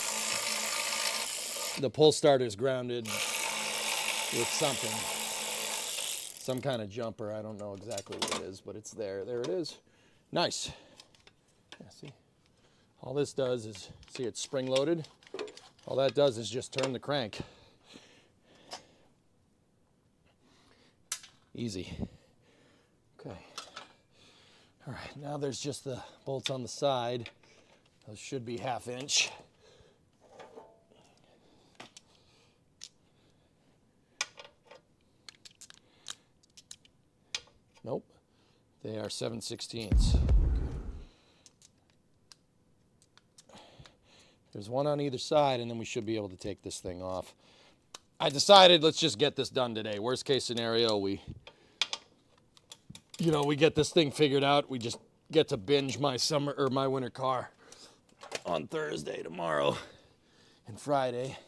The pull starter is grounded with something. Some kind of jumper. I don't know exactly what it is, but it's there. There it is. Nice. Yeah, see? All this does is, see, it's spring loaded. All that does is just turn the crank. Easy. Okay. All right, now there's just the bolts on the side. Those should be 1/2 inch. Nope, they are 7/16. There's one on either side, and then we should be able to take this thing off. I decided let's just get this done today. Worst case scenario, we get this thing figured out. We just get to binge my winter car on Thursday, tomorrow, and Friday.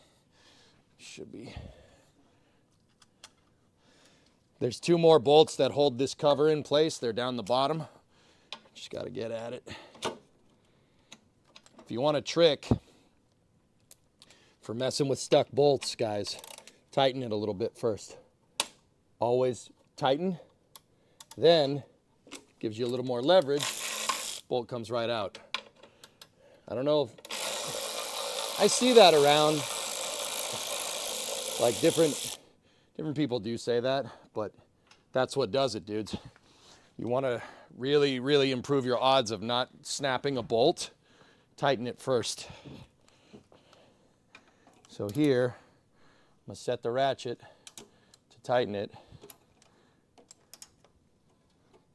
Should be. There's 2 more bolts that hold this cover in place. They're down the bottom. Just got to get at it. If you want a trick for messing with stuck bolts, guys, tighten it a little bit first. Always tighten. Then, gives you a little more leverage, bolt comes right out. I don't know if, I see that around, like different people do say that, but that's what does it, dudes. You want to really, really improve your odds of not snapping a bolt, tighten it first. So here, I'm going to set the ratchet to tighten it.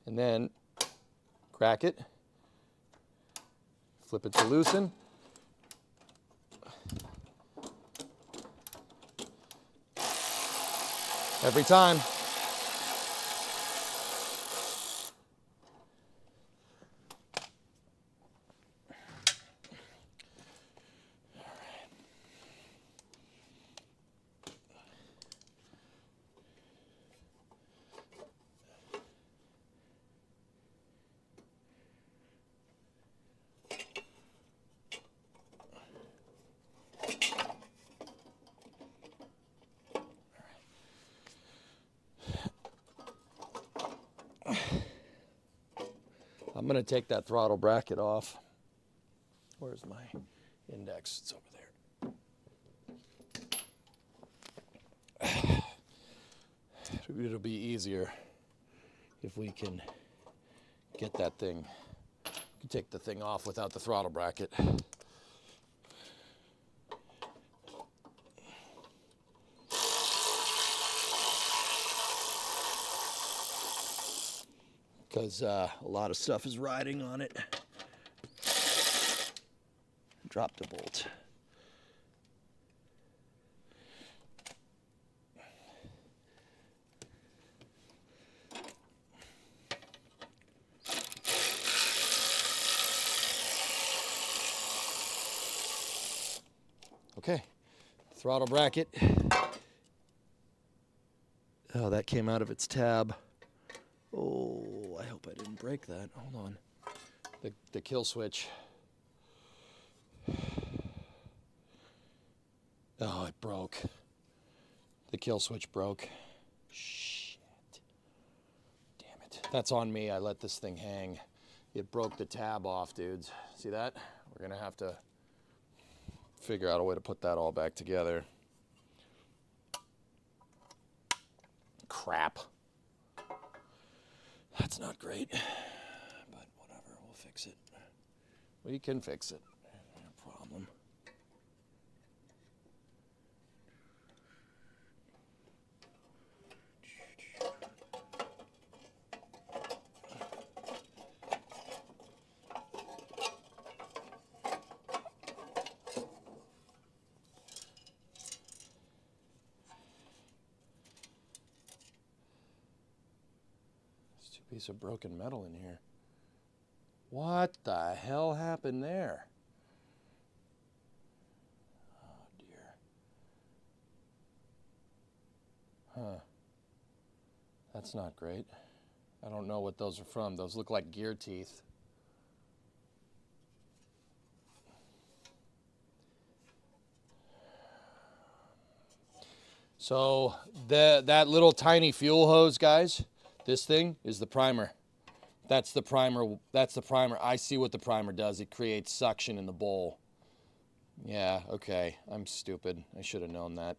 And then crack it, flip it to loosen. Every time. I'm going to take that throttle bracket off. Where's my index? It's over there. It'll be easier if we can get that thing, take the thing off without the throttle bracket. Because a lot of stuff is riding on it. Dropped a bolt. Okay, throttle bracket. Oh, that came out of its tab. Oh, I hope I didn't break that. Hold on. The kill switch. Oh, it broke. The kill switch broke. Shit. Damn it. That's on me. I let this thing hang. It broke the tab off, dudes. See that? We're going to have to figure out a way to put that all back together. Crap. That's not great, but whatever, we'll fix it. We can fix it, no problem. Piece of broken metal in here. What the hell happened there? Oh dear. Huh. That's not great. I don't know what those are from. Those look like gear teeth. So that little tiny fuel hose, guys, this thing is the primer. That's the primer. That's the primer. I see what the primer does. It creates suction in the bowl. Yeah, okay. I'm stupid. I should have known that.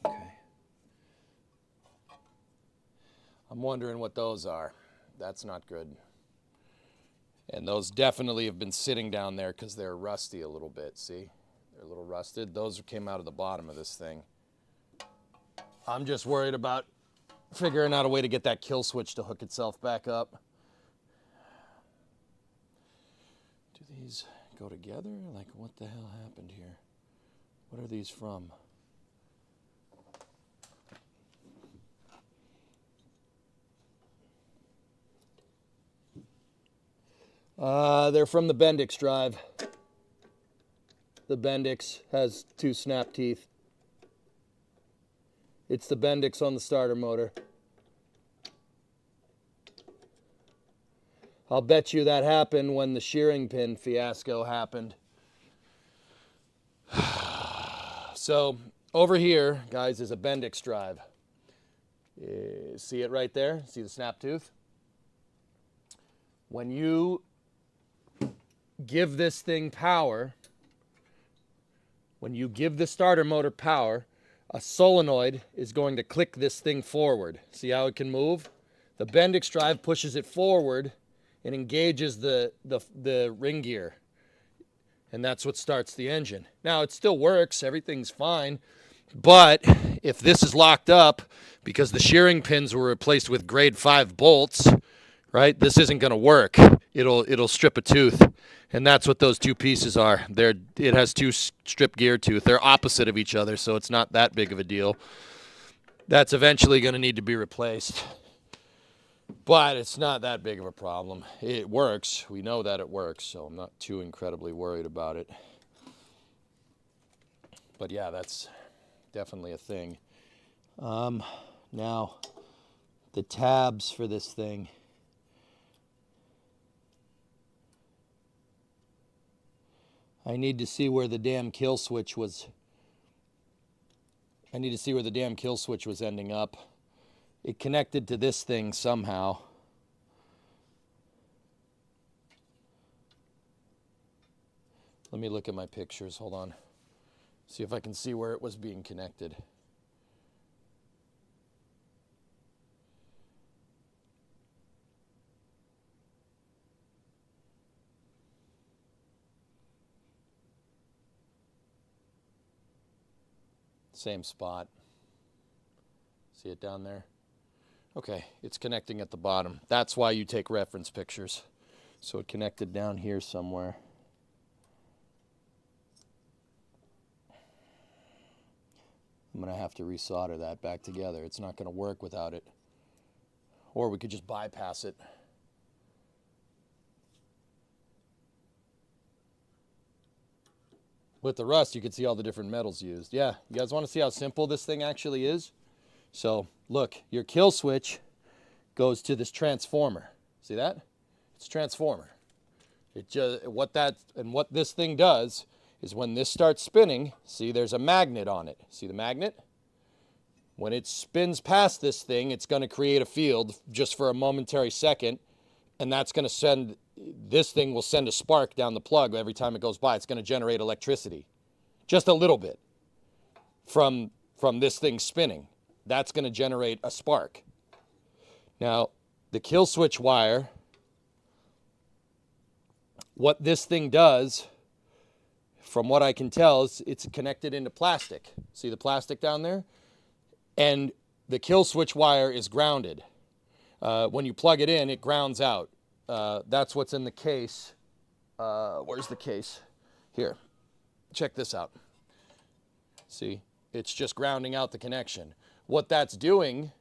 Okay. I'm wondering what those are. That's not good. And those definitely have been sitting down there because they're rusty a little bit. See? They're a little rusted. Those came out of the bottom of this thing. I'm just worried about figuring out a way to get that kill switch to hook itself back up. Do these go together? Like, what the hell happened here? What are these from? They're from the Bendix drive. The Bendix has 2 snap teeth. It's the Bendix on the starter motor. I'll bet you that happened when the shearing pin fiasco happened. So over here, guys, is a Bendix drive. See it right there? See the snap tooth? When you give this thing power, when you give the starter motor power, a solenoid is going to click this thing forward. See how it can move? The Bendix drive pushes it forward and engages the ring gear. And that's what starts the engine. Now, it still works. Everything's fine. But if this is locked up because the shearing pins were replaced with grade 5 bolts, right, this isn't going to work. It'll strip a tooth. And that's what those 2 pieces are. It has 2 strip gear tooth. They're opposite of each other, so it's not that big of a deal. That's eventually going to need to be replaced. But it's not that big of a problem. It works. We know that it works, so I'm not too incredibly worried about it. But yeah, that's definitely a thing. Now, the tabs for this thing. I need to see where the damn kill switch was. I need to see where the damn kill switch was ending up. it connected to this thing somehow. Let me look at my pictures. Hold on. See if I can see where it was being connected. Same spot. See it down there? Okay, it's connecting at the bottom. That's why you take reference pictures. So it connected down here somewhere. I'm going to have to resolder that back together. It's not going to work without it. Or we could just bypass it. With the rust, you can see all the different metals used. Yeah, you guys want to see how simple this thing actually is? So, look, your kill switch goes to this transformer. See that? It's a transformer. What this thing does is when this starts spinning, see there's a magnet on it. See the magnet? When it spins past this thing, it's going to create a field just for a momentary second, and that's going to this thing will send a spark down the plug every time it goes by. It's going to generate electricity. Just a little bit from this thing spinning. That's going to generate a spark. Now, the kill switch wire, what this thing does, from what I can tell, is it's connected into plastic. See the plastic down there? And the kill switch wire is grounded. When you plug it in, it grounds out. That's what's in the case. Where's the case? Here. Check this out. See? It's just grounding out the connection. What that's doing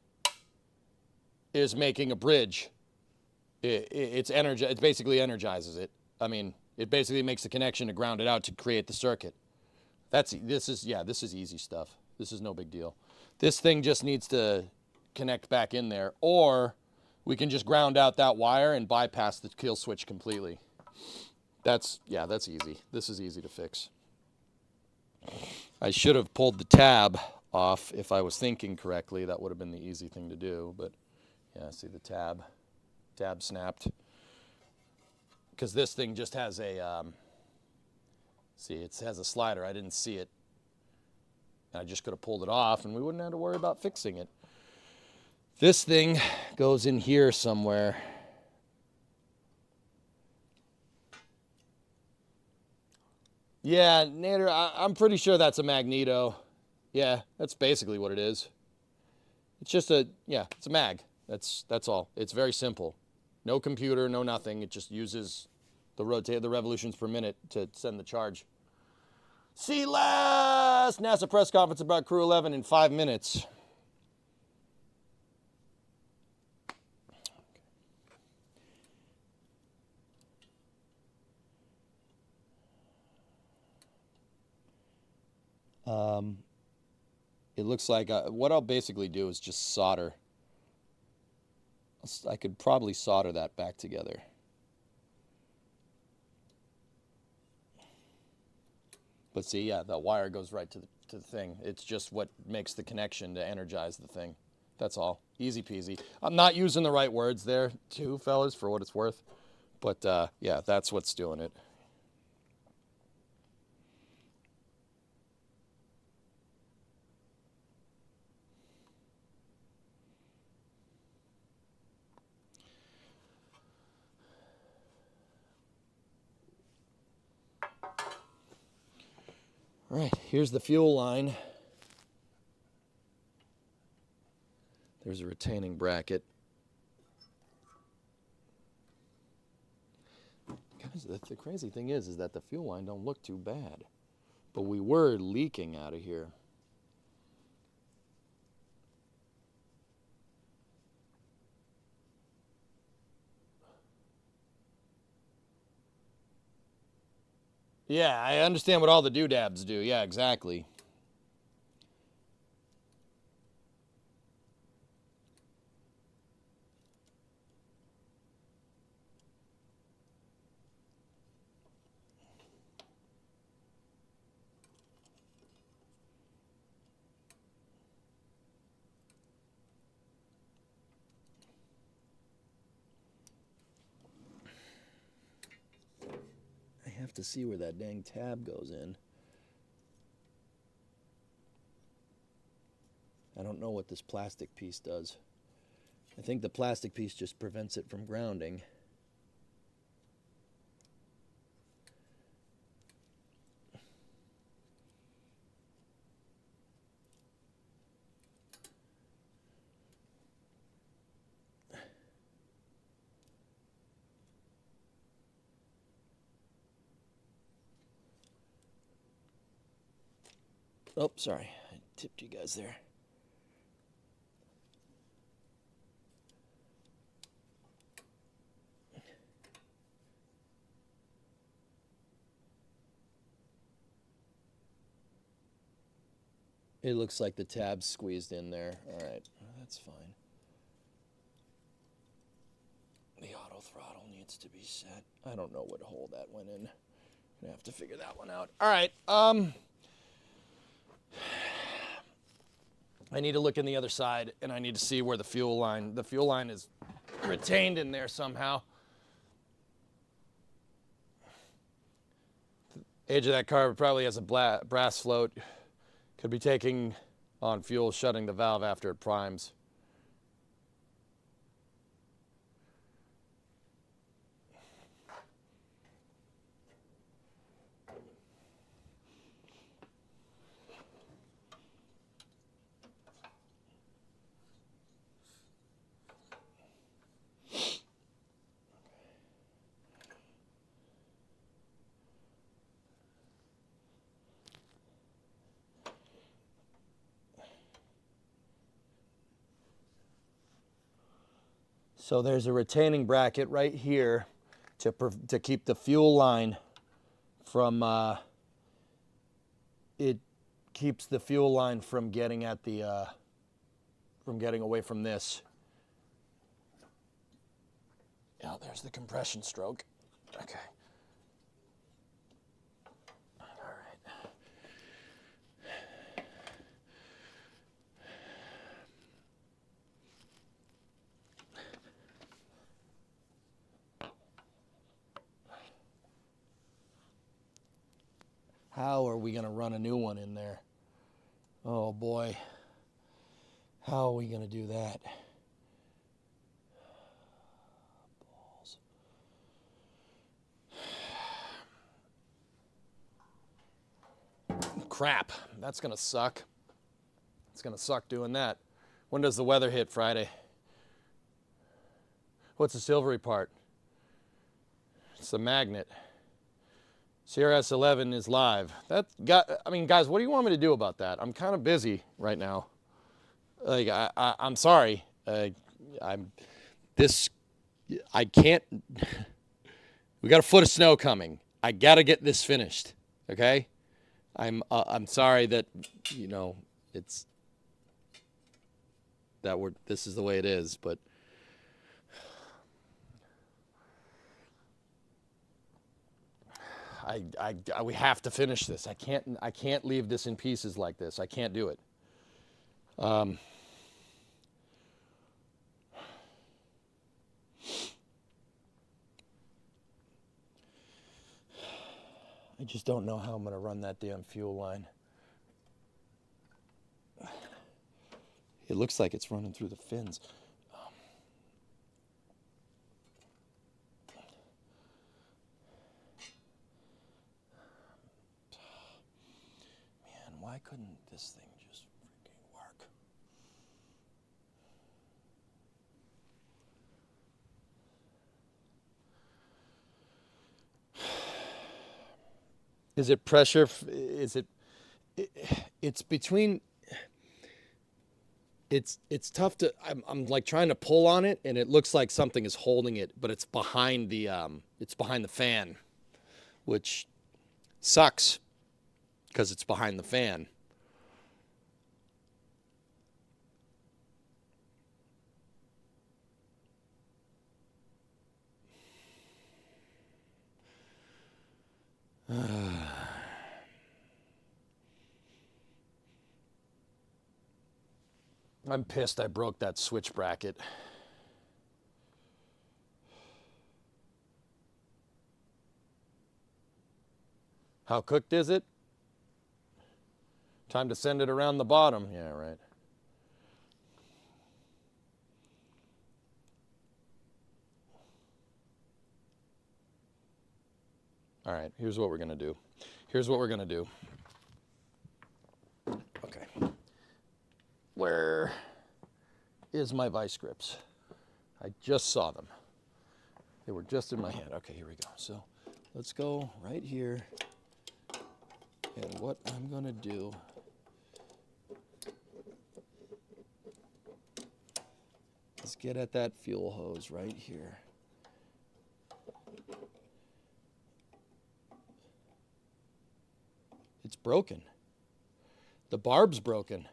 is making a bridge. It basically energizes it. I mean, it basically makes the connection to ground it out to create the circuit. This is easy stuff. This is no big deal. This thing just needs to connect back in there, or we can just ground out that wire and bypass the kill switch completely. That's easy. This is easy to fix. I should have pulled the tab off if I was thinking correctly. That would have been the easy thing to do, but yeah, see the tab snapped. Because this thing just has a, it has a slider. I didn't see it. I just could have pulled it off and we wouldn't have to worry about fixing it. This thing goes in here somewhere. Yeah, Nader, I'm pretty sure that's a magneto. Yeah, that's basically what it is. It's just it's a mag. That's all. It's very simple. No computer, no nothing. It just uses the revolutions per minute to send the charge. See last NASA press conference about Crew 11 in 5 minutes. It looks like what I'll basically do is just solder. I could probably solder that back together. But see, yeah, that wire goes right to the thing. It's just what makes the connection to energize the thing. That's all. Easy peasy. I'm not using the right words there, too, fellas, for what it's worth. But, yeah, that's what's doing it. All right, here's the fuel line. There's a retaining bracket. Guys, the crazy thing is that the fuel line don't look too bad. But we were leaking out of here. Yeah, I understand what all the doodads do. Yeah, exactly. have to see where that dang tab goes in. I don't know what this plastic piece does. I think the plastic piece just prevents it from grounding. Oh, sorry. I tipped you guys there. It looks like the tab's squeezed in there. All right, that's fine. The auto throttle needs to be set. I don't know what hole that went in. Gonna have to figure that one out. All right, I need to look in the other side, and I need to see where the fuel line is retained in there somehow. The age of that car probably has a brass float. Could be taking on fuel, shutting the valve after it primes. So there's a retaining bracket right here to keep the fuel line from, it keeps the fuel line from getting at the, from getting away from this. Yeah, there's the compression stroke. Okay. All right. How are we going to run a new one in there? Oh boy. How are we going to do that? Balls. Crap. That's going to suck. It's going to suck doing that. When does the weather hit? Friday. What's the silvery part? It's the magnet. CRS11 is live. I mean, guys, what do you want me to do about that? I'm kind of busy right now. Like, I'm sorry. I can't. We got a foot of snow coming. I got to get this finished. Okay. I'm sorry that, you know, this is the way it is, but. We have to finish this. I can't leave this in pieces like this. I can't do it. I just don't know how I'm going to run that damn fuel line. It looks like it's running through the fins. Why couldn't this thing just freaking work? Is it pressure? It's between. It's tough to. I'm like trying to pull on it, and it looks like something is holding it, but it's behind the fan, which sucks. Because it's behind the fan. I'm pissed I broke that switch bracket. How cooked is it? Time to send it around the bottom. Yeah, right. All right, here's what we're going to do. Okay. Where is my vice grips? I just saw them. They were just in my hand. Okay, here we go. So let's go right here. And what I'm going to do is get at that fuel hose right here. It's broken. The barb's broken.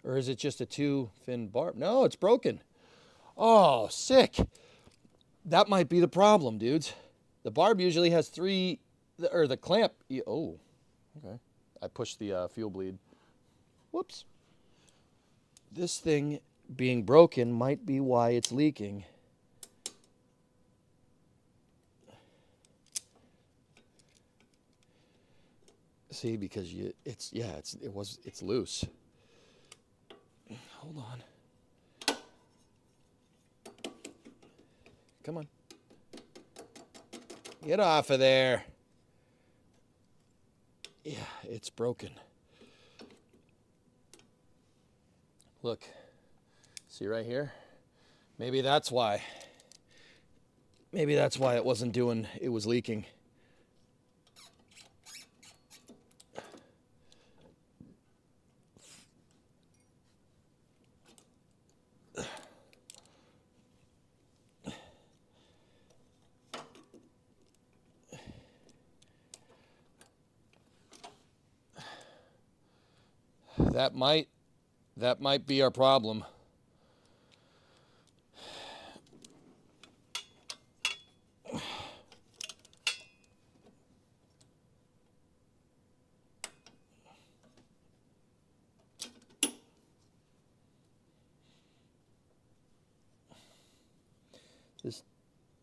Or is it just a two-fin barb? No, it's broken. Oh, sick. That might be the problem, dudes. The barb usually has three, or the clamp. Oh, okay. I pushed the fuel bleed. Whoops. This thing being broken might be why it's leaking. See, because it's loose. Hold on. Come on. Get off of there. Yeah, it's broken. Look. See right here? Maybe that's why. Maybe that's why it was leaking. That might be our problem. This,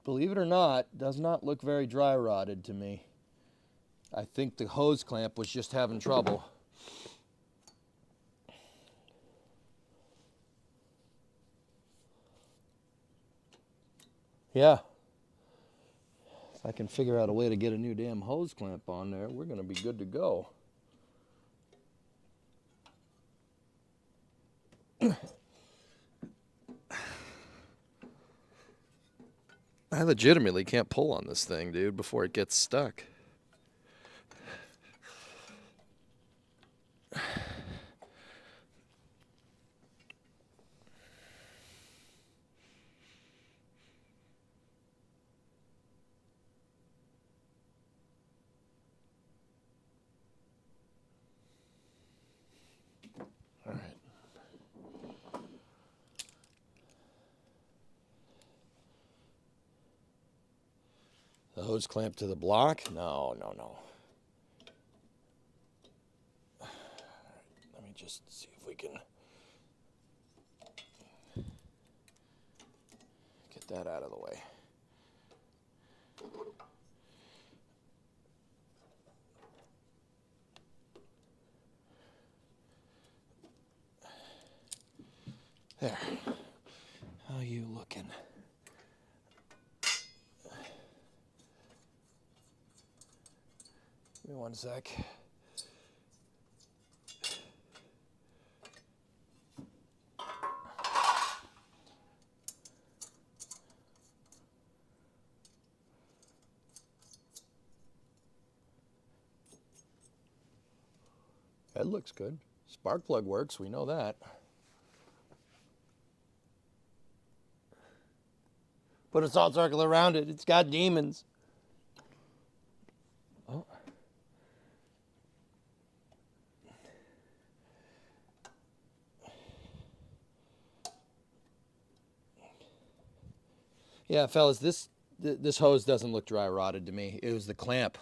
believe it or not, does not look very dry rotted to me. I think the hose clamp was just having trouble. Yeah. If I can figure out a way to get a new damn hose clamp on there, we're going to be good to go. I legitimately can't pull on this thing, dude, before it gets stuck. All right. The hose clamp to the block? No. Let me just see if we can get that out of the way. There. How you looking? Give me one sec. That looks good. Spark plug works, we know that. Put a salt circle around it, it's got demons. Oh. Yeah, fellas, this hose doesn't look dry rotted to me. It was the clamp.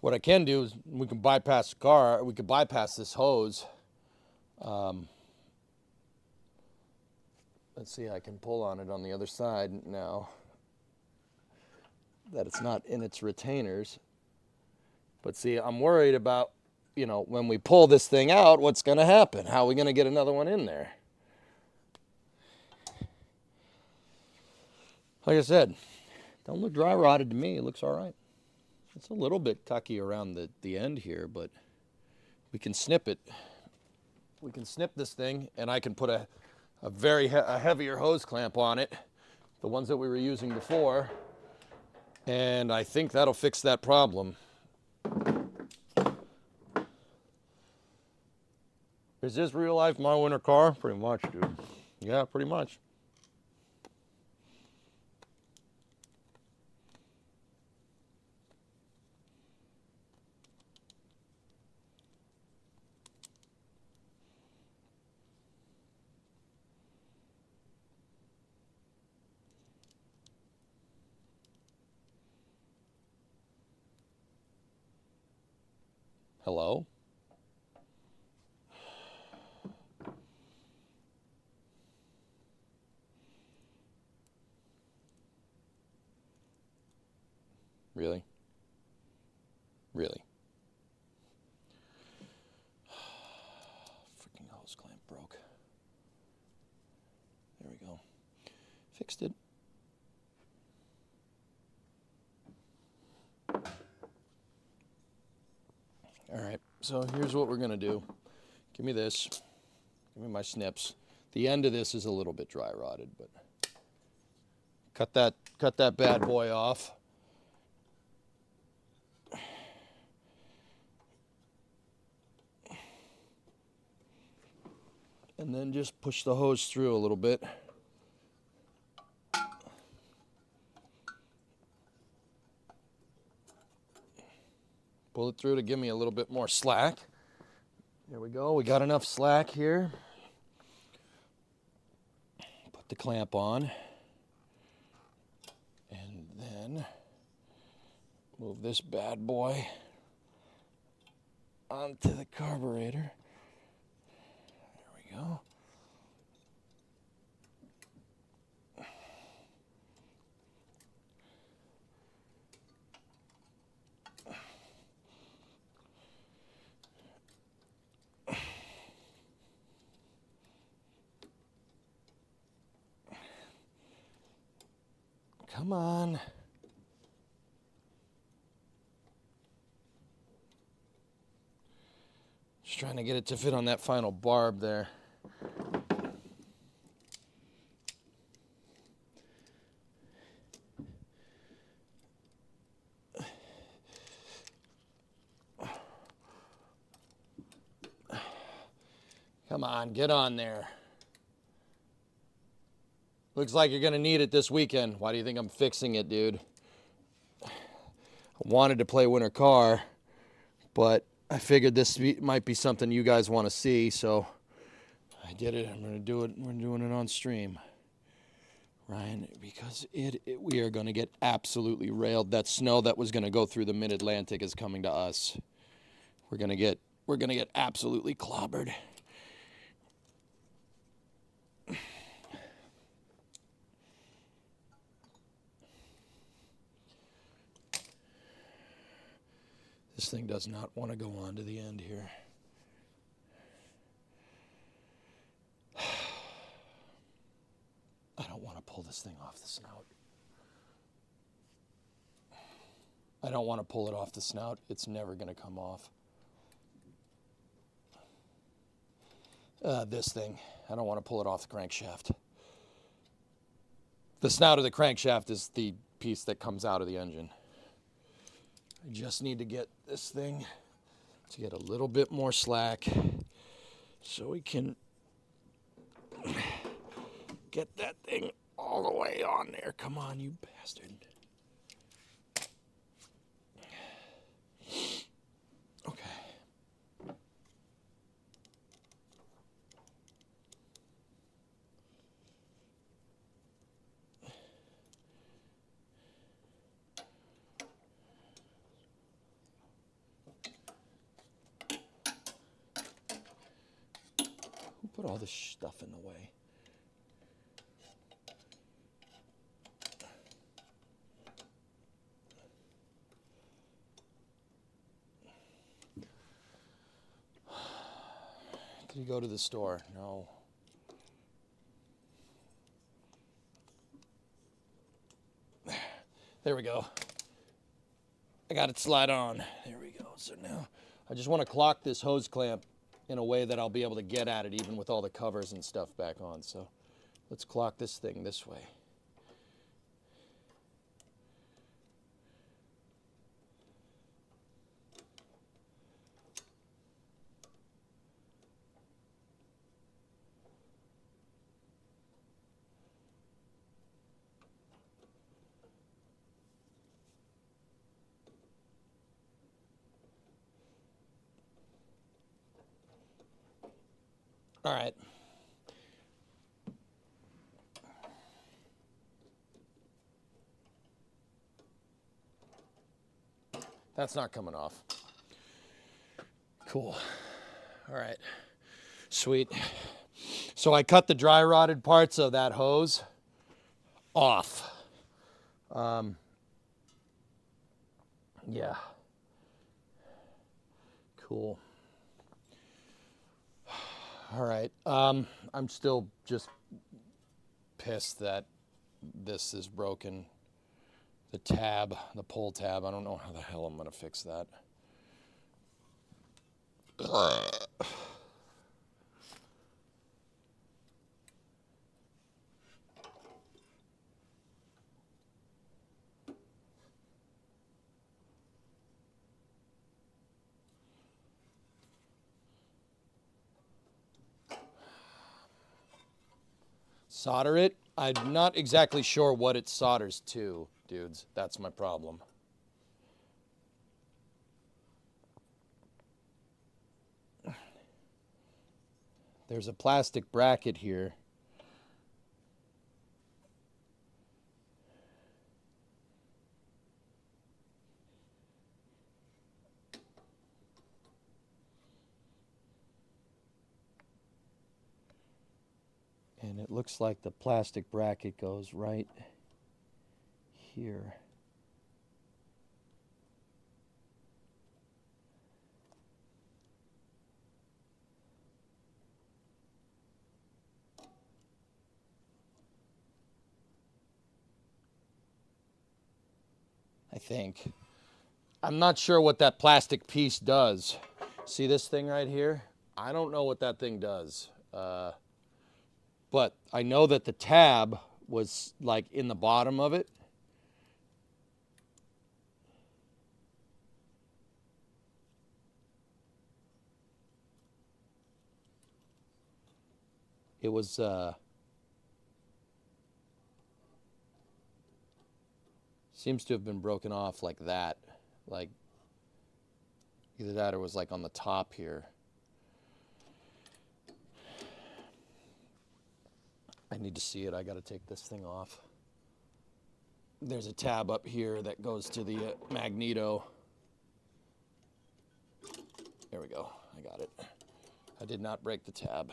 What I can do is we can bypass the car. We could bypass this hose. Let's see, I can pull on it on the other side now that it's not in its retainers. But see, I'm worried about, you know, when we pull this thing out, what's going to happen? How are we going to get another one in there? Like I said, don't look dry rotted to me. It looks all right. It's a little bit tucky around the end here, but we can snip it. We can snip this thing, and I can put a heavier hose clamp on it, the ones that we were using before, and I think that'll fix that problem. Is this real life my winter car? Pretty much, dude. Yeah, pretty much. Hello? Really? Really? Freaking hose clamp broke. There we go. Fixed it. All right, so here's what we're gonna do. Give me this. Give me my snips. The end of this is a little bit dry rotted, but cut that bad boy off. And then just push the hose through a little bit. Pull it through to give me a little bit more slack. There we go. We got enough slack here. Put the clamp on. And then move this bad boy onto the carburetor. There we go. Come on. Just trying to get it to fit on that final barb there. Come on, get on there. Looks like you're going to need it this weekend. Why do you think I'm fixing it, dude? I wanted to play winter car, but I figured this might be something you guys want to see, so I did it. I'm going to do it. We're doing it on stream, Ryan, because we are going to get absolutely railed. That snow that was going to go through the mid-Atlantic is coming to us. We're going to get absolutely clobbered. This thing does not want to go on to the end here. I don't want to pull this thing off the snout. I don't want to pull it off the snout. It's never going to come off. This thing, I don't want to pull it off the crankshaft. The snout of the crankshaft is the piece that comes out of the engine. I just need to get this thing to get a little bit more slack so we can get that thing all the way on there. Come on, you bastard. Okay. Put all this stuff in the way. you go to the store? No. There we go. I got it slide on. There we go. So now I just want to clock this hose clamp in a way that I'll be able to get at it even with all the covers and stuff back on. So let's clock this thing this way. All right. That's not coming off. Cool. All right. Sweet. So I cut the dry rotted parts of that hose off. Yeah. Cool. All right. I'm still just pissed that this is broken. The tab, the pull tab, I don't know how the hell I'm going to fix that. Solder it? I'm not exactly sure what it solders to, dudes. That's my problem. There's a plastic bracket here. And it looks like the plastic bracket goes right here. I think. I'm not sure what that plastic piece does. See this thing right here? I don't know what that thing does. But I know that the tab was like in the bottom of it. It was seems to have been broken off like that. Like either that or was like on the top here. I need to see it. I got to take this thing off. There's a tab up here that goes to the magneto. There we go. I got it. I did not break the tab.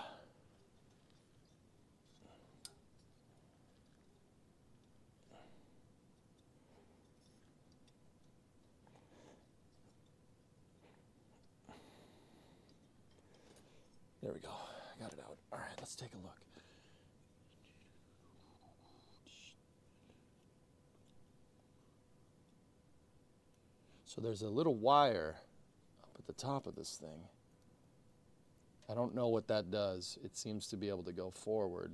There we go. I got it out. All right, let's take a look. So there's a little wire up at the top of this thing. I don't know what that does. It seems to be able to go forward.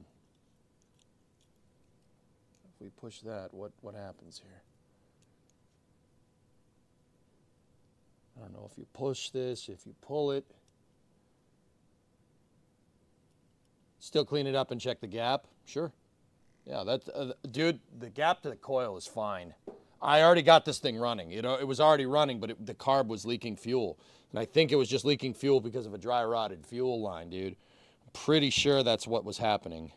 If we push that, what happens here? I don't know if you push this, if you pull it. Still clean it up and check the gap? Sure. Yeah, that's, dude, the gap to the coil is fine. I already got this thing running. You know, it was already running, but the carb was leaking fuel. And I think it was just leaking fuel because of a dry rotted fuel line, dude. I'm pretty sure that's what was happening.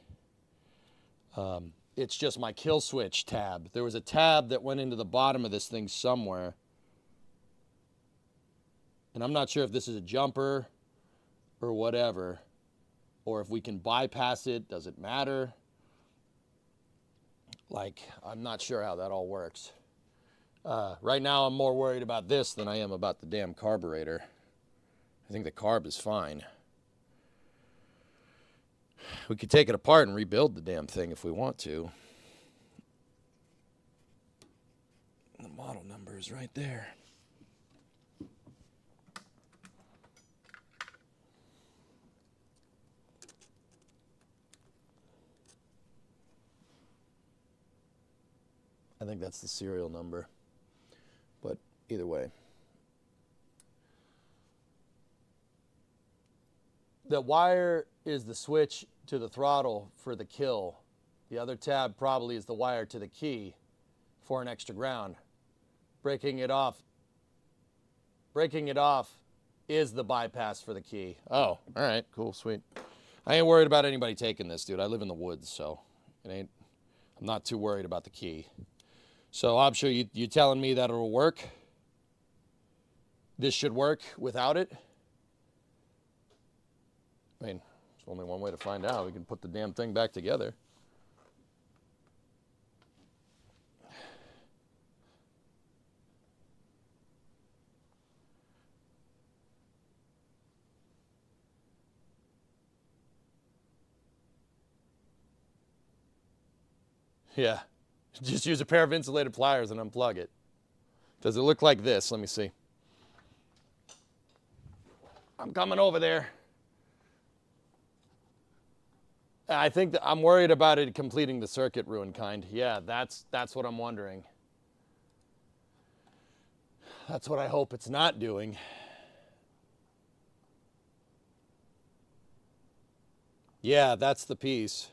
It's just my kill switch tab. There was a tab that went into the bottom of this thing somewhere. And I'm not sure if this is a jumper or whatever. Or if we can bypass it, does it matter? Like, I'm not sure how that all works. Right now, I'm more worried about this than I am about the damn carburetor. I think the carb is fine. We could take it apart and rebuild the damn thing if we want to. The model number is right there. I think that's the serial number. But either way. The wire is the switch to the throttle for the kill. The other tab probably is the wire to the key for an extra ground. Breaking it off is the bypass for the key. Oh, all right, cool, sweet. I ain't worried about anybody taking this, dude. I live in the woods, so I'm not too worried about the key. So I'm sure you telling me that it'll work? This should work without it? I mean, there's only one way to find out. We can put the damn thing back together. Yeah, just use a pair of insulated pliers and unplug it. Does it look like this? Let me see. I'm coming over there. I think that I'm worried about it completing the circuit, ruined kind. Yeah, that's what I'm wondering. That's what I hope it's not doing. Yeah, that's the piece.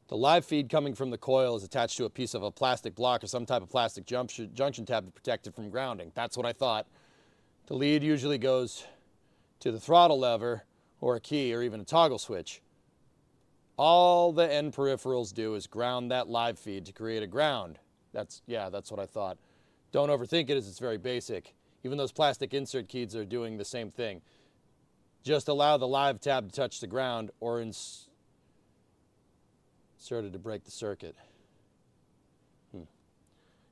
The live feed coming from the coil is attached to a piece of a plastic block or some type of plastic junction tab to protect it from grounding. That's what I thought. The lead usually goes to the throttle lever or a key or even a toggle switch. All the end peripherals do is ground that live feed to create a ground. That's what I thought. Don't overthink it, as it's very basic. Even those plastic insert keys are doing the same thing. Just allow the live tab to touch the ground or inserted to break the circuit.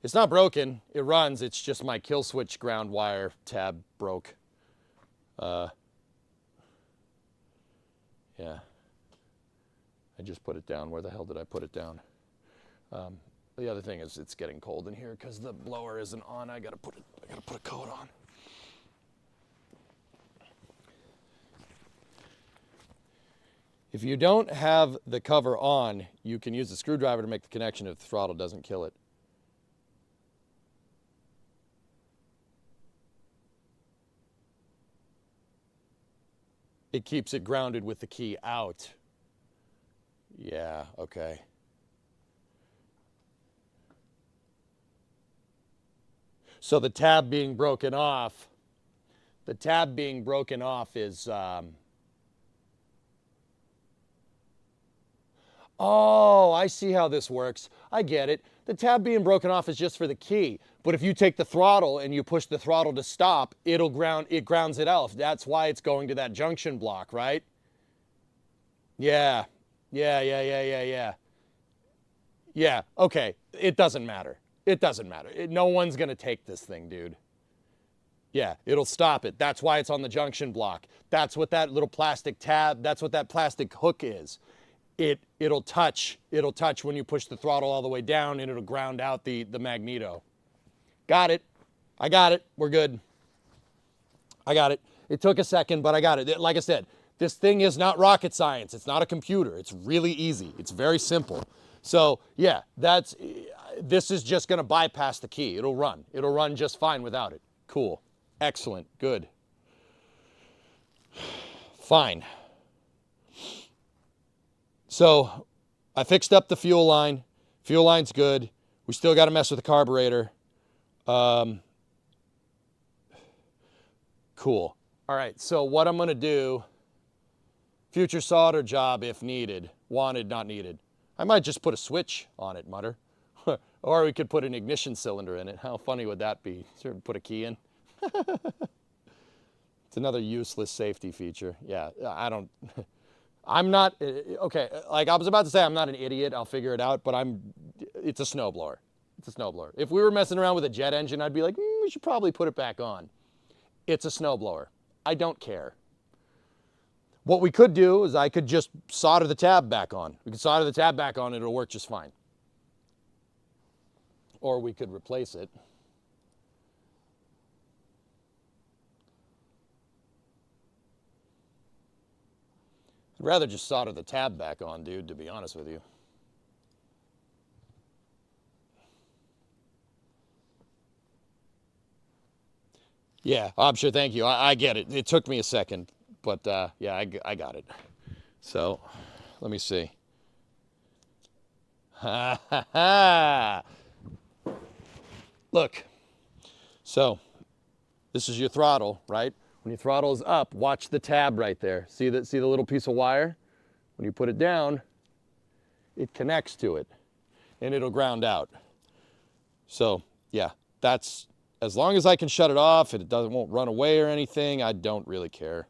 It's not broken. It runs. It's just my kill switch ground wire tab broke. Yeah. I just put it down. Where the hell did I put it down? The other thing is it's getting cold in here because the blower isn't on. I gotta put a coat on. If you don't have the cover on, you can use a screwdriver to make the connection if the throttle doesn't kill it. It keeps it grounded with the key out. Yeah, okay. So the tab being broken off is, oh, I see how this works. I get it. The tab being broken off is just for the key. But if you take the throttle and you push the throttle to stop, it grounds it out. That's why it's going to that junction block, right? Yeah. Yeah, okay. It doesn't matter. It doesn't matter. No one's going to take this thing, dude. Yeah, it'll stop it. That's why it's on the junction block. That's what that little plastic tab, that's what that plastic hook is. It'll touch when you push the throttle all the way down, and it'll ground out the magneto. Got it. I got it. We're good. I got it. It took a second, but I got it. Like I said, this thing is not rocket science. It's not a computer. It's really easy. It's very simple. So yeah, this is just gonna bypass the key. It'll run. It'll run just fine without it. Cool. Excellent. Good. Fine. So I fixed up the fuel line. Fuel line's good. We still got to mess with the carburetor. Cool. All right, so what I'm going to do, future solder job if needed. Wanted, not needed. I might just put a switch on it, Mutter. Or we could put an ignition cylinder in it. How funny would that be? Sort of put a key in. It's another useless safety feature. Yeah, I'm not, okay, like I was about to say, I'm not an idiot, I'll figure it out, but it's a snowblower. It's a snowblower. If we were messing around with a jet engine, I'd be like, we should probably put it back on. It's a snowblower. I don't care. What we could do is I could just solder the tab back on. We could solder the tab back on and it'll work just fine. Or we could replace it. I'd rather just solder the tab back on, dude, to be honest with you. Yeah, I'm sure, thank you. I get it. It took me a second, but yeah, I got it. So, let me see. Ha ha ha! Look, so this is your throttle, right? When your throttle is up, watch the tab right there. See the little piece of wire? When you put it down, it connects to it, and it'll ground out. So, yeah, that's, as long as I can shut it off and won't run away or anything, I don't really care.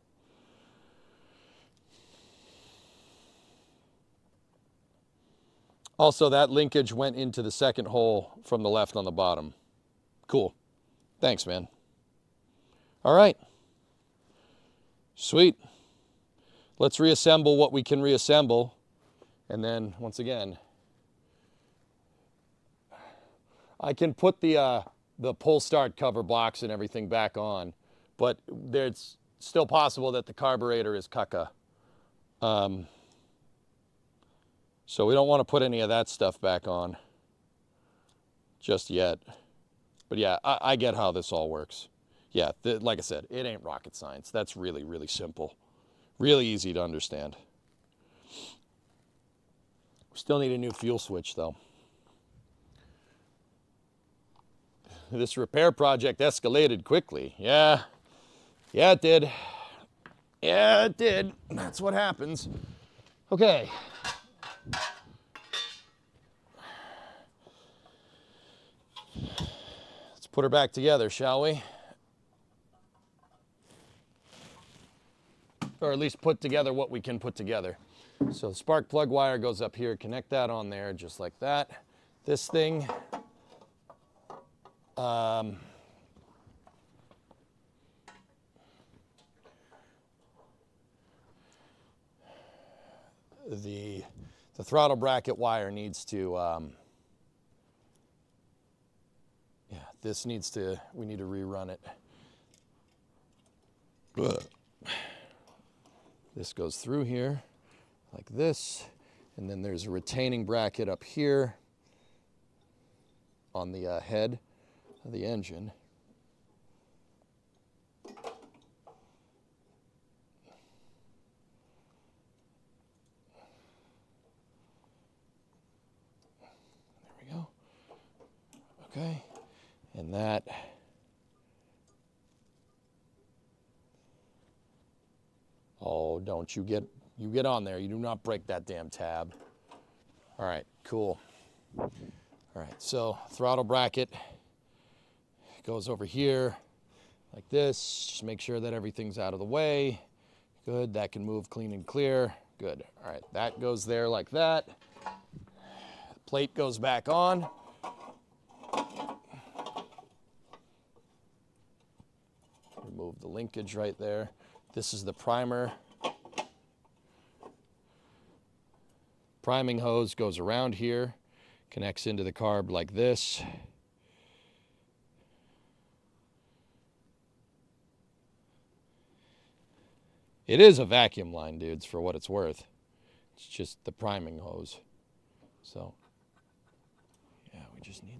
Also, that linkage went into the second hole from the left on the bottom. Cool. Thanks, man. All right. Sweet. Let's reassemble what we can reassemble. And then, once again, I can put the pull start cover box and everything back on, but it's still possible that the carburetor is caca. So we don't want to put any of that stuff back on just yet. But yeah, I get how this all works. Yeah, like I said, it ain't rocket science. That's really, really simple. Really easy to understand. We still need a new fuel switch, though. This repair project escalated quickly. Yeah, it did. Yeah, it did. That's what happens. Okay. Let's put her back together, shall we? Or at least put together what we can put together. So the spark plug wire goes up here, connect that on there just like that. This thing, the throttle bracket wire needs to, we need to rerun it. This goes through here like this, and then there's a retaining bracket up here on the head of the engine. There we go. Okay, and that oh, don't you get on there. You do not break that damn tab. All right, cool. All right, so throttle bracket goes over here like this. Just make sure that everything's out of the way. Good, that can move clean and clear. Good, all right, that goes there like that. Plate goes back on. Remove the linkage right there. This is the primer. Priming hose goes around here, connects into the carb like this. It is a vacuum line, dudes, for what it's worth. It's just the priming hose. So, yeah, we just need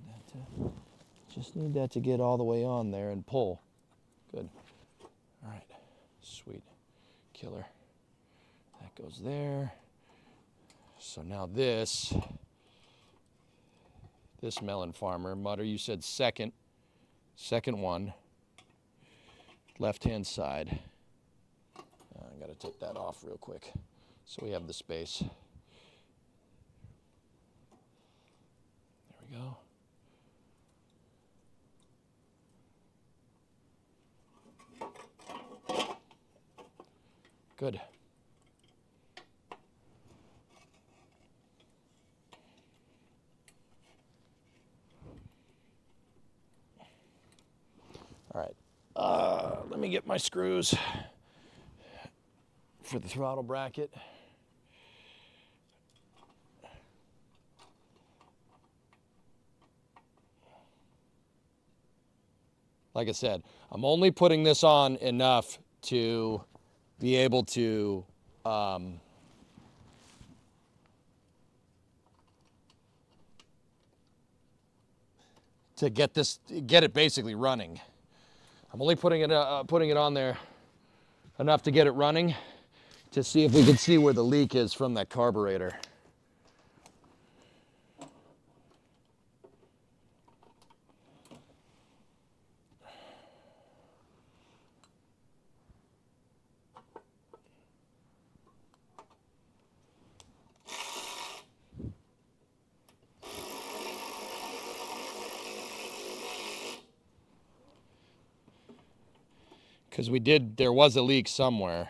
that to get all the way on there and pull. Good. All right. Sweet. Killer. That goes there. So now this melon farmer, Mutter, you said second one, left-hand side. I gotta take that off real quick so we have the space. There we go. Good. All right, let me get my screws for the throttle bracket. Like I said, I'm only putting this on enough to be able to get it basically running. I'm only putting it on there enough to get it running to see if we can see where the leak is from that carburetor. Because there was a leak somewhere.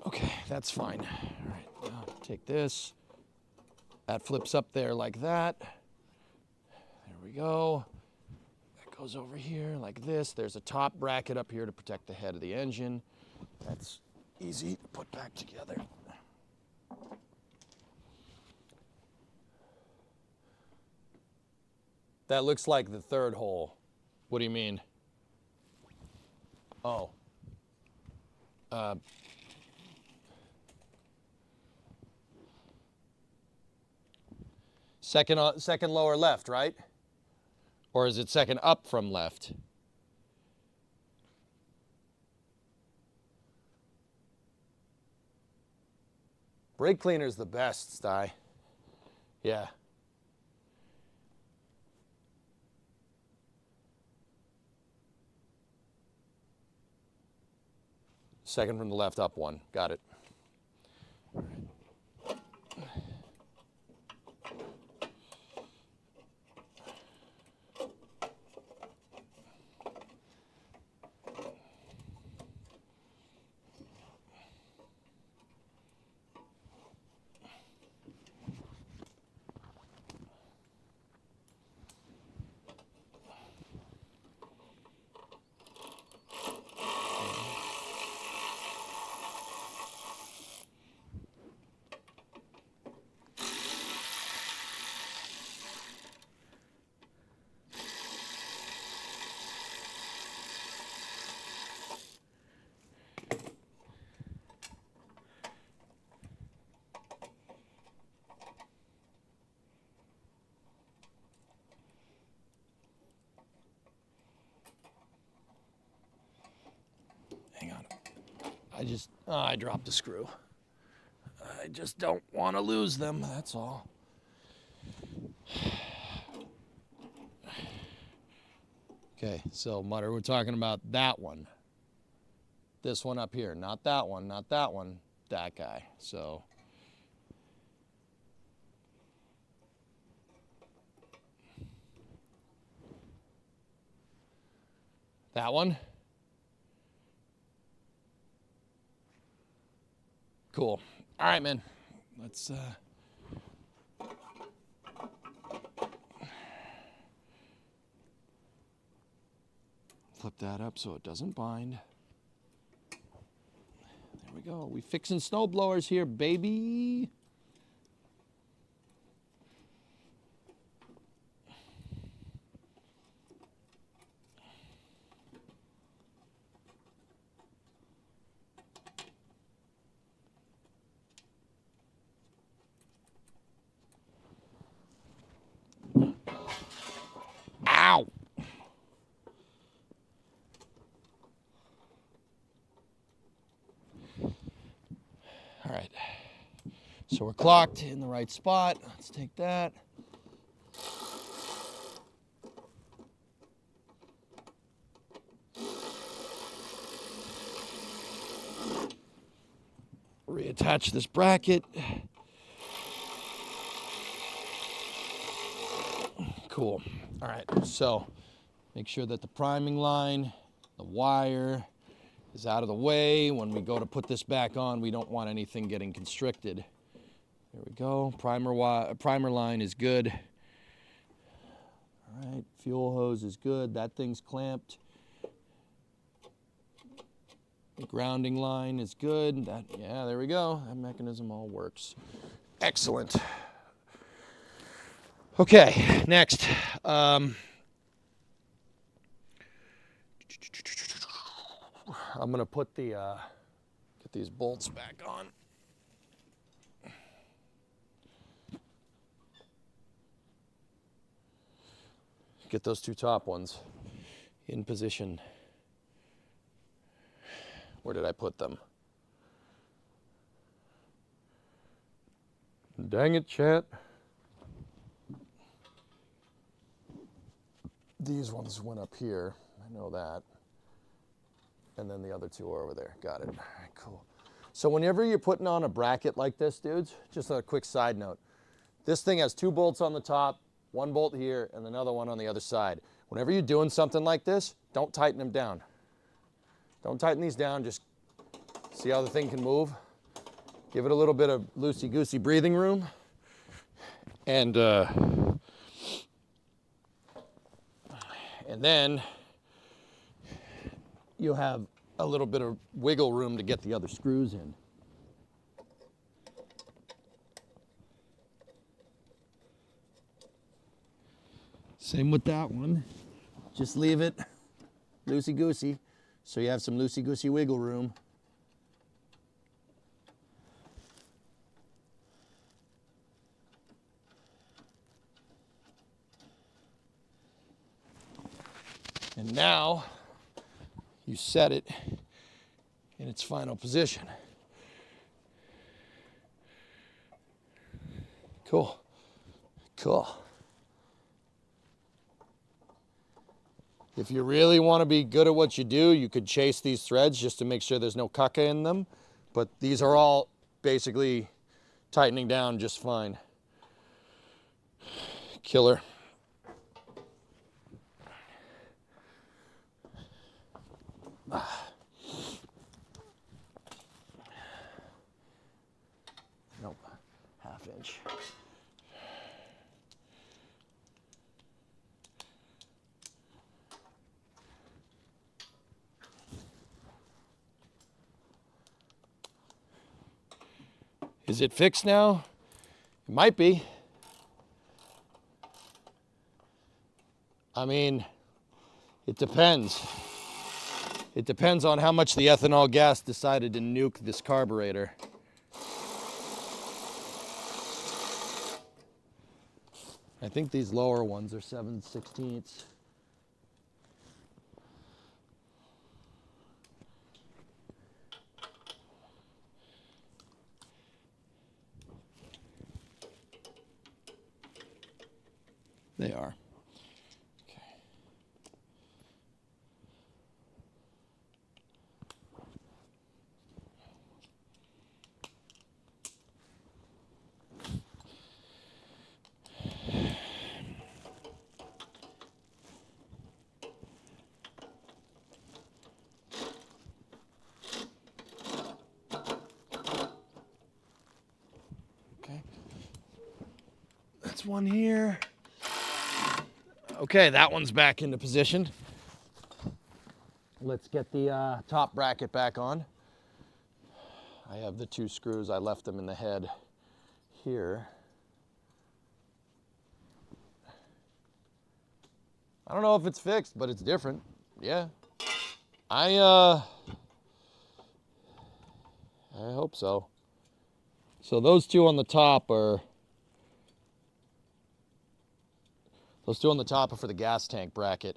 Okay, that's fine. All right, now take this. That flips up there like that. There we go. That goes over here like this. There's a top bracket up here to protect the head of the engine. That's easy to put back together. That looks like the third hole. What do you mean? Oh. Second lower left, right? Or is it second up from left? Brake cleaner's the best, Sty. Yeah. Second from the left up one. Got it. Hang on. I dropped a screw. I just don't want to lose them, that's all. Okay, so Mutter, we're talking about that one. This one up here, not that one, not that one, that guy. So that one. Cool. All right, man. Let's flip that up so it doesn't bind. There we go. We fixing snow blowers here, baby. Ow! All right, so we're clocked in the right spot. Let's take that. Reattach this bracket. Cool. All right, so make sure that the priming line, the wire is out of the way. When we go to put this back on, we don't want anything getting constricted. There we go. Primer line is good. All right, fuel hose is good. That thing's clamped. The grounding line is good. Yeah, there we go. That mechanism all works. Excellent. Okay, next. I'm gonna put the get these bolts back on. Get those two top ones in position. Where did I put them? Dang it, chat. These ones went up here. I know that. And then the other two are over there. Got it. All right, cool. So whenever you're putting on a bracket like this, dudes, just a quick side note. This thing has two bolts on the top, one bolt here, and another one on the other side. Whenever you're doing something like this, don't tighten them down. Don't tighten these down, just see how the thing can move. Give it a little bit of loosey-goosey breathing room. And then you'll have a little bit of wiggle room to get the other screws in. Same with that one. Just leave it loosey-goosey so you have some loosey-goosey wiggle room. And now you set it in its final position. Cool. Cool. If you really want to be good at what you do, you could chase these threads just to make sure there's no caca in them. But these are all basically tightening down just fine. Killer. Nope, half inch. Is it fixed now? It might be. I mean, it depends. It depends on how much the ethanol gas decided to nuke this carburetor. I think these lower ones are 7/16. They are. Okay. Okay. That's one here. Okay, that one's back into position. Let's get the top bracket back on. I have the two screws. I left them in the head here. I don't know if it's fixed, but it's different. Yeah. I hope so. So those two on the top are for the gas tank bracket.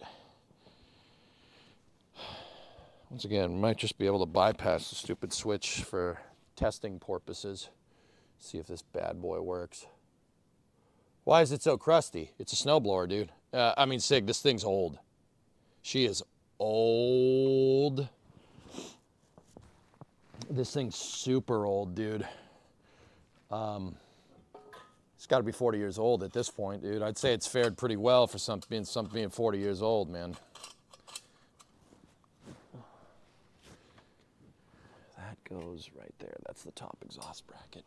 Once again, might just be able to bypass the stupid switch for testing purposes. See if this bad boy works. Why is it so crusty? It's a snowblower, dude. I mean, Sig, this thing's old. She is old. This thing's super old, dude. It's got to be 40 years old at this point, dude. I'd say it's fared pretty well for something being 40 years old, man. That goes right there. That's the top exhaust bracket.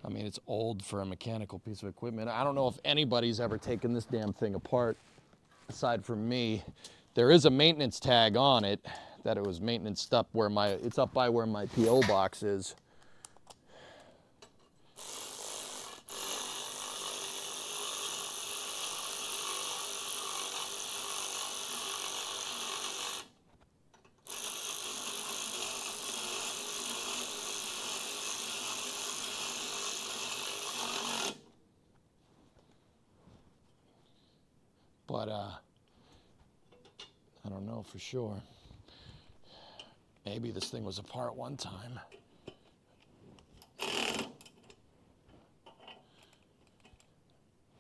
I mean, it's old for a mechanical piece of equipment. I don't know if anybody's ever taken this damn thing apart, aside from me. There is a maintenance tag on it, that it was maintenance up where it's up by where my PO box is. But I don't know for sure. Maybe this thing was apart one time.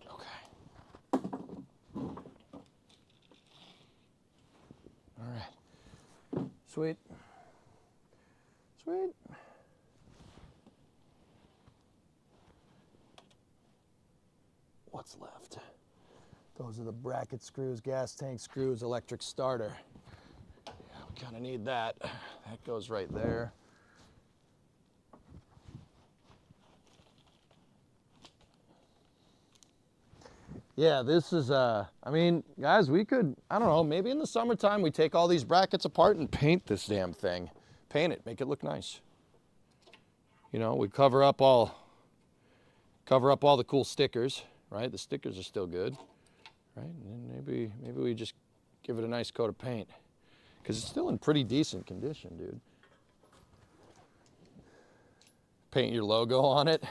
Okay. All right. Sweet. Sweet. What's left? Those are the bracket screws, gas tank screws, electric starter. Yeah, we kind of need that. That goes right there. Yeah, this is, I mean, guys, we could, I don't know, maybe in the summertime we take all these brackets apart and paint this damn thing. Paint it, make it look nice. You know, we cover up all the cool stickers, right? The stickers are still good, right? And then maybe we just give it a nice coat of paint, because it's still in pretty decent condition, dude. Paint your logo on it.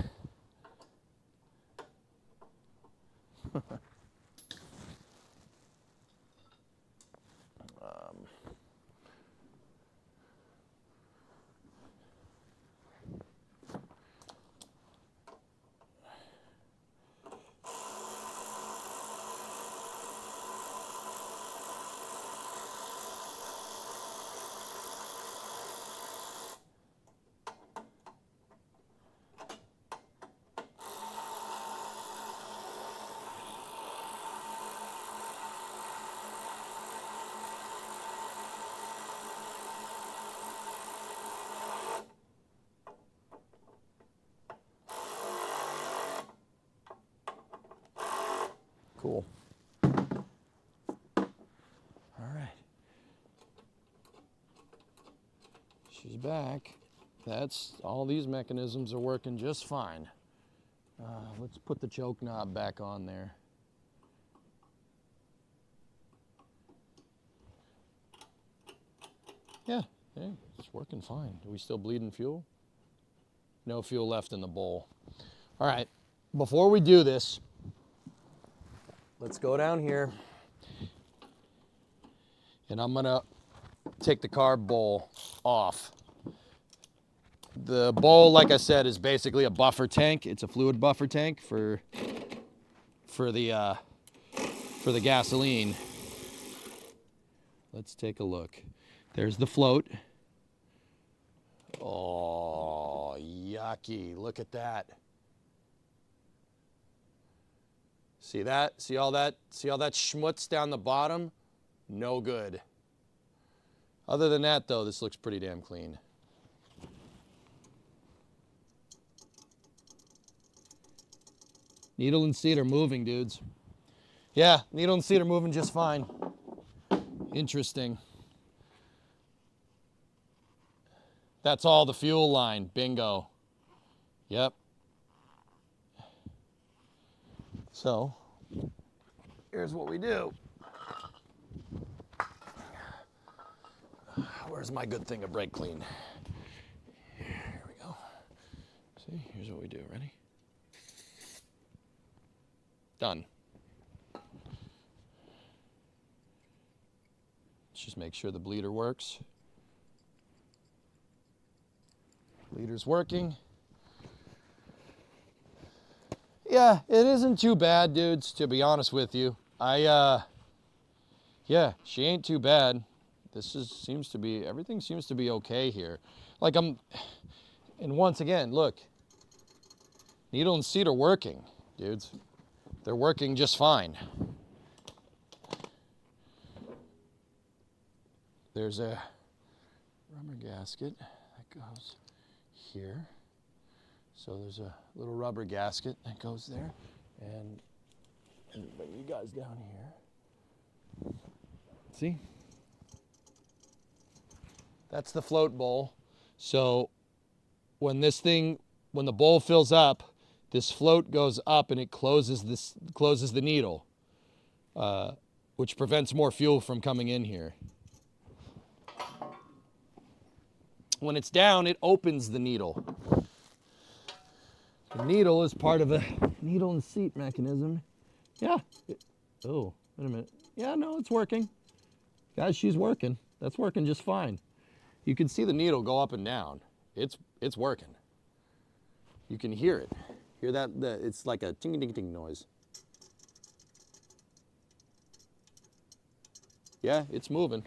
Cool. All right. She's back. That's all. These mechanisms are working just fine. Let's put the choke knob back on there. Yeah, it's working fine. Are we still bleeding fuel? No fuel left in the bowl. All right, before we do this, let's go down here, and I'm gonna take the carb bowl off. The bowl, like I said, is basically a buffer tank. It's a fluid buffer tank for the gasoline. Let's take a look. There's the float. Oh, yucky! Look at that. See that? See all that? See all that schmutz down the bottom? No good. Other than that, though, this looks pretty damn clean. Needle and seat are moving, dudes. Yeah, needle and seat are moving just fine. Interesting. That's all the fuel line. Bingo. Yep. So, here's what we do. Where's my good thing of brake clean? Here we go. See, here's what we do. Ready? Done. Let's just make sure the bleeder works. Leader's working. Yeah, it isn't too bad, dudes, to be honest with you. Yeah, she ain't too bad. Everything seems to be okay here. Like and once again, look, needle and seat are working, dudes. They're working just fine. There's a rubber gasket that goes here. So there's a little rubber gasket that goes there. And bring you guys down here. See? That's the float bowl. So when the bowl fills up, this float goes up and it closes the needle, which prevents more fuel from coming in here. When it's down, it opens the needle. The needle is part of a needle and seat mechanism. Yeah. Oh, wait a minute. Yeah, no, it's working. Guys, she's working. That's working just fine. You can see the needle go up and down. It's working. You can hear it. Hear that? It's like a ting-ting-ting noise. Yeah, it's moving.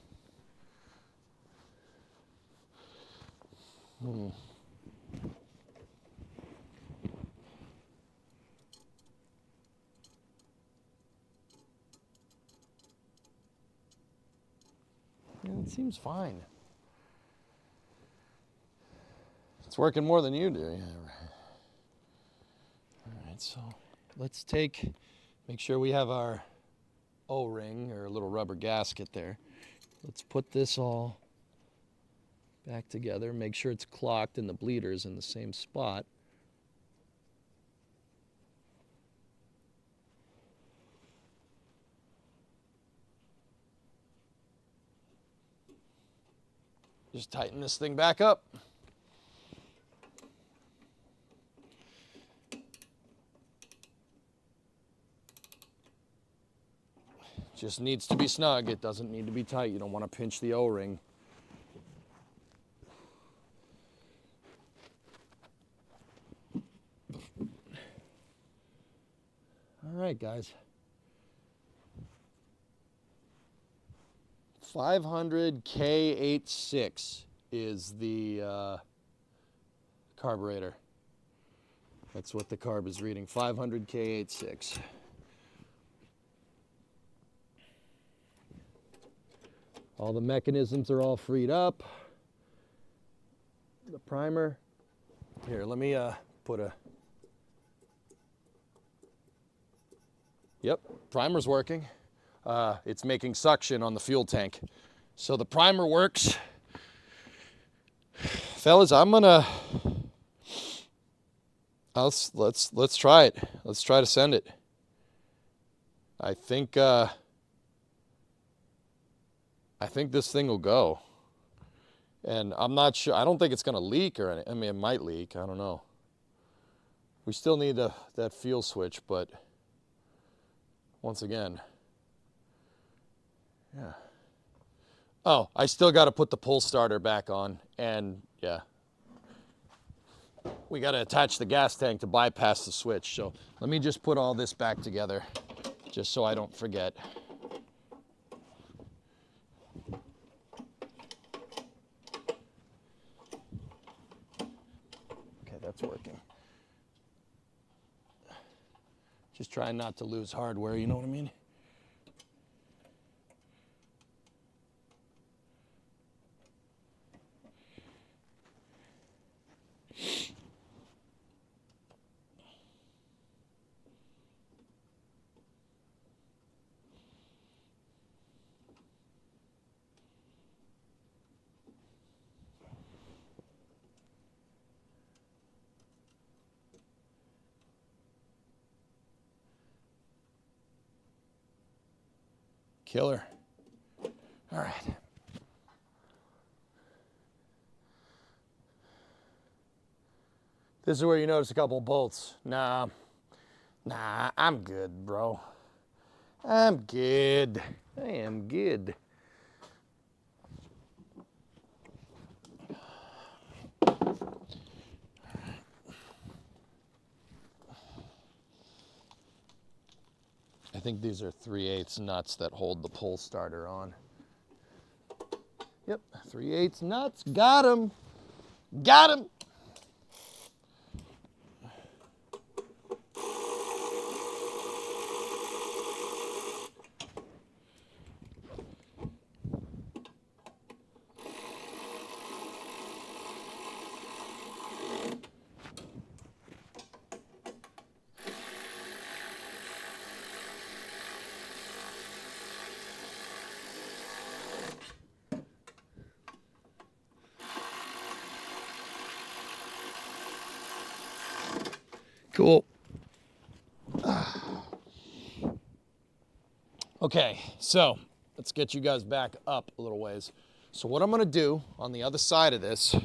Yeah, it seems fine. It's working more than you do. Yeah, right. All right, so let's make sure we have our O-ring or a little rubber gasket there. Let's put this all back together, make sure it's clocked and the bleeder's in the same spot. Just tighten this thing back up. Just needs to be snug. It doesn't need to be tight. You don't want to pinch the O-ring. All right, guys. 500 K86 is the carburetor. That's what the carb is reading, 500 K86. All the mechanisms are all freed up. The primer. Here, let me put a... Yep, primer's working. It's making suction on the fuel tank. So the primer works. Fellas, let's try it. Let's try to send it. I think this thing will go. And I'm not sure, I don't think it's gonna leak or anything. I mean, it might leak, I don't know. We still need that fuel switch, but once again, yeah. Oh, I still got to put the pull starter back on, and yeah. We got to attach the gas tank to bypass the switch. So let me just put all this back together, just so I don't forget. Okay, that's working. Just trying not to lose hardware, you know what I mean? Killer. All right. This is where you notice a couple bolts. Nah, I'm good, bro. I'm good. I am good. think these are 3/8 nuts that hold the pull starter on. Yep, 3/8 nuts. Got him. Got him. Cool. Okay, so let's get you guys back up a little ways. So what I'm gonna do on the other side of this,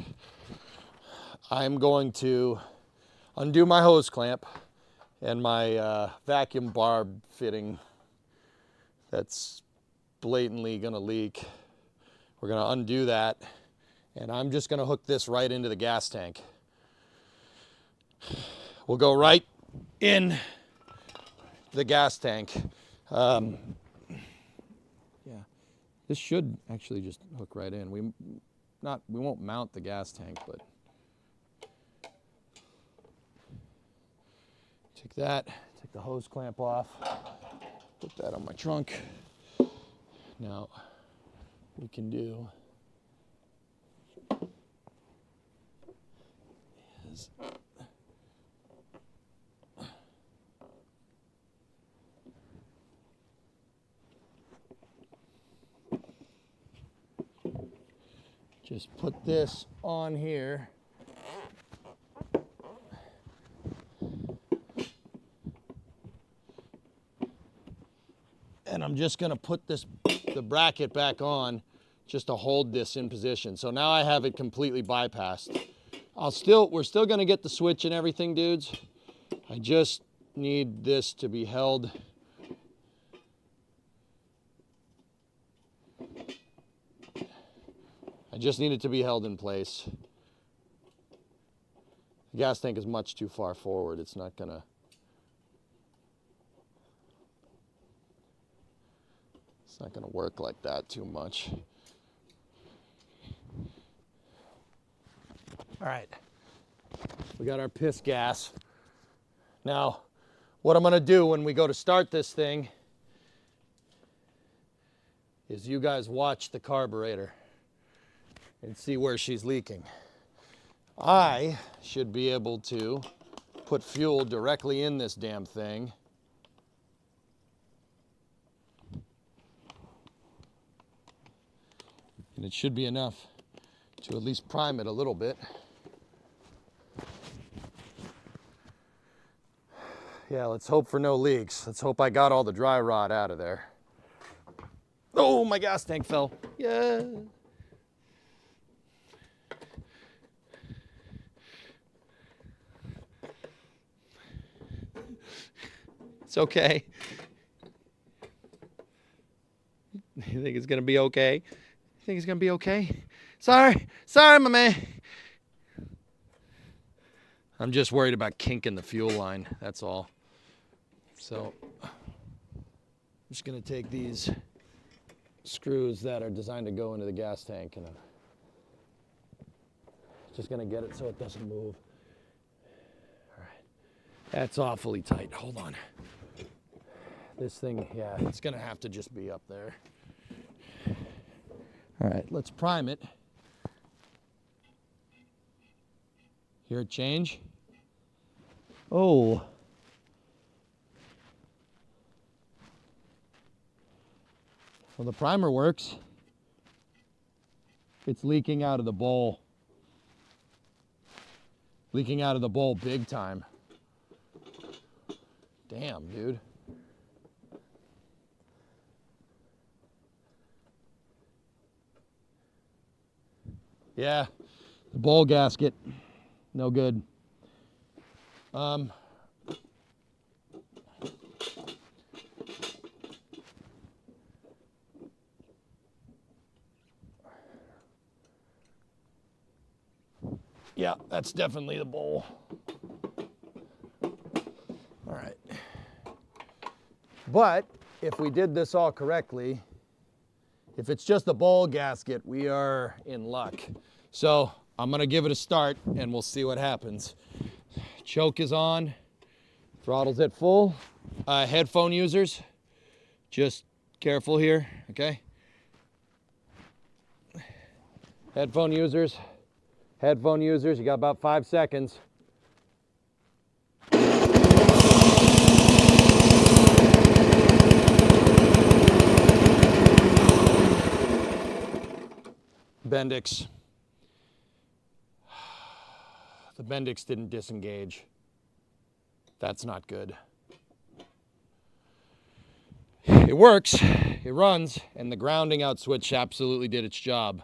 I'm going to undo my hose clamp and my vacuum barb fitting that's blatantly gonna leak. We're gonna undo that, and I'm just gonna hook this right into the gas tank. We'll go right in the gas tank. Yeah, this should actually just hook right in. We won't mount the gas tank, but take that, take the hose clamp off, put that on my trunk. Now we can do is just put this on here. And I'm just gonna put the bracket back on just to hold this in position. So now I have it completely bypassed. We're still gonna get the switch and everything, dudes. I just need this to be held. I just need it to be held in place. The gas tank is much too far forward. It's not gonna work like that too much. All right, we got our piss gas. Now, what I'm gonna do when we go to start this thing is you guys watch the carburetor and see where she's leaking. I should be able to put fuel directly in this damn thing. And it should be enough to at least prime it a little bit. Yeah, let's hope for no leaks. Let's hope I got all the dry rot out of there. Oh, my gas tank fell. Yeah. It's okay. You think it's gonna be okay? You think it's gonna be okay? Sorry, my man. I'm just worried about kinking the fuel line, that's all. So, I'm just gonna take these screws that are designed to go into the gas tank and I'm just gonna get it so it doesn't move. All right, that's awfully tight, hold on. This thing, yeah, it's gonna have to just be up there. All right, let's prime it. Hear it change? Oh. Well, the primer works. It's leaking out of the bowl. Leaking out of the bowl big time. Damn, dude. Yeah, the bowl gasket, no good. Yeah, that's definitely the bowl. All right. But if we did this all correctly, if it's just a ball gasket, we are in luck. So I'm gonna give it a start and we'll see what happens. Choke is on, throttle's at full. Headphone users, just careful here, okay? Headphone users, you got about 5 seconds. Bendix. The Bendix didn't disengage. That's not good. It works, it runs, and the grounding out switch absolutely did its job.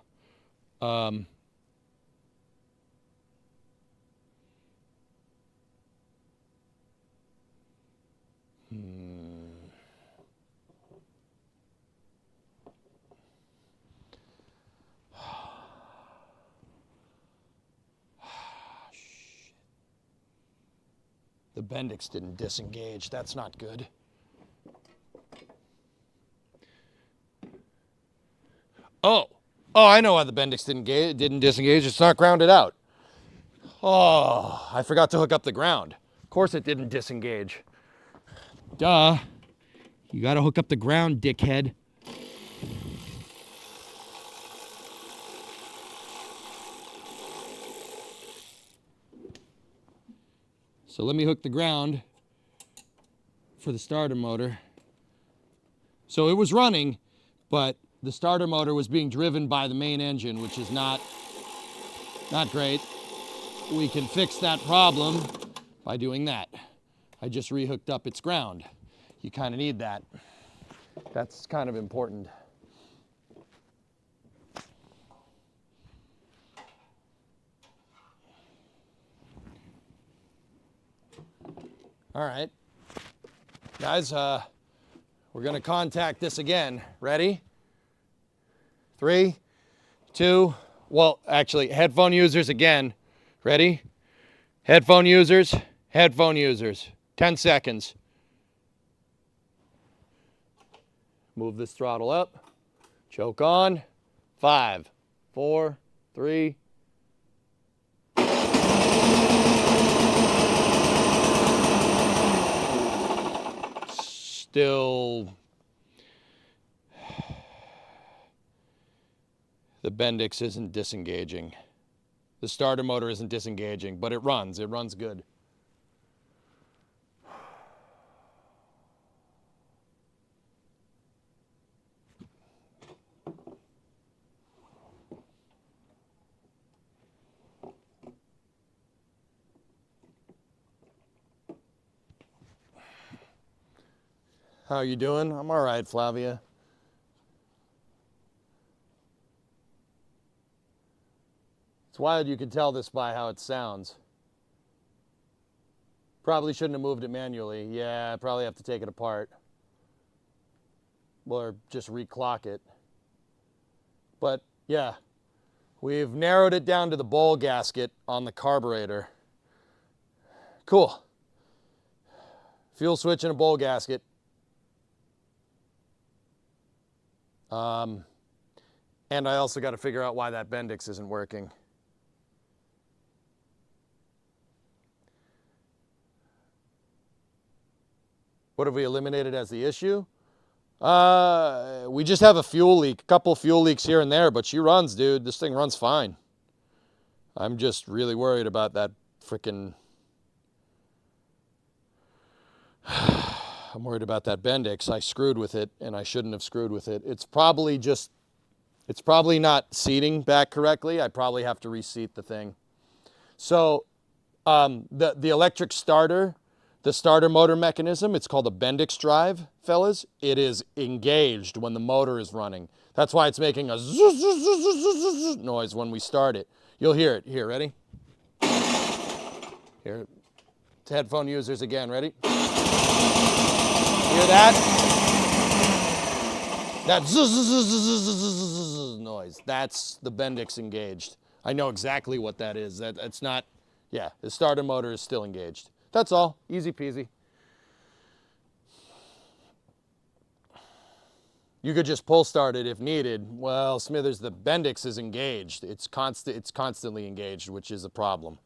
The Bendix didn't disengage. That's not good. Oh, I know why the Bendix didn't disengage. It's not grounded out. Oh, I forgot to hook up the ground. Of course it didn't disengage. Duh. You gotta hook up the ground, dickhead. So let me hook the ground for the starter motor. So it was running, but the starter motor was being driven by the main engine, which is not great. We can fix that problem by doing that. I just rehooked up its ground. You kind of need that. That's kind of important. All right, guys, we're gonna contact this again. Ready? 3, 2, well, actually, headphone users again. Ready? Headphone users, 10 seconds. Move this throttle up, choke on, 5, 4, 3, still, the Bendix isn't disengaging. The starter motor isn't disengaging, but it runs good. How you doing? I'm all right, Flavia. It's wild you can tell this by how it sounds. Probably shouldn't have moved it manually. Yeah, I probably have to take it apart. Or just reclock it. But yeah, we've narrowed it down to the ball gasket on the carburetor. Cool. Fuel switch and a bowl gasket. And I also got to figure out why that Bendix isn't working. What have we eliminated as the issue? We just have a fuel leak, a couple fuel leaks here and there, but she runs, dude. This thing runs fine. I'm just really worried about that frickin'... I'm worried about that Bendix. I screwed with it, and I shouldn't have screwed with it. It's probably not seating back correctly. I probably have to reseat the thing. So the electric starter, the starter motor mechanism, it's called a Bendix drive, fellas. It is engaged when the motor is running. That's why it's making a noise when we start it. You'll hear it. Here, ready? Here, headphone users again, ready? Hear that? That noise. That's the Bendix engaged. I know exactly what that is. That's not, yeah, the starter motor is still engaged. That's all. Easy peasy. You could just pull start it if needed. Well, Smithers, the Bendix is engaged. It's constantly engaged, which is a problem.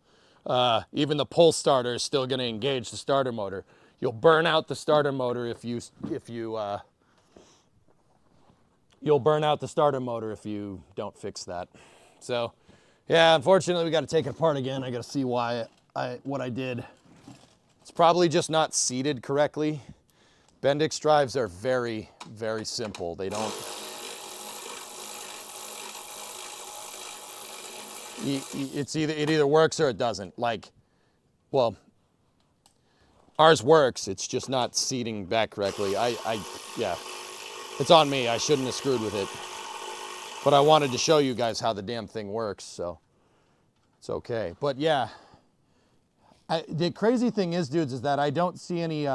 Even the pull starter is still going to engage the starter motor. You'll burn out the starter motor you'll burn out the starter motor if you don't fix that. So, yeah, unfortunately, we got to take it apart again. I got to see what I did. It's probably just not seated correctly. Bendix drives are very, very simple. They don't. It either works or it doesn't. Like, well, ours works. It's just not seating back correctly. Yeah, it's on me. I shouldn't have screwed with it. But I wanted to show you guys how the damn thing works, so it's okay. But yeah, the crazy thing is, dudes, is that I don't see any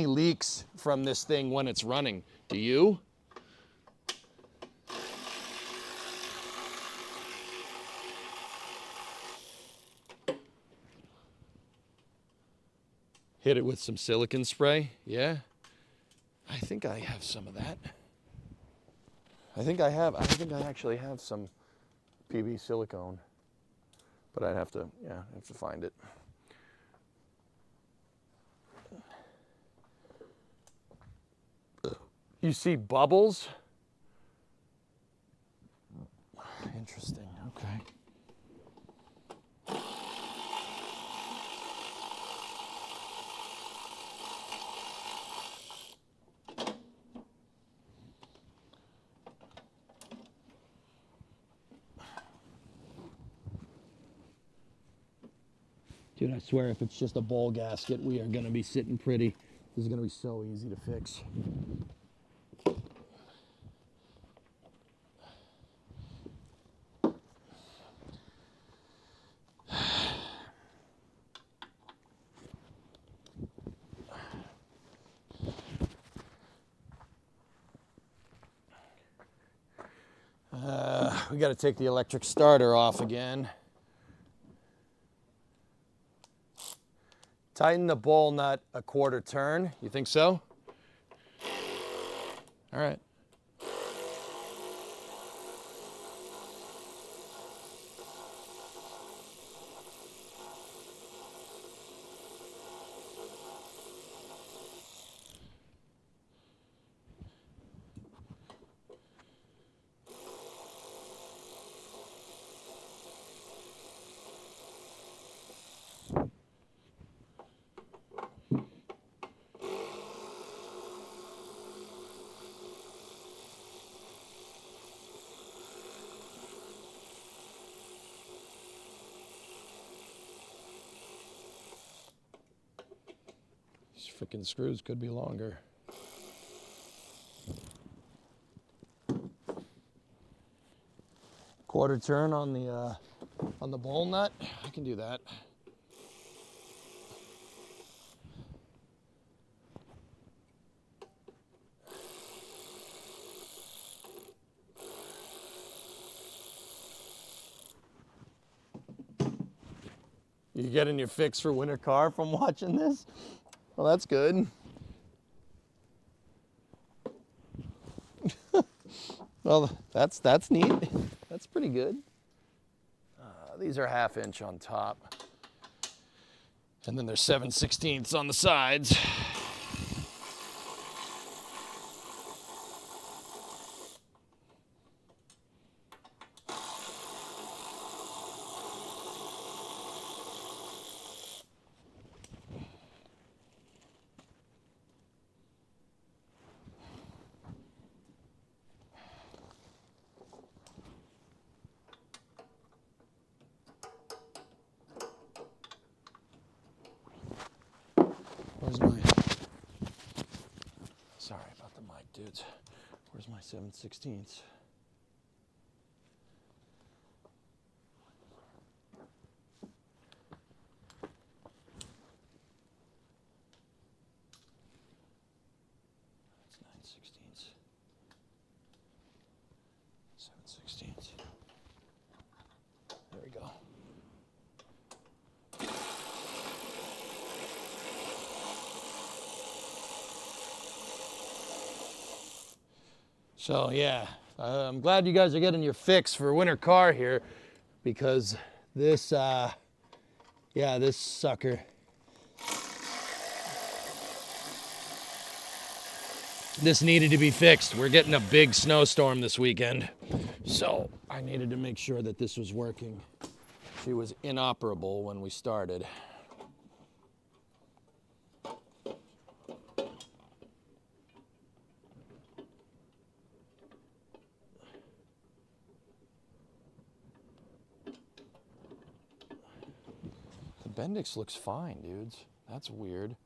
leaks from this thing when it's running. Do you? Hit it with some silicone spray. Yeah. I think I have some of that. I think I actually have some PB silicone. But I'd have to find it. You see bubbles? Interesting, okay. Dude, I swear if it's just a bowl gasket, we are going to be sitting pretty. This is going to be so easy to fix. We got to take the electric starter off again. Tighten the bowl nut a quarter turn. You think so? All right. These freaking screws could be longer. Quarter turn on the bowl nut. I can do that. You getting your fix for winter car from watching this? Well, that's good. Well, that's neat. That's pretty good. These are 1/2 inch on top. And then there's 7/16 on the sides. Where's my, sorry about the mic, dudes. Where's my 7/16? That's 9/16. 7/16. There we go. So yeah, I'm glad you guys are getting your fix for winter car here, because this, yeah, this sucker. This needed to be fixed. We're getting a big snowstorm this weekend, so I needed to make sure that this was working. She was inoperable when we started. The Bendix looks fine, dudes. That's weird.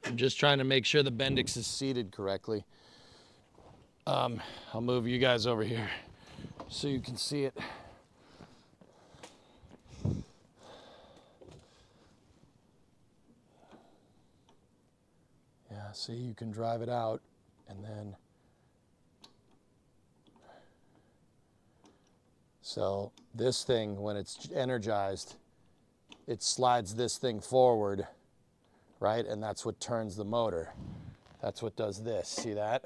I'm just trying to make sure the Bendix is seated correctly. I'll move you guys over here so you can see it. Yeah, see, you can drive it out and then. So this thing, when it's energized, it slides this thing forward, right? And that's what turns the motor. That's what does this. See that?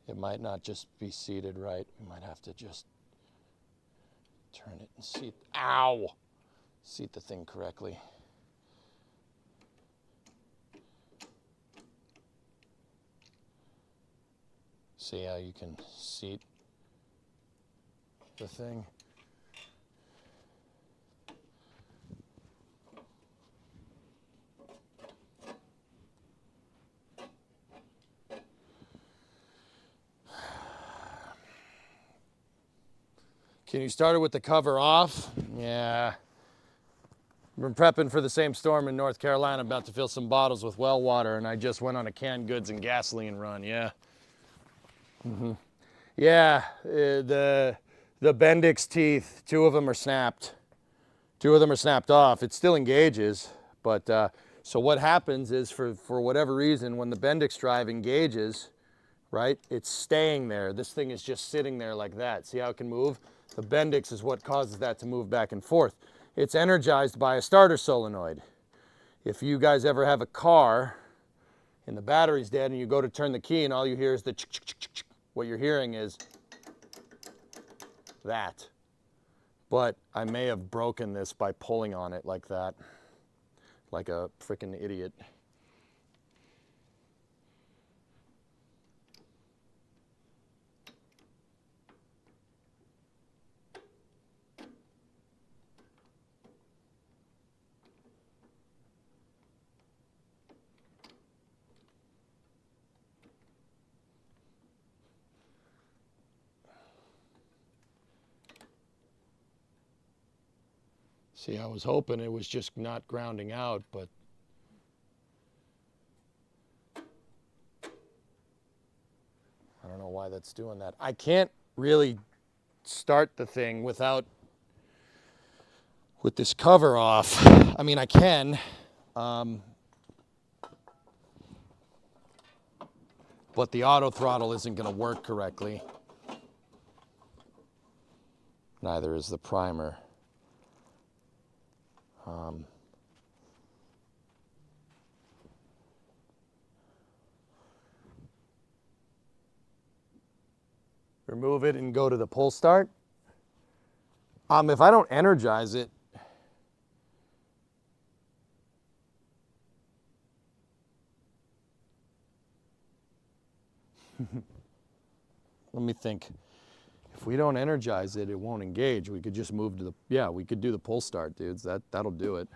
It might not just be seated right. You might have to just turn it and seat. Ow! Seat the thing correctly. See how you can seat the thing? Can you start it with the cover off? Yeah. Been prepping for the same storm in North Carolina, about to fill some bottles with well water, and I just went on a canned goods and gasoline run, yeah. Yeah, the Bendix teeth, two of them are snapped. Two of them are snapped off. It still engages, but so what happens is for whatever reason, when the Bendix drive engages, right, it's staying there. This thing is just sitting there like that. See how it can move? The Bendix is what causes that to move back and forth. It's energized by a starter solenoid. If you guys ever have a car and the battery's dead and you go to turn the key and all you hear is the chick, chick, chick, chick, what you're hearing is that. But I may have broken this by pulling on it like that, like a freaking idiot. See, I was hoping it was just not grounding out, but I don't know why that's doing that. I can't really start the thing with this cover off. I mean, I can, but the auto throttle isn't going to work correctly. Neither is the primer. Remove it and go to the pull start. If I don't energize it, let me think. If we don't energize it, it won't engage. We could just move to the, yeah, we could do the pull start, dudes. That'll do it.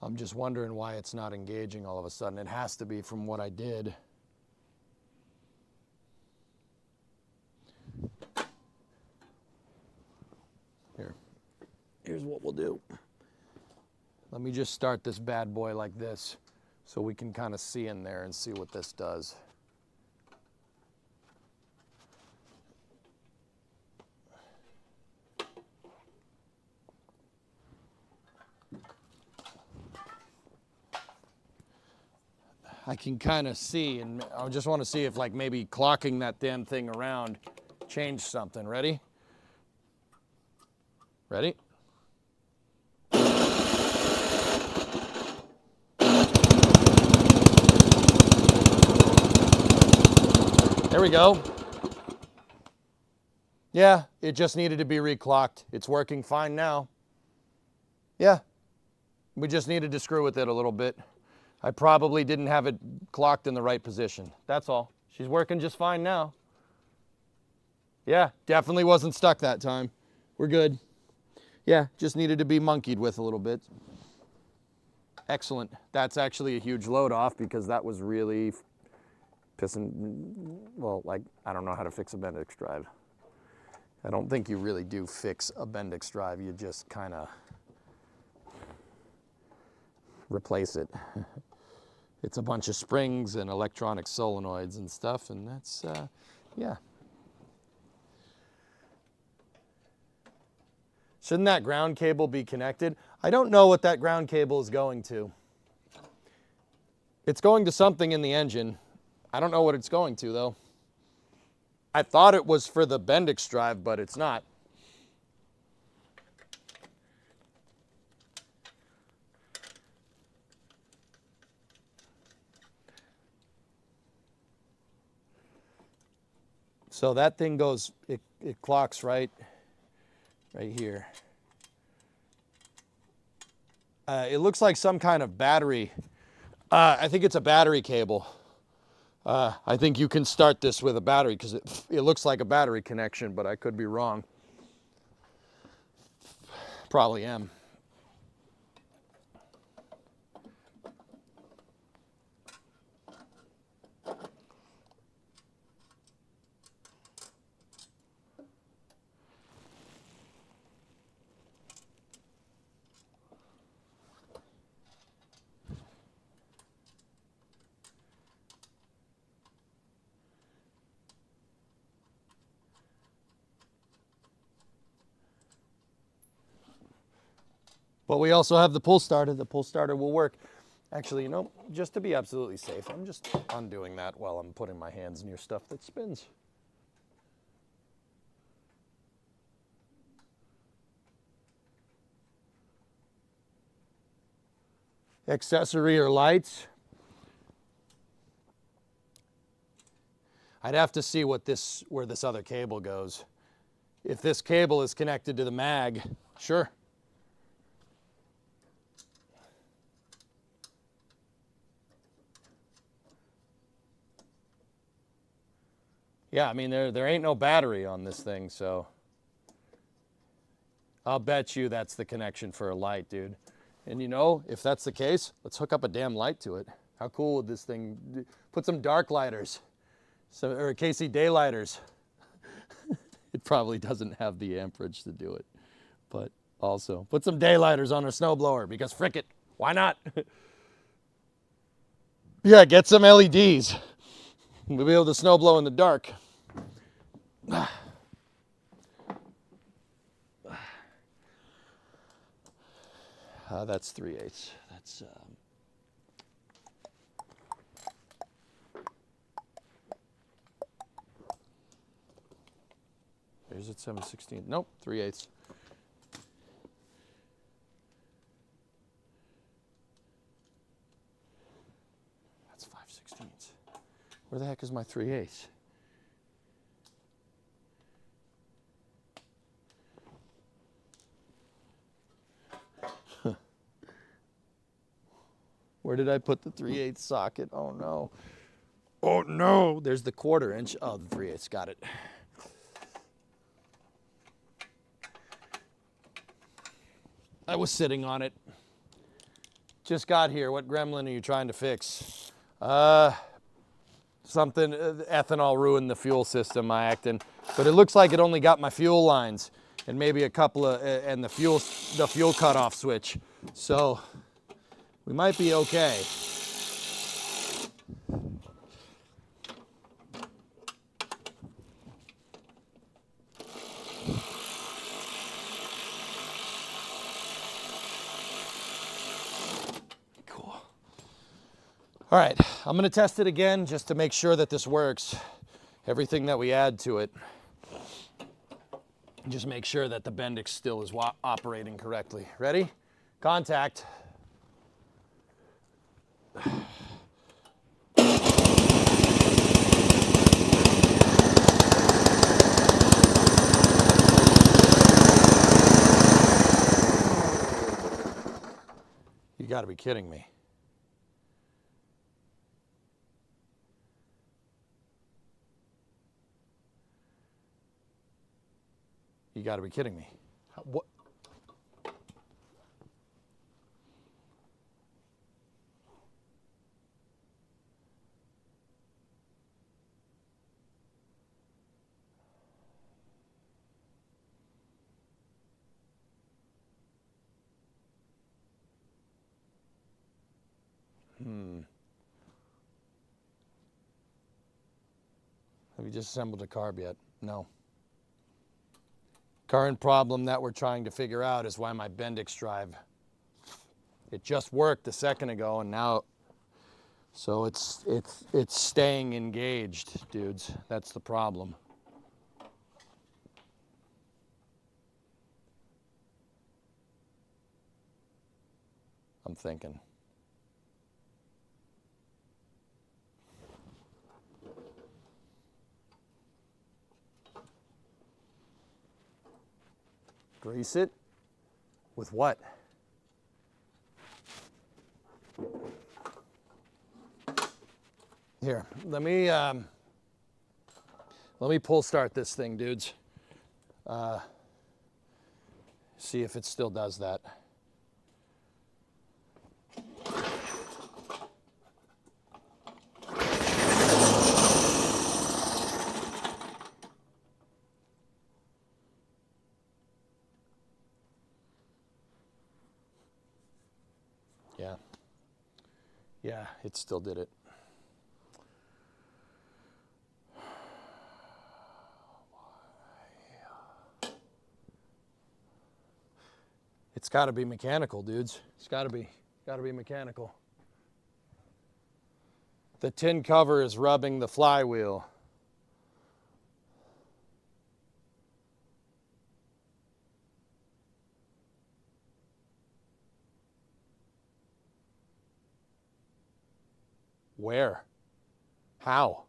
I'm just wondering why it's not engaging all of a sudden. It has to be from what I did. Here's what we'll do. Let me just start this bad boy like this so we can kind of see in there and see what this does. I can kind of see, and I just want to see if like maybe clocking that damn thing around changed something. Ready? Ready? There we go. Yeah, it just needed to be reclocked. It's working fine now. Yeah, we just needed to screw with it a little bit. I probably didn't have it clocked in the right position. That's all. She's working just fine now. Yeah, definitely wasn't stuck that time. We're good. Yeah, just needed to be monkeyed with a little bit. Excellent. That's actually a huge load off because that was really pissing, well, like, I don't know how to fix a Bendix drive. I don't think you really do fix a Bendix drive. You just kind of replace it. It's a bunch of springs and electronic solenoids and stuff, and that's, yeah. Shouldn't that ground cable be connected? I don't know what that ground cable is going to. It's going to something in the engine. I don't know what it's going to, though. I thought it was for the Bendix drive, but it's not. So that thing goes, it clocks right here. It looks like some kind of battery. I think it's a battery cable. I think you can start this with a battery because it looks like a battery connection, but I could be wrong. Probably am. But we also have the pull starter. The pull starter will work. Actually, you know, just to be absolutely safe, I'm just undoing that while I'm putting my hands near stuff that spins. Accessory or lights. I'd have to see what where this other cable goes. If this cable is connected to the mag, sure. Yeah, I mean, there ain't no battery on this thing, so I'll bet you that's the connection for a light, dude. And you know, if that's the case, let's hook up a damn light to it. How cool would this thing be? Put some dark lighters, or KC daylighters. It probably doesn't have the amperage to do it, but also put some daylighters on a snowblower because frick it, why not? Yeah, get some LEDs. We'll be able to snowblow in the dark. That's 3/8. That's Is it 7/16? Nope, 3/8. That's 5/16. Where the heck is my 3/8? Where did I put the 3/8 socket? Oh no. Oh no, there's the 1/4 inch. Oh, the 3/8, got it. I was sitting on it. Just got here. What gremlin are you trying to fix? Something, ethanol ruined the fuel system, I acting. But it looks like it only got my fuel lines and maybe a couple of, and the fuel cutoff switch. So we might be okay. Cool. All right, I'm gonna test it again just to make sure that this works. Everything that we add to it. Just make sure that the Bendix still is operating correctly. Ready? Contact. You gotta be kidding me. You gotta be kidding me. What? Have you disassembled a carb yet? No. Current problem that we're trying to figure out is why my Bendix drive, it just worked a second ago and now, so it's staying engaged, dudes. That's the problem. I'm thinking. Grease it with what? Here, let me pull start this thing, dudes. See if it still does that. Yeah. Yeah, it still did it. It's got to be mechanical, dudes. It's got to be mechanical. The tin cover is rubbing the flywheel. Where? How?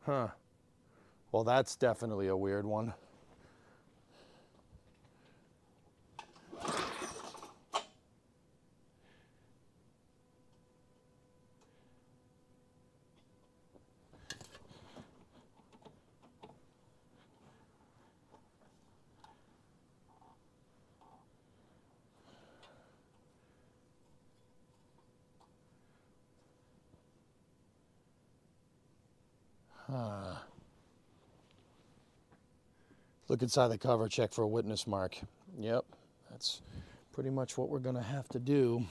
Huh. Well, that's definitely a weird one. Look inside the cover, check for a witness mark. Yep, that's pretty much what we're gonna have to do.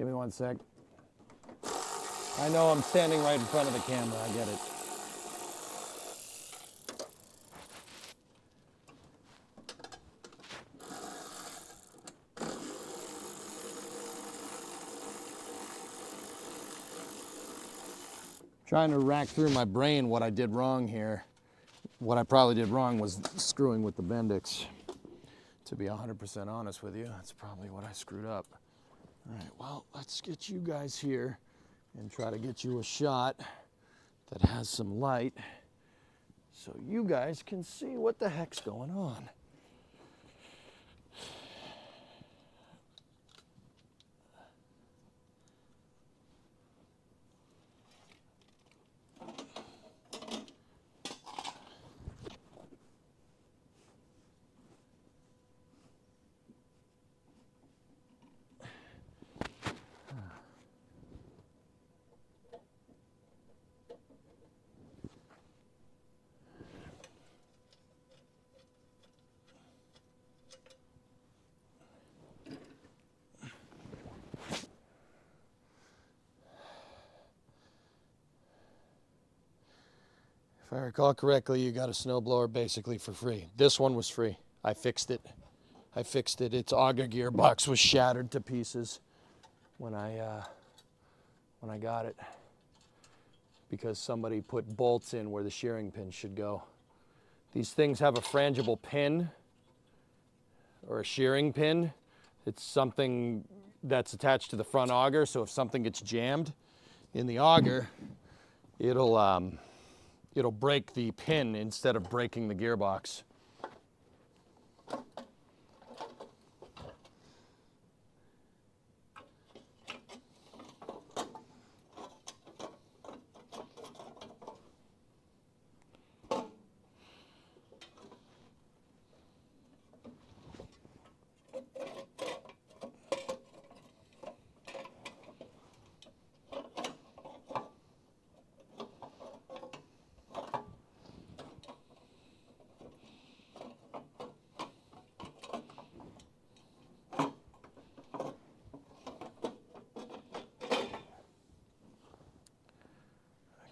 Give me 1 sec. I know I'm standing right in front of the camera. I get it. Trying to rack through my brain what I did wrong here. What I probably did wrong was screwing with the Bendix. To be 100% honest with you, that's probably what I screwed up. All right, well, let's get you guys here and try to get you a shot that has some light so you guys can see what the heck's going on. If I recall correctly, you got a snowblower basically for free. This one was free. I fixed it. Its auger gearbox was shattered to pieces when I got it because somebody put bolts in where the shearing pin should go. These things have a frangible pin or a shearing pin. It's something that's attached to the front auger, so if something gets jammed in the auger, it'll break the pin instead of breaking the gearbox.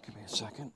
Give me a second.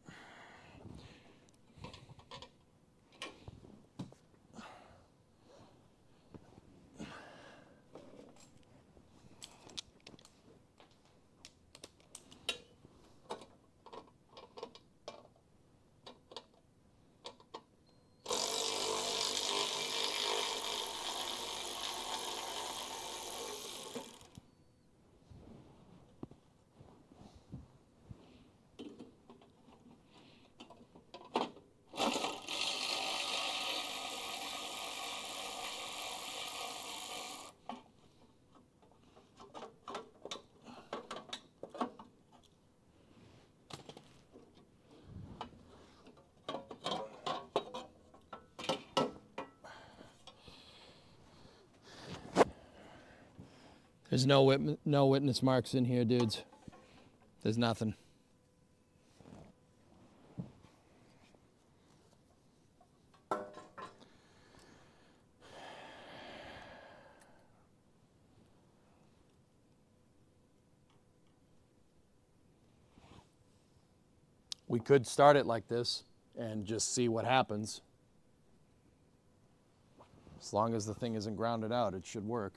There's no witness marks in here, dudes. There's nothing. We could start it like this and just see what happens. As long as the thing isn't grounded out, it should work.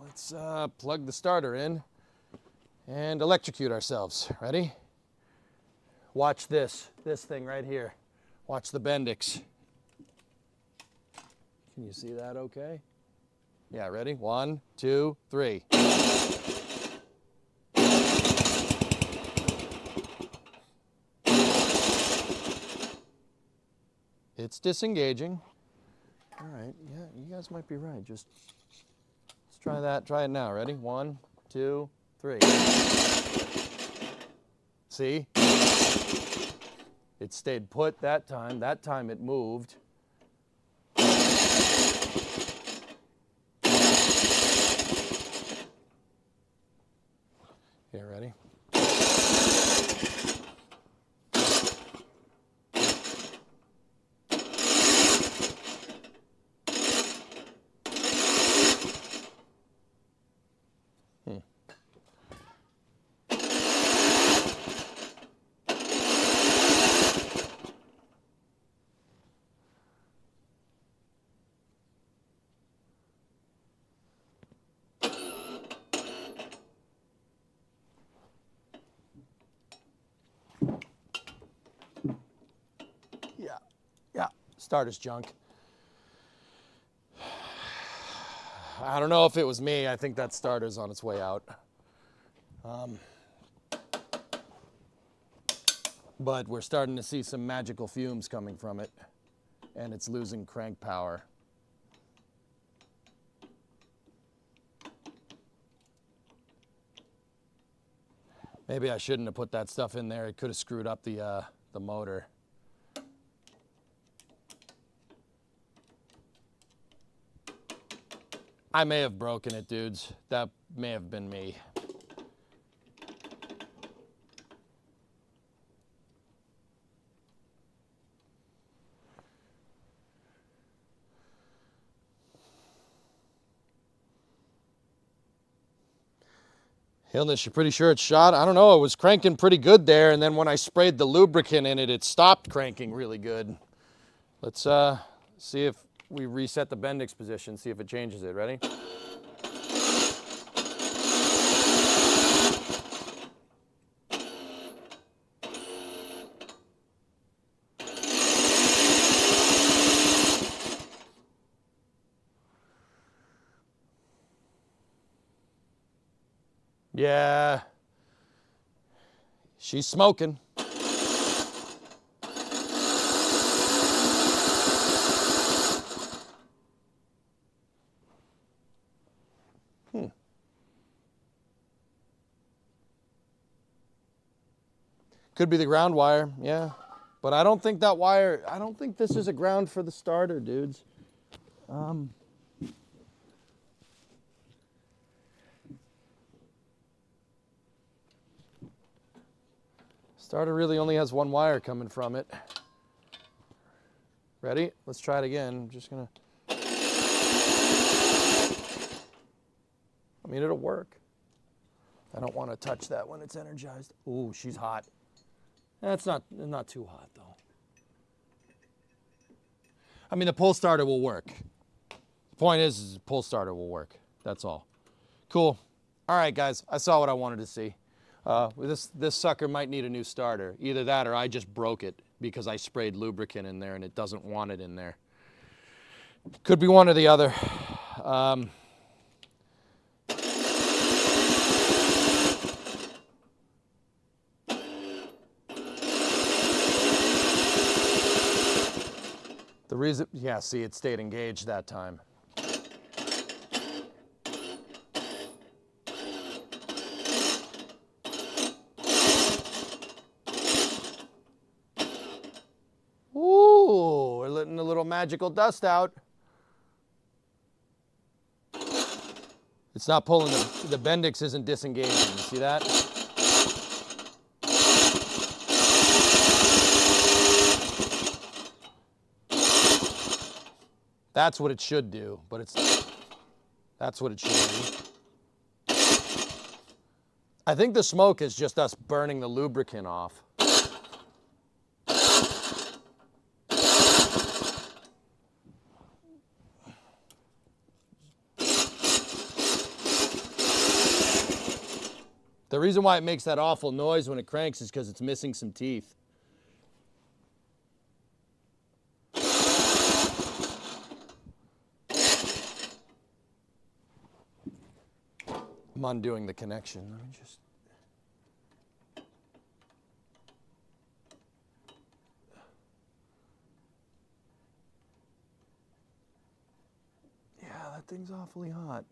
Let's plug the starter in and electrocute ourselves. Ready? Watch this thing right here. Watch the Bendix. Can you see that okay? Yeah, ready? 1, 2, 3. It's disengaging. All right, yeah, you guys might be right. Just let's try that. Try it now. Ready? 1, 2, 3. See? It stayed put that time. That time it moved. Here, ready? Starter's junk. I don't know if it was me. I think that starter's on its way out. But we're starting to see some magical fumes coming from it, and it's losing crank power. Maybe I shouldn't have put that stuff in there. It could have screwed up the motor. I may have broken it, dudes. That may have been me. Illness, you're pretty sure it's shot? I don't know, it was cranking pretty good there, and then when I sprayed the lubricant in it, it stopped cranking really good. Let's see if we reset the Bendix position, see if it changes it. Ready? Yeah. She's smoking. Could be the ground wire, yeah. But I don't think that wire, I don't think this is a ground for the starter, dudes. Starter really only has one wire coming from it. Ready? Let's try it again. I'm just gonna. I mean, it'll work. I don't want to touch that when it's energized. Ooh, she's hot. That's not too hot though. I mean, the pull starter will work. The point is the pull starter will work. That's all. Cool. All right, guys. I saw what I wanted to see. This sucker might need a new starter. Either that or I just broke it because I sprayed lubricant in there and it doesn't want it in there. Could be one or the other. The reason, yeah, see, it stayed engaged that time. Ooh, we're letting a little magical dust out. It's not pulling, the Bendix isn't disengaging, you see that? That's what it should do, but that's what it should do. I think the smoke is just us burning the lubricant off. The reason why it makes that awful noise when it cranks is because it's missing some teeth. I'm undoing the connection. Let me just. Yeah, that thing's awfully hot.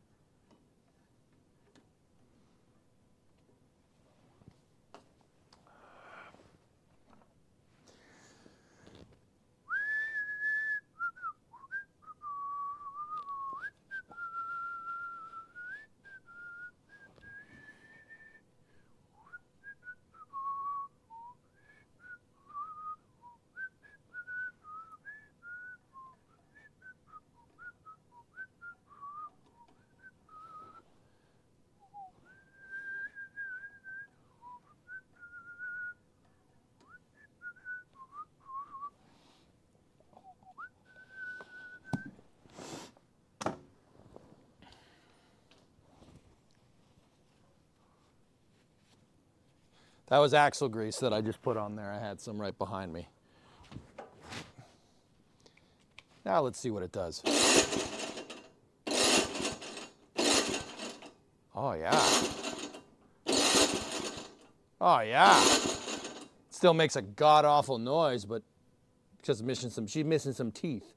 That was axle grease that I just put on there. I had some right behind me. Now let's see what it does. Oh, yeah. Oh, yeah. Still makes a god-awful noise, but she's missing some teeth.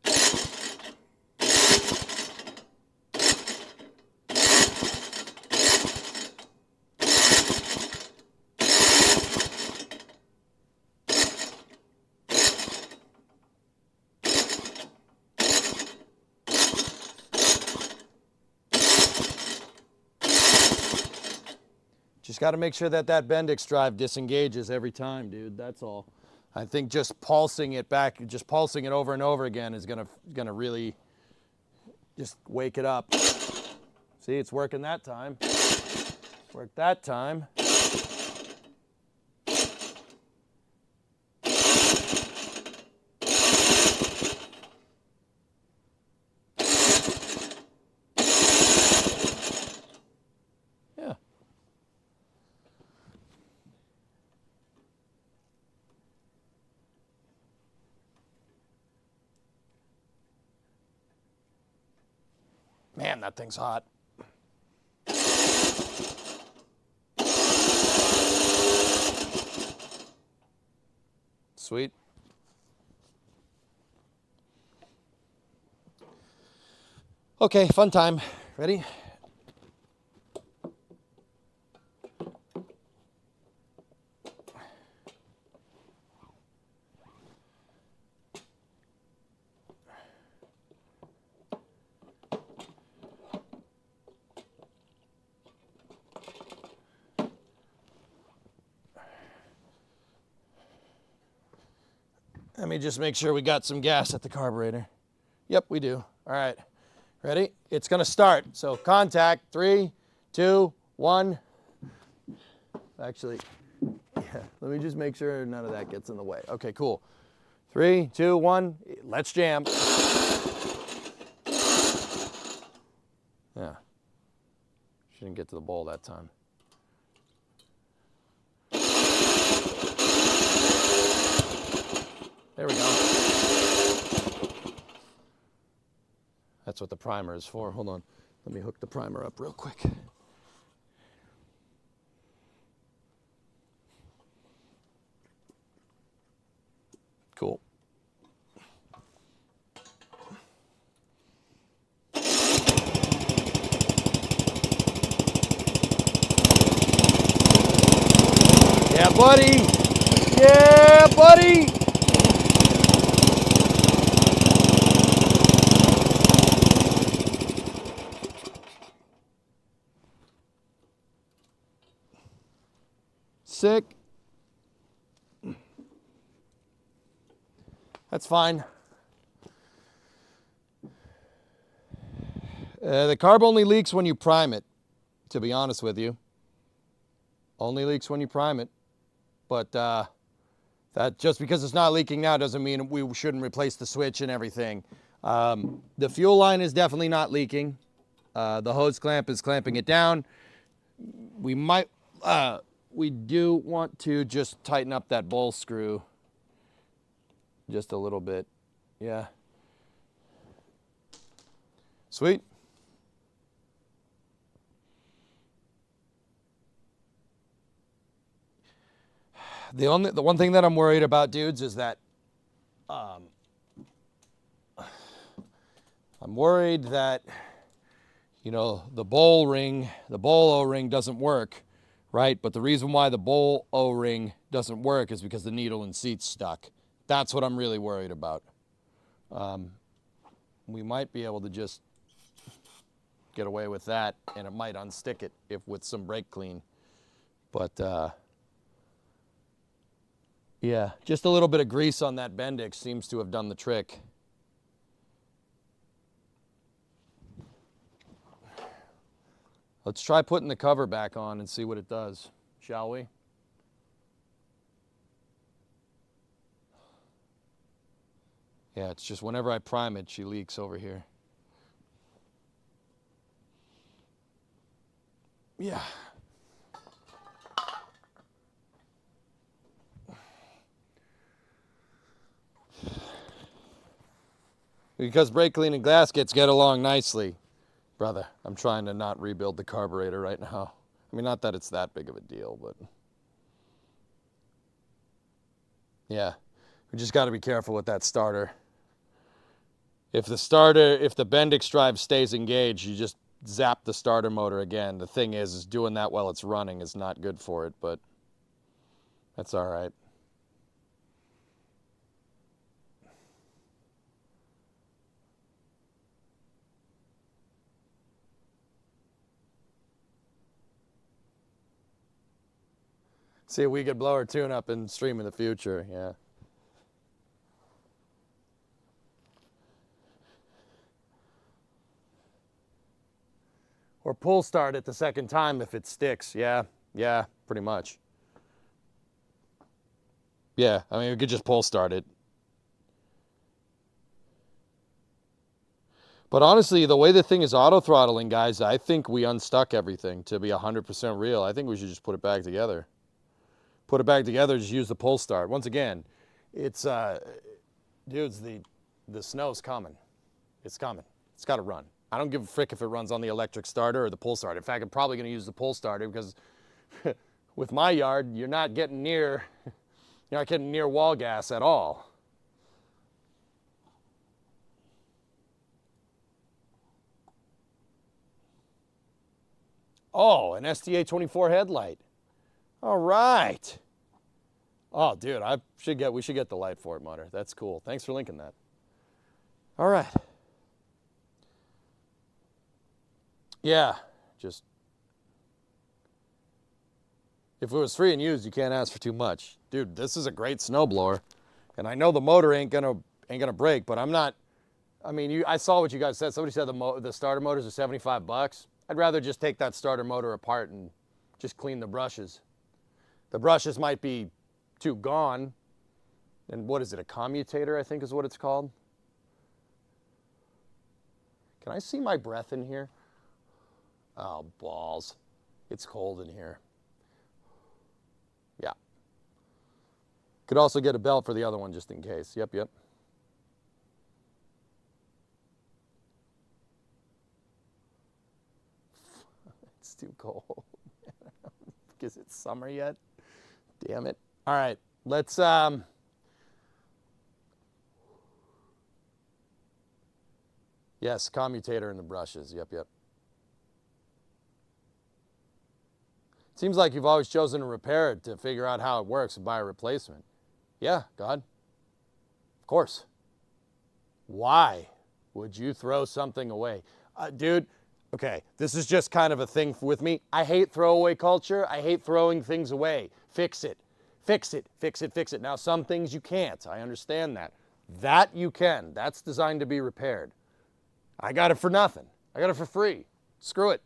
Just got to make sure that Bendix drive disengages every time, dude. That's all. I think just pulsing it back, just pulsing it over and over again is gonna really just wake it up. See, it's working that time. Worked that time. Yeah. Man, that thing's hot. Sweet. Okay, fun time. Ready? Let me just make sure we got some gas at the carburetor. Yep, we do. All right. Ready? It's going to start. So contact. 3, 2, 1. Actually, yeah, let me just make sure none of that gets in the way. Okay, cool. 3, 2, 1. Let's jam. Yeah. She didn't get to the bowl that time. There we go. That's what the primer is for. Hold on. Let me hook the primer up real quick. Cool. Yeah, buddy. Yeah, buddy. Sick. That's fine. The carb only leaks when you prime it, to be honest with you. Only leaks when you prime it. But that just because it's not leaking now doesn't mean we shouldn't replace the switch and everything. The fuel line is definitely not leaking. The hose clamp is clamping it down. We do want to just tighten up that bowl screw just a little bit. Yeah. Sweet. The one thing that I'm worried about, dudes, is that I'm worried that, you know, the bowl O-ring doesn't work, right? But the reason why the bowl O-ring doesn't work is because the needle and seat's stuck. That's what I'm really worried about. We might be able to just get away with that, and it might unstick it with some brake clean. But yeah, just a little bit of grease on that Bendix seems to have done the trick. Let's try putting the cover back on and see what it does, shall we? Yeah, it's just whenever I prime it, she leaks over here. Yeah. Because brake cleaning gaskets get along nicely. Brother, I'm trying to not rebuild the carburetor right now. I mean, not that it's that big of a deal, but... yeah, we just got to be careful with that starter. If the Bendix drive stays engaged, you just zap the starter motor again. The thing is doing that while it's running is not good for it, but that's all right. See a weekend blower tune-up and stream in the future, yeah. Or pull start it the second time if it sticks, yeah, pretty much. Yeah, I mean, we could just pull start it. But honestly, the way the thing is auto-throttling, guys, I think we unstuck everything to be 100% real. I think we should just put it back together. Put it back together, just use the pull start. Once again, it's, dudes, the snow's coming. It's coming. It's got to run. I don't give a frick if it runs on the electric starter or the pull starter. In fact, I'm probably going to use the pull starter because with my yard, you're not getting near wall gas at all. Oh, an STA 24 headlight. All right. Oh, dude, we should get the light for it, Mutter. That's cool. Thanks for linking that. All right. Yeah, just if it was free and used, you can't ask for too much. Dude, this is a great snowblower. And I know the motor ain't gonna break, but I'm not, I mean, I saw what you guys said. Somebody said the starter motors are 75 bucks. I'd rather just take that starter motor apart and just clean the brushes. The brushes might be too gone. And what is it, a commutator, I think is what it's called? Can I see my breath in here? Oh, balls. It's cold in here. Yeah. Could also get a belt for the other one just in case. Yep. It's too cold. Because it's summer yet. Damn it. All right, let's yes, commutator in the brushes. Yep. Seems like you've always chosen to repair it to figure out how it works and buy a replacement. Yeah, God. Of course. Why would you throw something away? Dude, okay, this is just kind of a thing with me. I hate throwaway culture. I hate throwing things away. Fix it. Fix it. Now, some things you can't. I understand that. That you can. That's designed to be repaired. I got it for nothing. I got it for free. Screw it.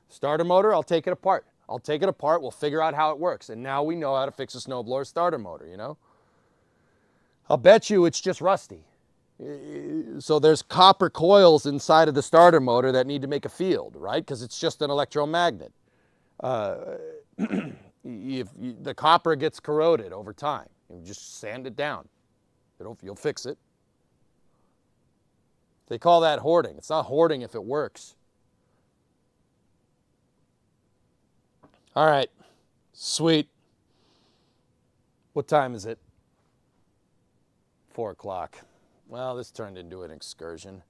Starter motor, I'll take it apart. We'll figure out how it works. And now we know how to fix a snowblower starter motor, you know? I'll bet you it's just rusty. So there's copper coils inside of the starter motor that need to make a field, right? Because it's just an electromagnet. If the copper gets corroded over time, you just sand it down. You'll fix it. They call that hoarding. It's not hoarding if it works. All right, sweet. What time is it? 4 o'clock. Well, this turned into an excursion.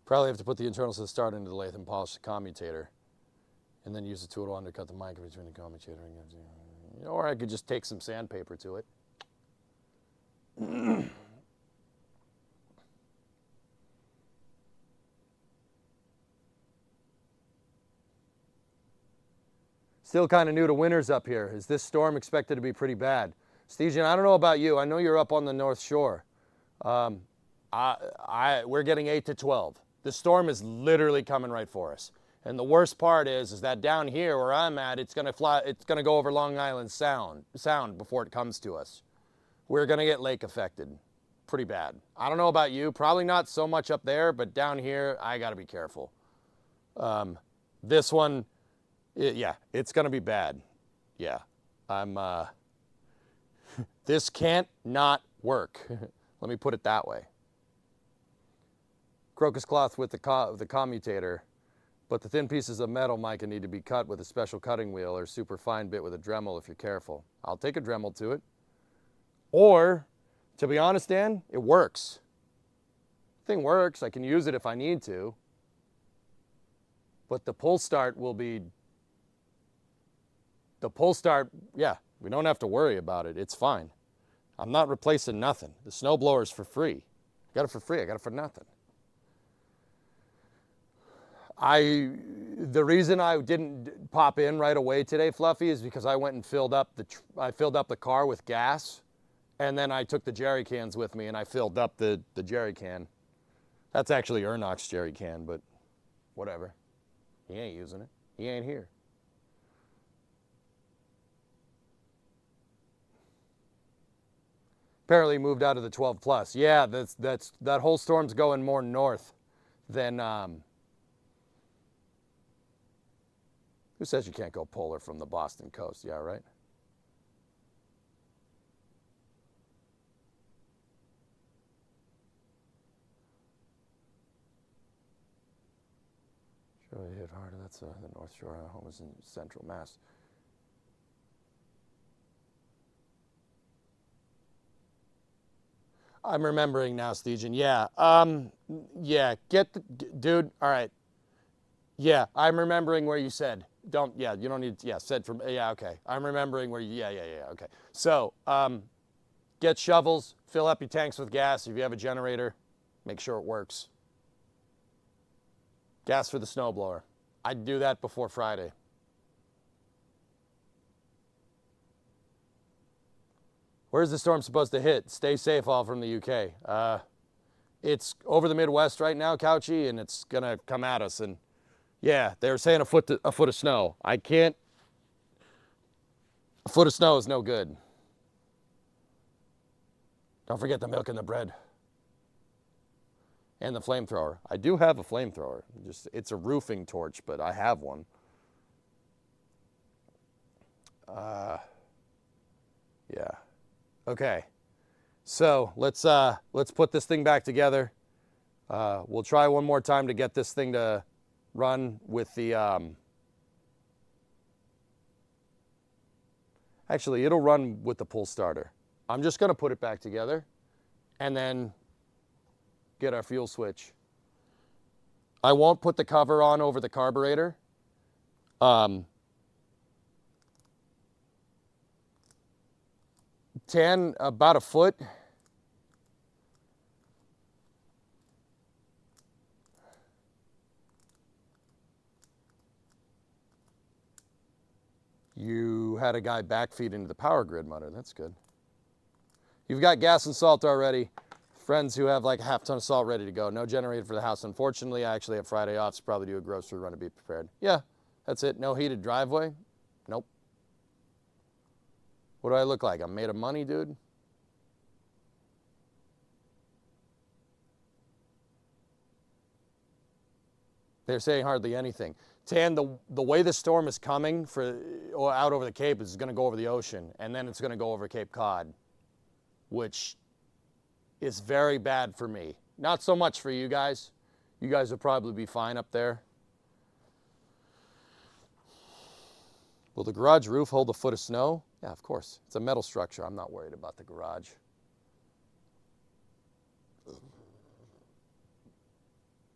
Probably have to put the internals of the starter into the lathe and polish the commutator. And then use the tool to undercut the mica between the commutator and... Or I could just take some sandpaper to it. Still kind of new to winters up here. Is this storm expected to be pretty bad? Stesian, I don't know about you. I know you're up on the North Shore. We're getting 8 to 12. The storm is literally coming right for us. And the worst part is that down here where I'm at, it's gonna go over Long Island Sound before it comes to us. We're gonna get lake affected. Pretty bad. I don't know about you. Probably not so much up there, but down here, I gotta be careful. This one, yeah, it's gonna be bad. Yeah, This can't not work. Let me put it that way. Crocus cloth with the commutator, but the thin pieces of metal, Micah, need to be cut with a special cutting wheel or super fine bit with a Dremel if you're careful. I'll take a Dremel to it. Or, to be honest, Dan, it works. The thing works. I can use it if I need to. But the pull start will be... The pull start, yeah, we don't have to worry about it. It's fine. I'm not replacing nothing. The snowblower's for free. I got it for free. I got it for nothing. The reason I didn't pop in right away today, Fluffy, is because I went and filled up the car with gas, and then I took the jerry cans with me and I filled up the jerry can. That's actually Ernok's jerry can, but whatever. He ain't using it. He ain't here. Apparently moved out of the 12 plus. Yeah, that whole storm's going more north than who says you can't go polar from the Boston coast? Yeah, right? Sure, hit harder. That's the North Shore. Home is in Central Mass. I'm remembering now, Stegen. Yeah. Yeah. Dude. All right. Yeah. I'm remembering where you said. You don't need, said from, yeah, okay. I'm remembering where yeah, okay. So, get shovels, fill up your tanks with gas. If you have a generator, make sure it works. Gas for the snowblower. I'd do that before Friday. Where's the storm supposed to hit? Stay safe, all from the UK. It's over the Midwest right now, Couchy, and it's gonna come at us. And yeah, they were saying a foot of snow. I can't. A foot of snow is no good. Don't forget the milk and the bread. And the flamethrower. I do have a flamethrower. It's a roofing torch, but I have one. Yeah. Okay. So let's put this thing back together. We'll try one more time to get this thing to run with the actually it'll run with the pull starter. I'm just gonna put it back together and then get our fuel switch. I won't put the cover on over the carburetor. Tan, about a foot. You had a guy backfeed into the power grid, Mutter. That's good. You've got gas and salt already. Friends who have like a half ton of salt ready to go. No generator for the house. Unfortunately, I actually have Friday off, so probably do a grocery run to be prepared. Yeah, that's it. No heated driveway? Nope. What do I look like? I'm made of money, dude? They're saying hardly anything. Tan, the way the storm is coming out over the Cape is going to go over the ocean, and then it's going to go over Cape Cod, which is very bad for me. Not so much for you guys. You guys will probably be fine up there. Will the garage roof hold a foot of snow? Yeah, of course. It's a metal structure. I'm not worried about the garage.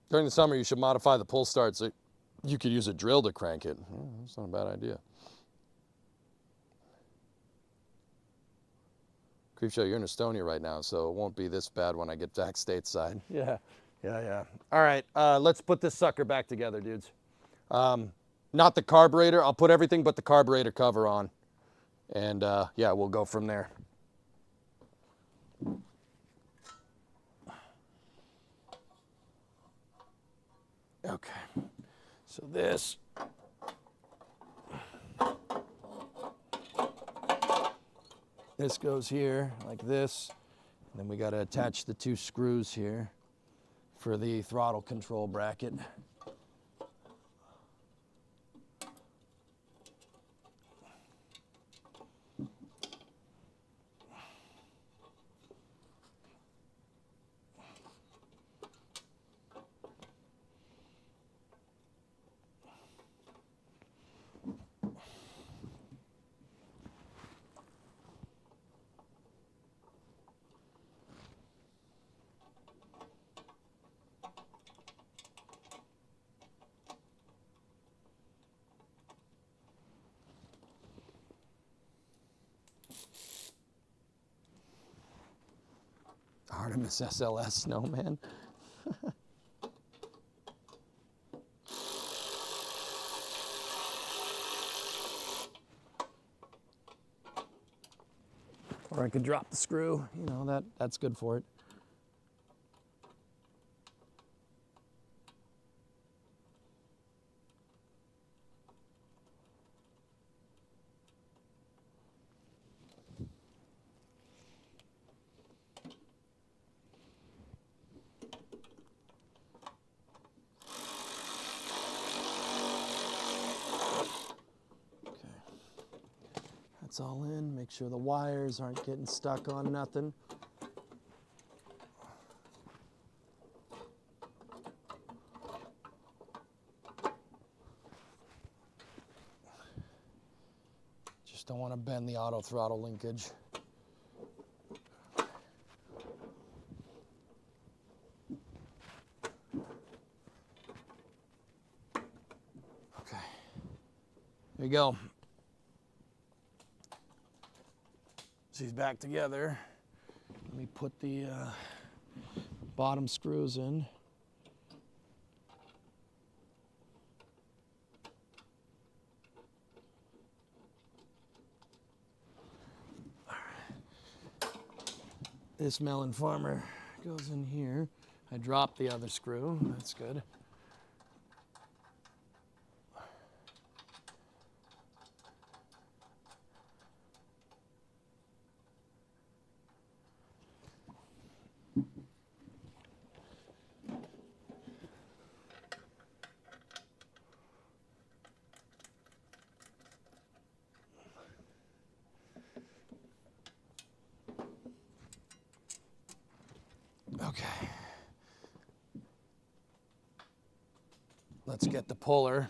During the summer, you should modify the pull start so you could use a drill to crank it. That's not a bad idea. Creepshow, you're in Estonia right now, so it won't be this bad when I get back stateside. Yeah. All right, let's put this sucker back together, dudes. Not the carburetor. I'll put everything but the carburetor cover on. And yeah, we'll go from there. Okay, so this goes here like this, and then we got to attach the two screws here for the throttle control bracket. Artemis SLS snowman. Or I could drop the screw, you know, that's good for it. That's all in. Make sure the wires aren't getting stuck on nothing. Just don't want to bend the auto throttle linkage. Okay. There you go. These back together. Let me put the bottom screws in. This melon farmer goes in here. I dropped the other screw. That's good. Okay. Let's get the puller.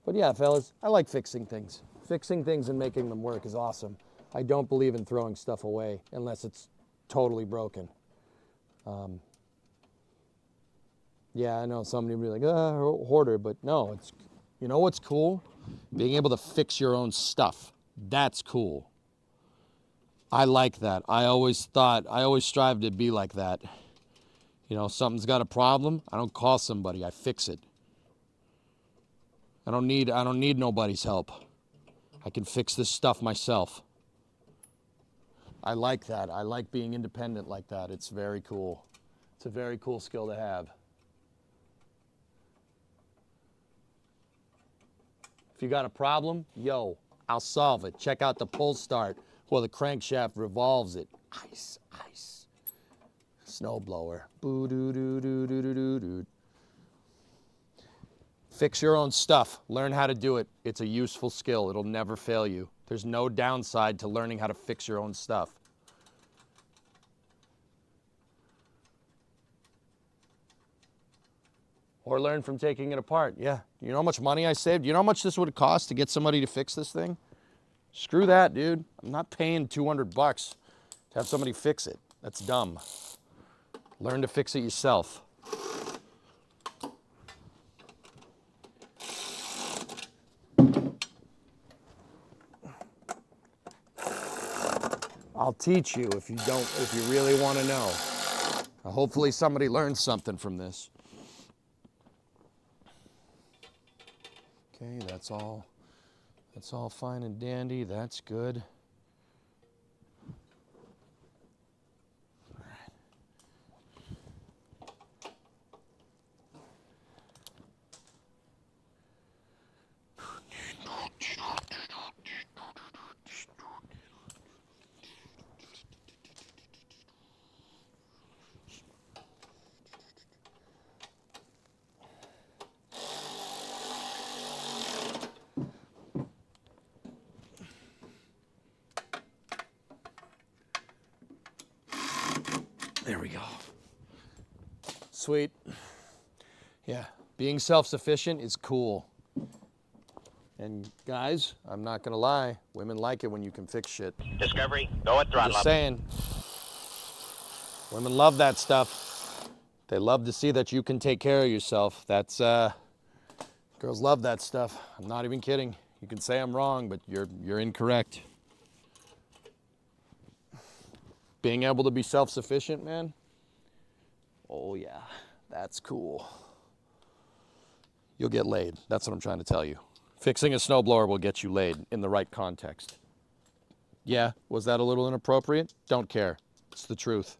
But yeah, fellas, I like fixing things. Fixing things and making them work is awesome. I don't believe in throwing stuff away unless it's totally broken. Yeah, I know somebody will be like, hoarder, but no, it's, you know what's cool? Being able to fix your own stuff. That's cool. I like that. I always strive to be like that. You know, something's got a problem, I don't call somebody, I fix it. I don't need nobody's help. I can fix this stuff myself. I like that. I like being independent like that. It's very cool. It's a very cool skill to have. If you got a problem, yo, I'll solve it. Check out the pull start where the crankshaft revolves it. Ice, ice. Snowblower. Boo doo doo doo doo doo doo doo. Fix your own stuff. Learn how to do it. It's a useful skill. It'll never fail you. There's no downside to learning how to fix your own stuff. Or learn from taking it apart. Yeah. You know how much money I saved? You know how much this would cost to get somebody to fix this thing? Screw that, dude. I'm not paying $200 to have somebody fix it. That's dumb. Learn to fix it yourself. I'll teach you if you really want to know. Hopefully somebody learns something from this. Okay, that's all fine and dandy. That's good. All right. There we go. Sweet. Yeah, being self-sufficient is cool. And guys, I'm not gonna lie, women like it when you can fix shit. Discovery, go at throttle Just up. saying. Women love that stuff. They love to see that you can take care of yourself. That's Girls love that stuff. I'm not even kidding. You can say I'm wrong, but you're incorrect. Being able to be self-sufficient, man. Oh yeah, that's cool. You'll get laid. That's what I'm trying to tell you. Fixing a snowblower will get you laid in the right context. Yeah, was that a little inappropriate? Don't care. It's the truth.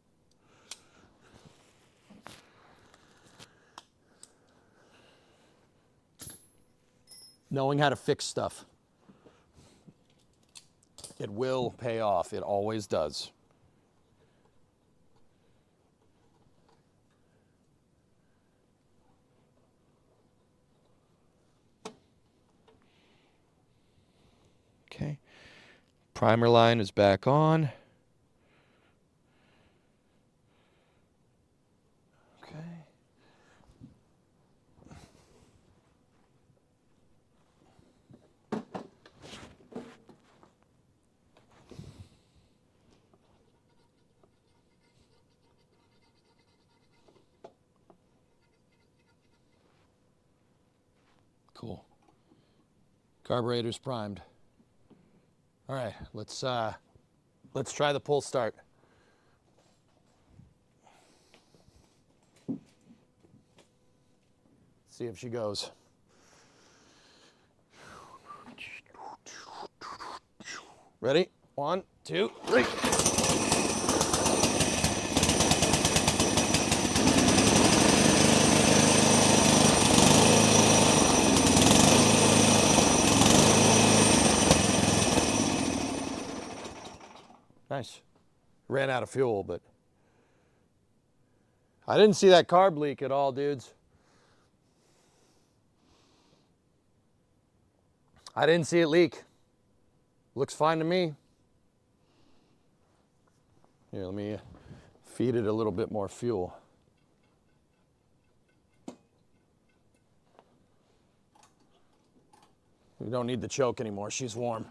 Knowing how to fix stuff. It will pay off. It always does. Okay. Primer line is back on. Okay. Cool. Carburetor's primed. All right, let's try the pull start. See if she goes. Ready? 1, 2, 3. Nice. Ran out of fuel, but I didn't see that carb leak at all, dudes. I didn't see it leak. Looks fine to me. Here, let me feed it a little bit more fuel. We don't need the choke anymore. She's warm.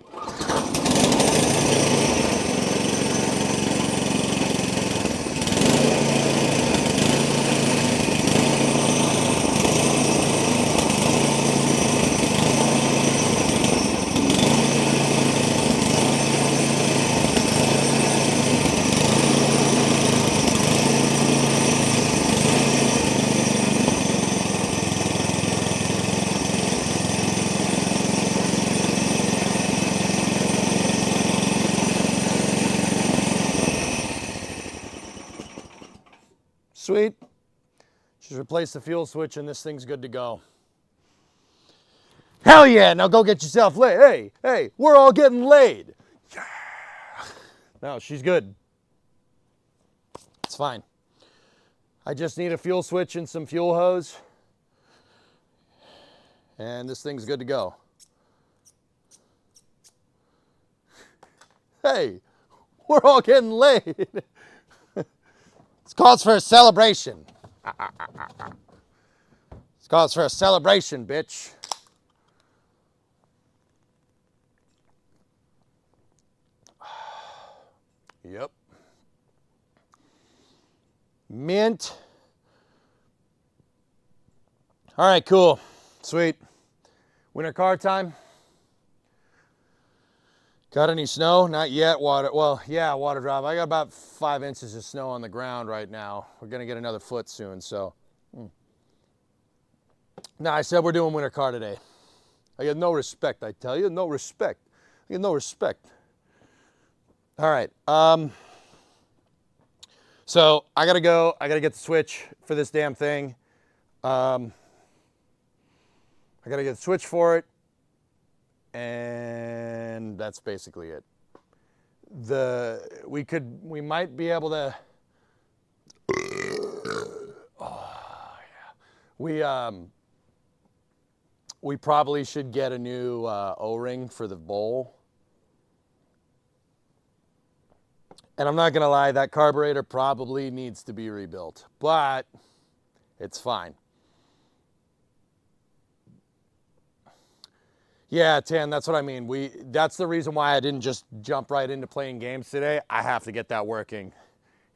Sweet. She's replaced the fuel switch and this thing's good to go. Hell yeah, now go get yourself laid. Hey, we're all getting laid. Yeah. No, she's good. It's fine. I just need a fuel switch and some fuel hose. And this thing's good to go. Hey, we're all getting laid. This calls for a celebration. This calls for a celebration, bitch. Yep. Mint. All right, cool. Sweet. Winter car time. Got any snow? Not yet. Water, well, yeah, water drop. I got about 5 inches of snow on the ground right now. We're going to get another foot soon, so. No, I said we're doing winter car today. I get no respect, I tell you. No respect. I get no respect. All right. So I got to go. I got to get the switch for this damn thing. I got to get the switch for it. And that's basically it. We might be able to, we probably should get a new O-ring for the bowl. And I'm not gonna lie, that carburetor probably needs to be rebuilt, but it's fine. Yeah, Tan, that's what I mean. That's the reason why I didn't just jump right into playing games today. I have to get that working.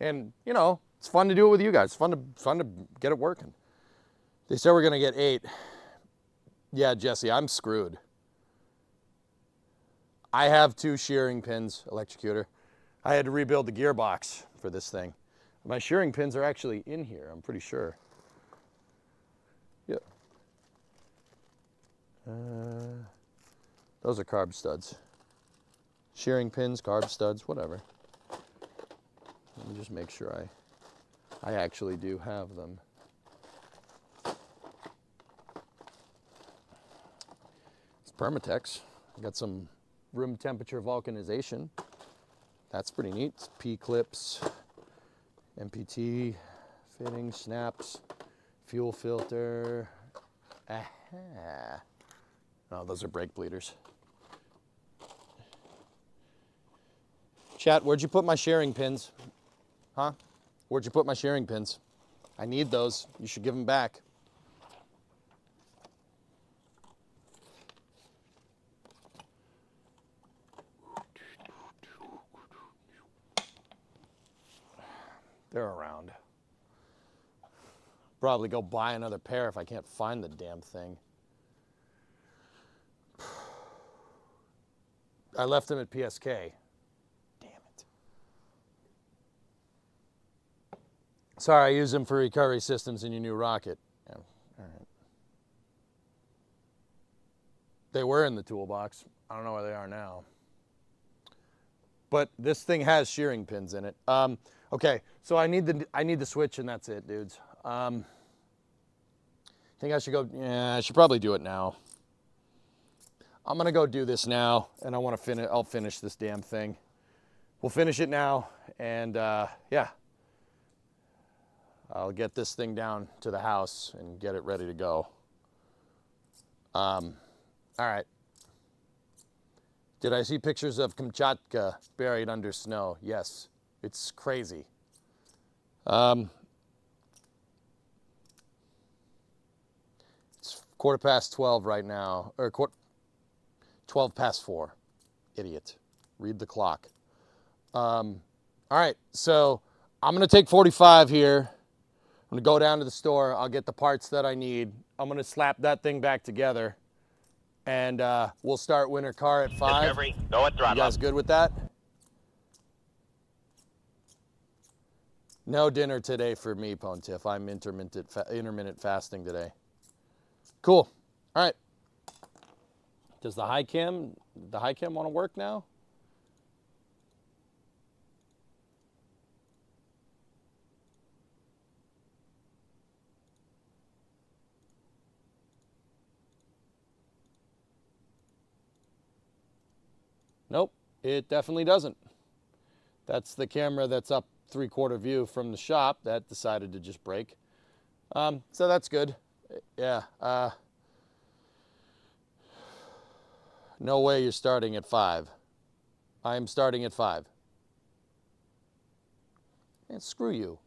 And, you know, it's fun to do it with you guys. It's fun to get it working. They said we're going to get 8. Yeah, Jesse, I'm screwed. I have 2 shearing pins, electrocutor. I had to rebuild the gearbox for this thing. My shearing pins are actually in here, I'm pretty sure. Yep. Those are carb studs. Shearing pins, carb studs, whatever. Let me just make sure I actually do have them. It's Permatex. I got some room temperature vulcanization. That's pretty neat. It's P-clips, MPT, fittings, snaps, fuel filter. Aha. Oh, those are brake bleeders. Chat, where'd you put my shearing pins? Huh? Where'd you put my shearing pins? I need those. You should give them back. They're around. Probably go buy another pair if I can't find the damn thing. I left them at PSK. Damn it. Sorry, I use them for recovery systems in your new rocket. Yeah, all right. They were in the toolbox. I don't know where they are now. But this thing has shearing pins in it. Okay, so I need the switch and that's it, dudes. Think I should go? Yeah, I should probably do it now. I'm gonna go do this now, and I want to finish. I'll finish this damn thing. We'll finish it now, and yeah, I'll get this thing down to the house and get it ready to go. All right. Did I see pictures of Kamchatka buried under snow? Yes, it's crazy. It's 12:15 right now, or 4:12. Idiot. Read the clock. All right, so I'm gonna take 45 here. I'm gonna go down to the store. I'll get the parts that I need. I'm gonna slap that thing back together, and we'll start winter car at 5. Discovery, go at throttle. You guys good with that? No dinner today for me, Pontiff. I'm intermittent fasting today. Cool. All right. Does the high cam want to work now? Nope, it definitely doesn't. That's the camera that's up 3/4 view from the shop that decided to just break. So that's good. Yeah. No way you're starting at 5. I am starting at 5. And screw you.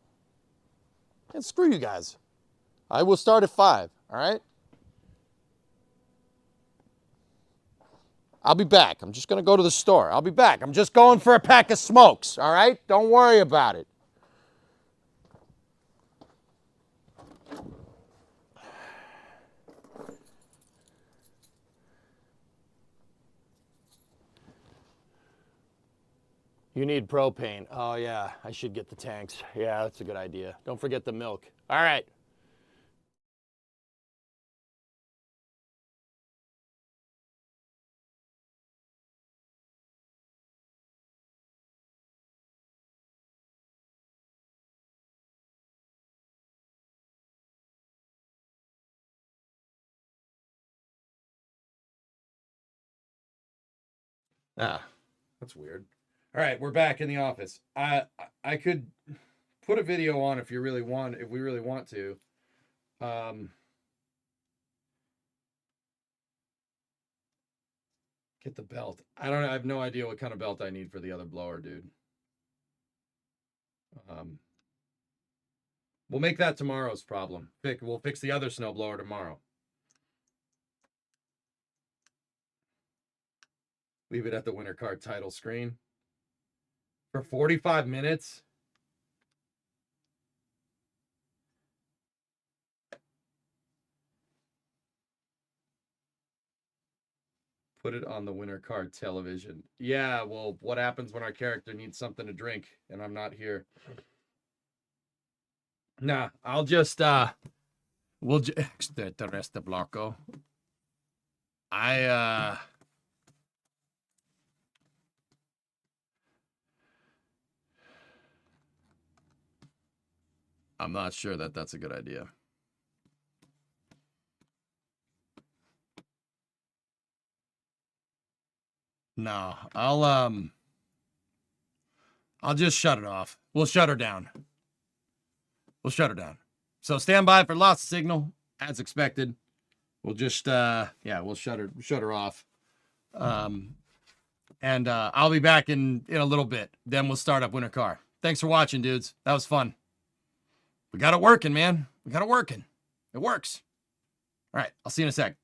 And screw you guys. I will start at 5, all right? I'll be back. I'm just going to go to the store. I'll be back. I'm just going for a pack of smokes, all right? Don't worry about it. You need propane. Oh, yeah, I should get the tanks. Yeah, that's a good idea. Don't forget the milk. All right. Ah, that's weird. All right, we're back in the office. I could put a video on if we really want to. Get the belt. I don't know. I have no idea what kind of belt I need for the other blower, dude. We'll make that tomorrow's problem. We'll fix the other snowblower tomorrow. Leave it at the winter car title screen. For 45 minutes? Put it on the winter card television. Yeah, well, what happens when our character needs something to drink and I'm not here? Nah, I'll just we'll the rest of Bloco. I'm not sure that that's a good idea. No, I'll just shut it off. We'll shut her down. We'll shut her down. So stand by for lost signal as expected. We'll just we'll shut her off. And I'll be back in a little bit. Then we'll start up Winter Car. Thanks for watching, dudes. That was fun. We got it working, man. We got it working. It works. All right, I'll see you in a sec.